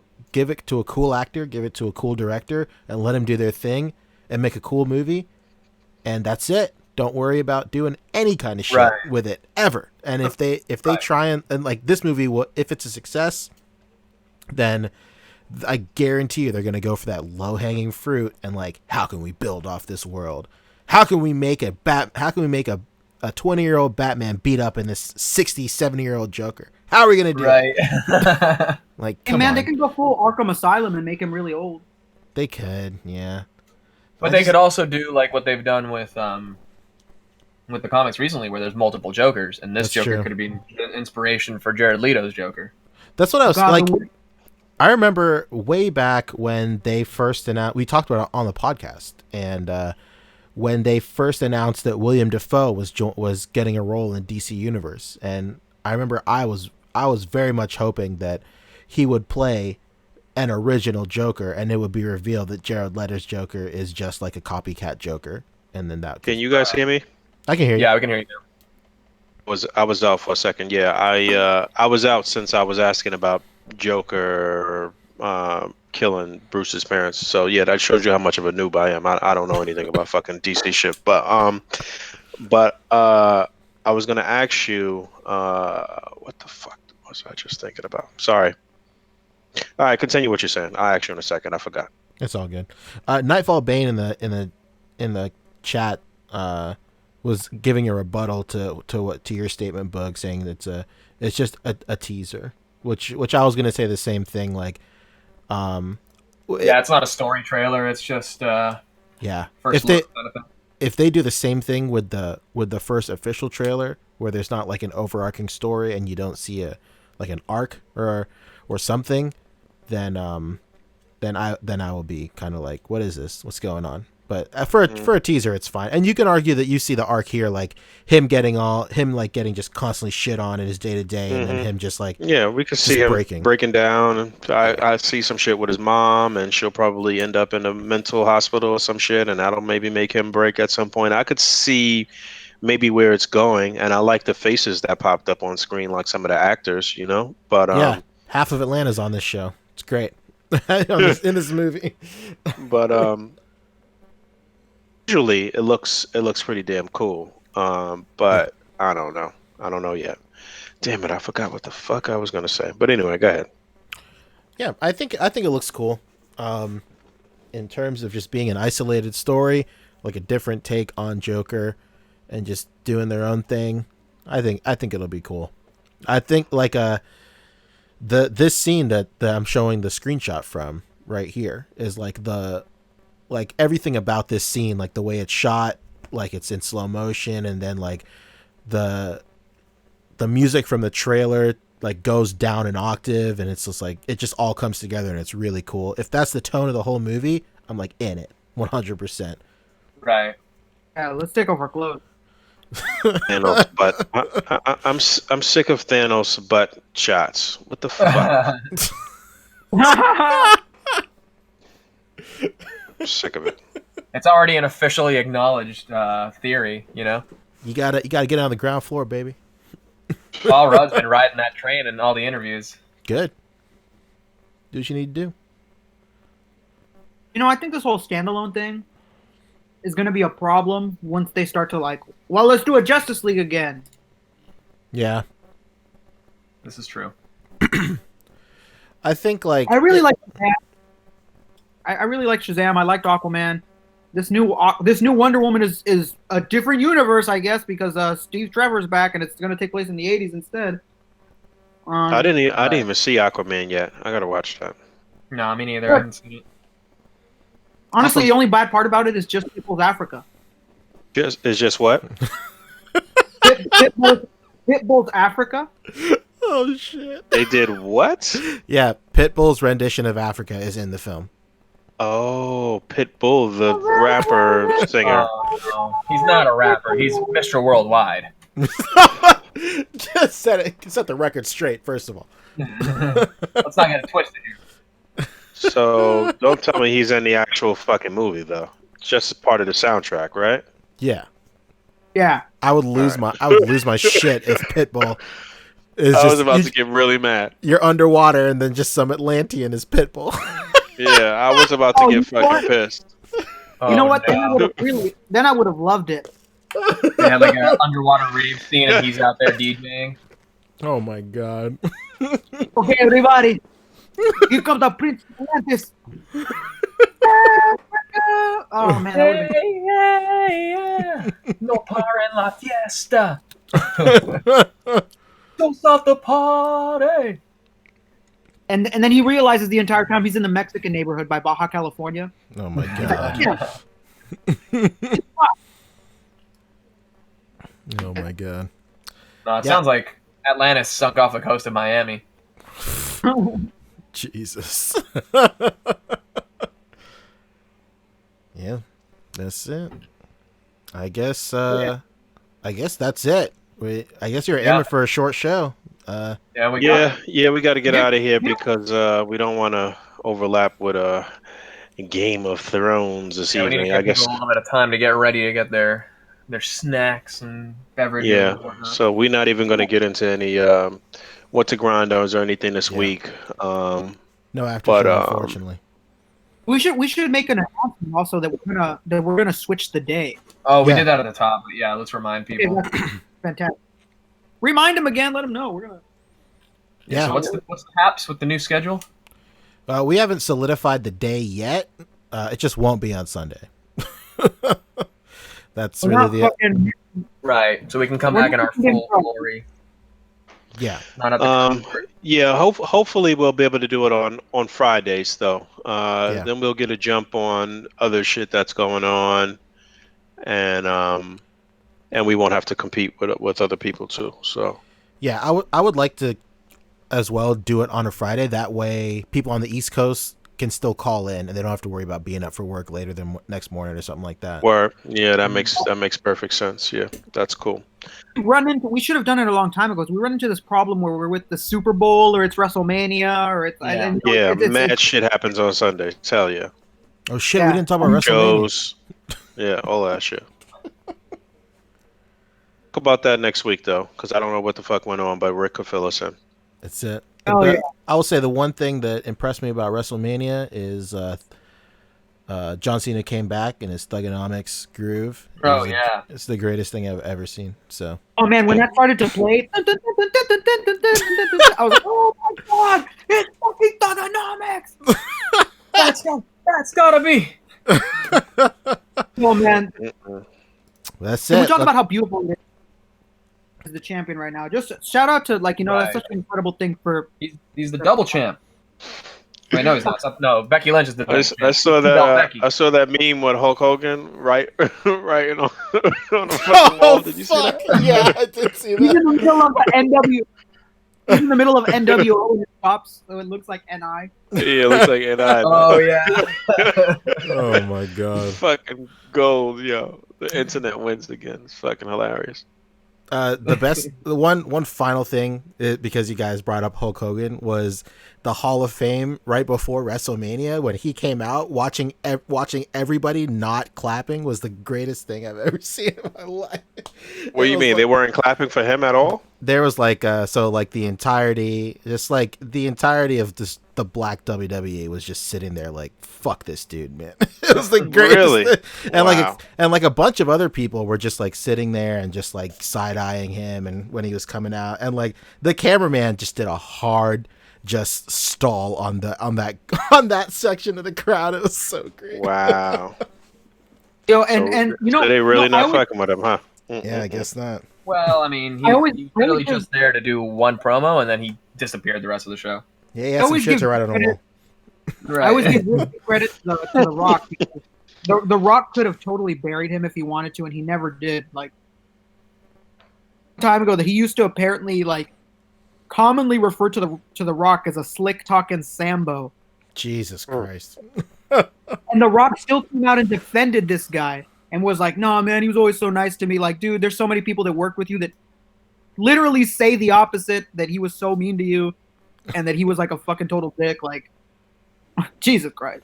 cool actor, give it to a cool director, and let them do their thing and make a cool movie. And that's it. Don't worry about doing any kind of shit Right. with it ever. And if they Right. try and like this movie, if it's a success, then I guarantee you they're gonna go for that low hanging fruit and like, how can we build off this world? How can we make a 20-year-old Batman beat up in this 60, 70-year-old Joker? How are we gonna do it? Right. Like, Hey come man, on. they can go full Arkham Asylum and make him really old. They could, yeah. But they could also do like what they've done with the comics recently, where there's multiple Jokers, and this That's Joker true. could have been inspiration for Jared Leto's Joker. That's what I was God, like. the- I remember way back when they first announced. We talked about it on the podcast, and when they first announced that William Dafoe was getting a role in DC Universe, and I remember I was very much hoping that he would play an original Joker, and it would be revealed that Jared Leto's Joker is just like a copycat Joker, and then that. Can you guys hear me? I can hear you. Yeah, we can hear you now. I was out for a second. Yeah, I was out since I was asking about Joker killing Bruce's parents. So yeah, that shows you how much of a noob I am. I don't know anything about fucking DC shit. But I was gonna ask you what the fuck was I just thinking about? Sorry. All right, continue what you're saying. I'll ask you in a second. I forgot. It's all good. Nightfall Bane in the chat was giving a rebuttal to your statement, Bug, saying that it's just a teaser, which I was gonna say the same thing. Like, Yeah, it's not a story trailer. It's just yeah. first look kind of thing. If they do the same thing with the first official trailer, where there's not like an overarching story and you don't see an arc or something, then I will be kind of like, what is this? What's going on? But for a teaser, it's fine. And you can argue that you see the arc here, like him getting just constantly shit on in his day to day, and then him just like, Yeah, we could see just him breaking down. And I see some shit with his mom, and she'll probably end up in a mental hospital or some shit, and that'll maybe make him break at some point. I could see maybe where it's going, and I like the faces that popped up on screen, like some of the actors, you know. But yeah, half of Atlanta's on this show. It's great. In this movie. but visually it looks pretty damn cool. But I don't know yet. Damn it, I forgot what the fuck I was gonna say. But anyway, go ahead. Yeah, I think it looks cool. In terms of just being an isolated story, like a different take on Joker, and just doing their own thing. I think it'll be cool. I think like this scene that I'm showing the screenshot from right here is like everything about this scene, like the way it's shot, like it's in slow motion, and then like the music from the trailer like goes down an octave, and it's just like it just all comes together, and it's really cool. If that's the tone of the whole movie, I'm like in it 100%. Right. Yeah, let's take off our clothes. Thanos, but I'm sick of Thanos butt shots. What the fuck? I'm sick of it. It's already an officially acknowledged theory, you know. You gotta get on the ground floor, baby. Paul Rudd's been riding that train in all the interviews. Good. Do what you need to do. You know, I think this whole standalone thing is going to be a problem once they start to like, well, let's do a Justice League again. Yeah, This is true. I think like I really like Shazam. I really like Shazam. I liked Aquaman. This new Wonder Woman is a different universe, I guess, because Steve Trevor's back and it's going to take place in the 80s instead. I didn't even see Aquaman yet. I gotta watch that. No, me neither. I haven't seen it. Honestly, the only bad part about it is just Pitbull's Africa. It's just what? Pitbull's Africa. oh shit. They did what? Yeah, Pitbull's rendition of Africa is in the film. Oh, Pitbull, the rapper singer. Oh, no. He's not a rapper. He's Mr. Worldwide. Just set the record straight, first of all. Let's not get it twisted here. So don't tell me he's in the actual fucking movie though. It's just part of the soundtrack, right? Yeah. Yeah. I would lose my shit if Pitbull is I was about to get really mad. You're underwater and then just some Atlantean is Pitbull. Yeah, I was about to get fucking pissed. You know what? No. Then I would have loved it. They had like an underwater rave scene, and he's out there DJing. Oh my god. Okay, everybody, here comes the Prince Atlantis. Oh man, that would have been. Yeah. No par en la fiesta. Don't stop the party. And then he realizes the entire time he's in the Mexican neighborhood by Baja California. Oh my god. Yeah. Oh my god. No, it Yeah. sounds like Atlantis sunk off the coast of Miami. Jesus. Yeah, that's it. I guess that's it. I guess you're aiming for a short show. Yeah, we got Yeah, we got to get out of here because we don't want to overlap with Game of Thrones this we need to evening. give I guess. people a little bit of time to get ready to get their snacks and beverages. Yeah. And whatnot. So we're not even going to get into any what to grind ons or anything this Yeah. week. No after But, show, unfortunately. We should make an announcement also that we're gonna switch the day. Oh, we Yeah. did that at the top, but yeah, let's remind Okay, people. that's fantastic. Remind them again. Let them know we're gonna. Yeah. So what's the haps with the new schedule? We haven't solidified the day yet. It just won't be on Sunday. That's We're really not the Oh, Right. So we can come We're back in not our fucking full pro. glory. yeah. Not at the comfort. Yeah. Hopefully we'll be able to do it on Fridays though. Yeah. Then we'll get a jump on other shit that's going on, and we won't have to compete with other people too. So. Yeah, I would like to as well do it on a Friday. That way people on the East Coast can still call in and they don't have to worry about being up for work later than next morning or something like that. Word. Yeah, that makes perfect sense. Yeah, that's cool. We should have done it a long time ago. We run into this problem where we're with the Super Bowl or it's WrestleMania or it's Yeah. Yeah, mad shit happens on Sunday. Tell ya. Oh shit, Yeah. we didn't talk about WrestleMania. Shows. Yeah, all that shit. Talk about that next week though, because I don't know what the fuck went on, but Rick could fill us in. That's it. Oh, yeah. I will say the one thing that impressed me about WrestleMania is John Cena came back in his Thugonomics groove. Oh, yeah. It's the greatest thing I've ever seen. So Oh man, when that started to play, I was like, "Oh my god, it's fucking Thugonomics!" That's gotta be. Oh man, that's can we it. talk about how beautiful it is the champion right now? Just shout out to that's Right. such an incredible thing for. He's the double champ. Wait, no, he's not. No, Becky Lynch is the double champ. I saw Belt that. Becky. I saw that meme with Hulk Hogan right on the fucking wall. Did you see that? Yeah, I did see He's in that. the middle of the NW. He's in the middle of NWO in his tops, so it looks like NI. Yeah, it looks like an eye. Oh yeah. Oh my god. Fucking gold, yo. The internet wins again. It's fucking hilarious. The one final thing, because you guys brought up Hulk Hogan, was the Hall of Fame right before WrestleMania when he came out. Watching everybody not clapping was the greatest thing I've ever seen in my life. What do you mean? They weren't clapping for him at all? There was like the entirety of the black WWE was just sitting there like, fuck this dude, man. It was the greatest Really? thing. And Wow. like a bunch of other people were just like sitting there and just like side eyeing him and when he was coming out, and like the cameraman just did a hard just stall on that section of the crowd. It was so great. Wow. Yo, and you know, So they really no, I not always- fucking with him, huh? Yeah, I guess not. Well, I mean, he I always- was I always literally just there to do one promo, and then he disappeared the rest of the show. Yeah, he had some always shit give to write on the credit- wall. I always give really credit to the Rock. Because the Rock could have totally buried him if he wanted to, and he never did. Like time ago, that he used to apparently like commonly refer to the Rock as a slick talking Sambo, Jesus Christ. and the Rock still came out and defended this guy and was like, "No, man, he was always so nice to me." Like, dude, there's so many people that work with you that literally say the opposite, that he was so mean to you, and that he was like a fucking total dick. Like, Jesus Christ.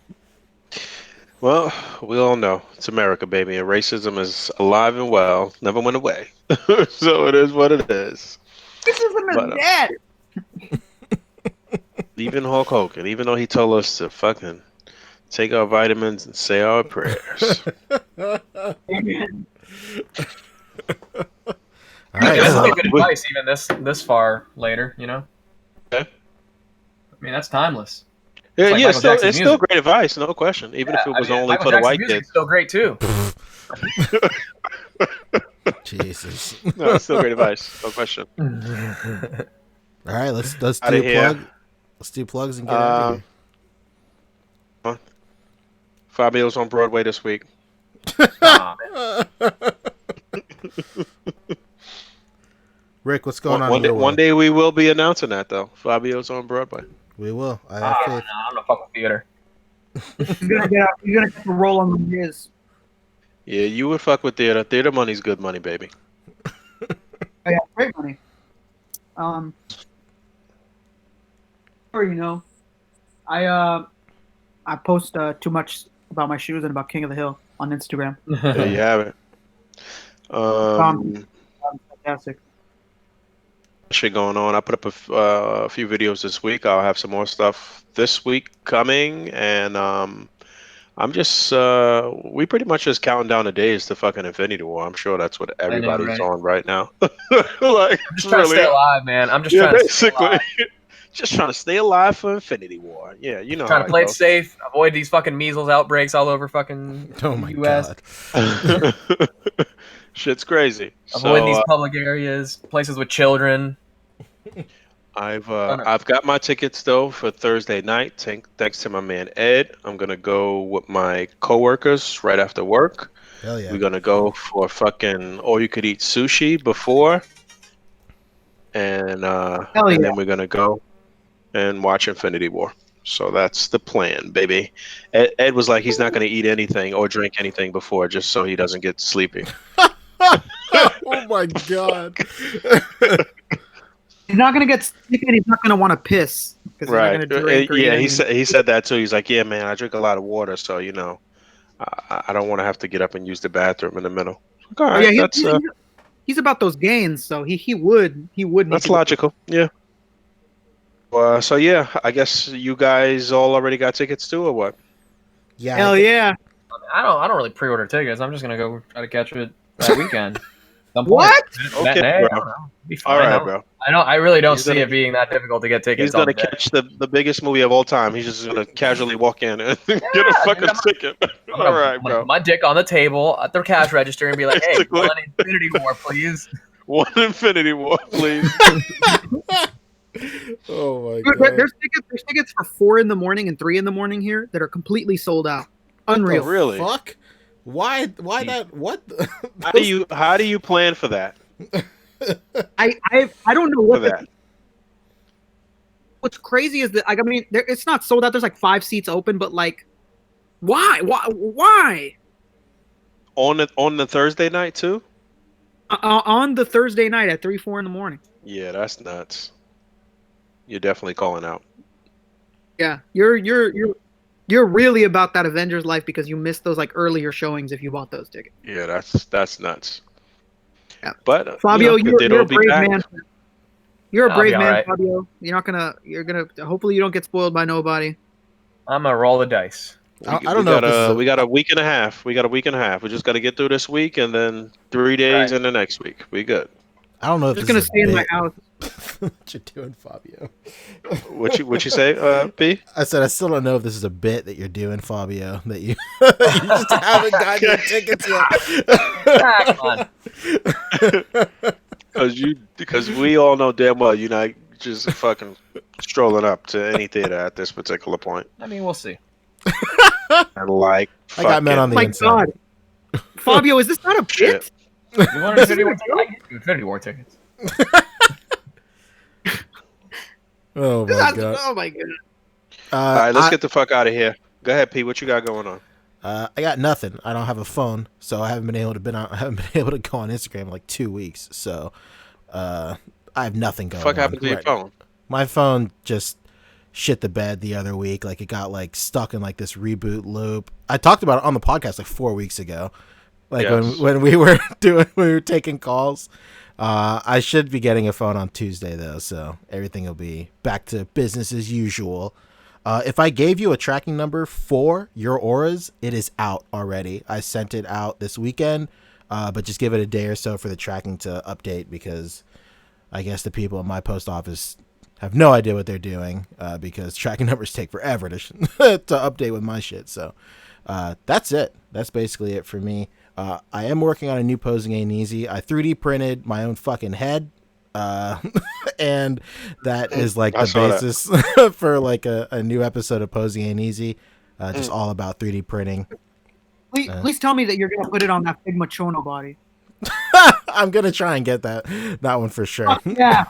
Well, we all know it's America, baby, and racism is alive and well, never went away. So it is what it is. Racism is But, dead. Even Hulk Hogan, even though he told us to fucking take our vitamins and say our prayers. All right. That's So, still good advice, even this far later. You know, Okay. I mean, that's timeless. Yeah, It's like yeah, Michael Jackson's it's still music. great advice, no question. Even if Yeah, it I was mean, only Michael for the Jackson's white music kids. is still great too. Jesus. No, it's still great advice, no question. All right, let's Out of do here. plug. Let's do plugs and get out of here. Fabio's on Broadway this week. Aw, man. Rick, what's going on One in day, your one world? day we will be announcing that though. Fabio's on Broadway. We will. I Ah, have no, faith. I'm not fucking theater. He's gonna get out. He's gonna get the roll on his. Yeah, you would fuck with theater. Theater money's good money, baby. Oh, yeah, great money. Or I post too much about my shoes and about King of the Hill on Instagram. There you have it. Fantastic. Shit going on. I put up a few videos this week. I'll have some more stuff this week coming, and I'm just we pretty much just counting down the days to fucking Infinity War. I'm sure that's what I know, everybody's right? on right now. Like, I'm it's just trying to really, stay alive, man. I'm just yeah, trying to stay basically, alive. just trying to stay alive for Infinity War. Yeah, you know Trying how to it play it goes. safe, avoid these fucking measles outbreaks all over fucking Oh the my U.S. god. Shit's crazy. Avoid So these public areas, places with children. I've got my tickets though for Thursday night. Thanks to my man Ed. I'm gonna go with my coworkers right after work. Hell yeah. We're gonna go for fucking all you could eat sushi before, Hell and yeah. then we're gonna go and watch Infinity War. So that's the plan, baby. Ed was like he's not gonna eat anything or drink anything before, just so he doesn't get sleepy. Oh my god. He's not gonna get sick and he's not gonna want to piss because he's not Right. gonna drink or eat Yeah, anything. he said that too. He's like, yeah, man, I drink a lot of water, so I don't want to have to get up and use the bathroom in the middle. Like, all Oh yeah, right, he's about those gains, so he would need that's to go. logical. Yeah. So yeah, I guess you guys all already got tickets too, or what? Yeah. Hell yeah! I don't really pre-order tickets. I'm just gonna go try to catch it that weekend. Some point. What? Okay, Matinee, I bro. don't know. Be All fine. right, bro. I really don't He's see gonna it being that difficult to get he's tickets on gonna the day. catch the biggest movie of all time. He's just gonna casually walk in and get a dude, fucking I'm ticket. I'm All gonna, right, I'm gonna bro. put my dick on the table at the cash register and be like, "Hey, Basically. one Infinity War, please." One Infinity War, please. Oh my Dude, god. there's tickets for 4 in the morning and 3 in the morning here that are completely sold out. Unreal. Oh, really? Fuck. Why that what the, How do you plan for that? I don't know For what that. what's crazy is that I mean it's not sold out. There's like 5 seats open, but like why On the Thursday night too? on the Thursday night at 3-4 in the morning? Yeah, that's nuts. You're definitely calling out. Yeah, you're really about that Avengers life because you missed those like earlier showings if you bought those tickets. Yeah, that's nuts. Yeah. But Fabio, you know, you're they'll a be brave back. man. You're a I'll brave be man, alright. Fabio. You're gonna hopefully you don't get spoiled by nobody. I'm gonna roll the dice. I don't know if this is We got a week and a half. We got a week and a half. We just got to get through this week and then 3 days Right. in the next week. We good. I don't know if I'm just this gonna is stay a in my bit house. what you're doing, Fabio. What you say, P? I said I still don't know if this is a bit that you're doing, Fabio, that you you just haven't gotten your tickets yet. Ah, come on. Because we all know damn well you're not just fucking strolling up to any theater at this particular point. I mean, we'll see. And like, I got men on the My inside. God, Fabio, is this not a Shit. bit? You want Infinity War tickets? I can get you Infinity War tickets. Oh my god. Oh my god. All right, let's get the fuck out of here. Go ahead, P. What you got going on? I got nothing. I don't have a phone, so I haven't been able to I haven't been able to go on Instagram in like 2 weeks. So I have nothing going Fuck on. happened to your right phone? My phone just shit the bed the other week. Like it got like stuck in like this reboot loop. I talked about it on the podcast like 4 weeks ago. Like Yes. when we were we were taking calls. I should be getting a phone on Tuesday though, so everything will be back to business as usual. If I gave you a tracking number for your auras, it is out already. I sent it out this weekend. but just give it a day or so for the tracking to update, because I guess the people at my post office have no idea what they're doing, because tracking numbers take forever to to update with my shit. So that's it. That's basically it for me. I am working on a new Posing Ain't Easy. I 3D printed my own fucking head. And that is like I the saw that. basis for like a new episode of Posing Ain't Easy. Just all about 3D printing. Please tell me that you're gonna put it on that Figma Chono body. I'm gonna try and get that one for sure. Fuck yeah.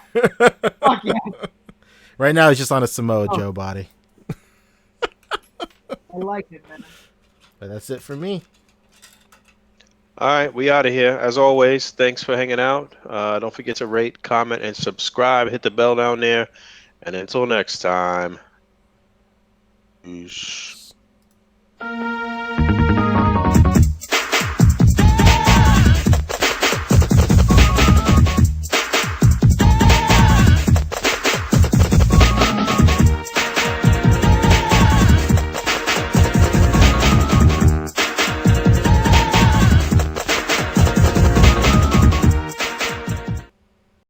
Fuck yeah. Right now, it's just on a Samoa Joe body. I like it, man. But that's it for me. All right, we out of here. As always, thanks for hanging out. Don't forget to rate, comment, and subscribe. Hit the bell down there. And until next time. Peace.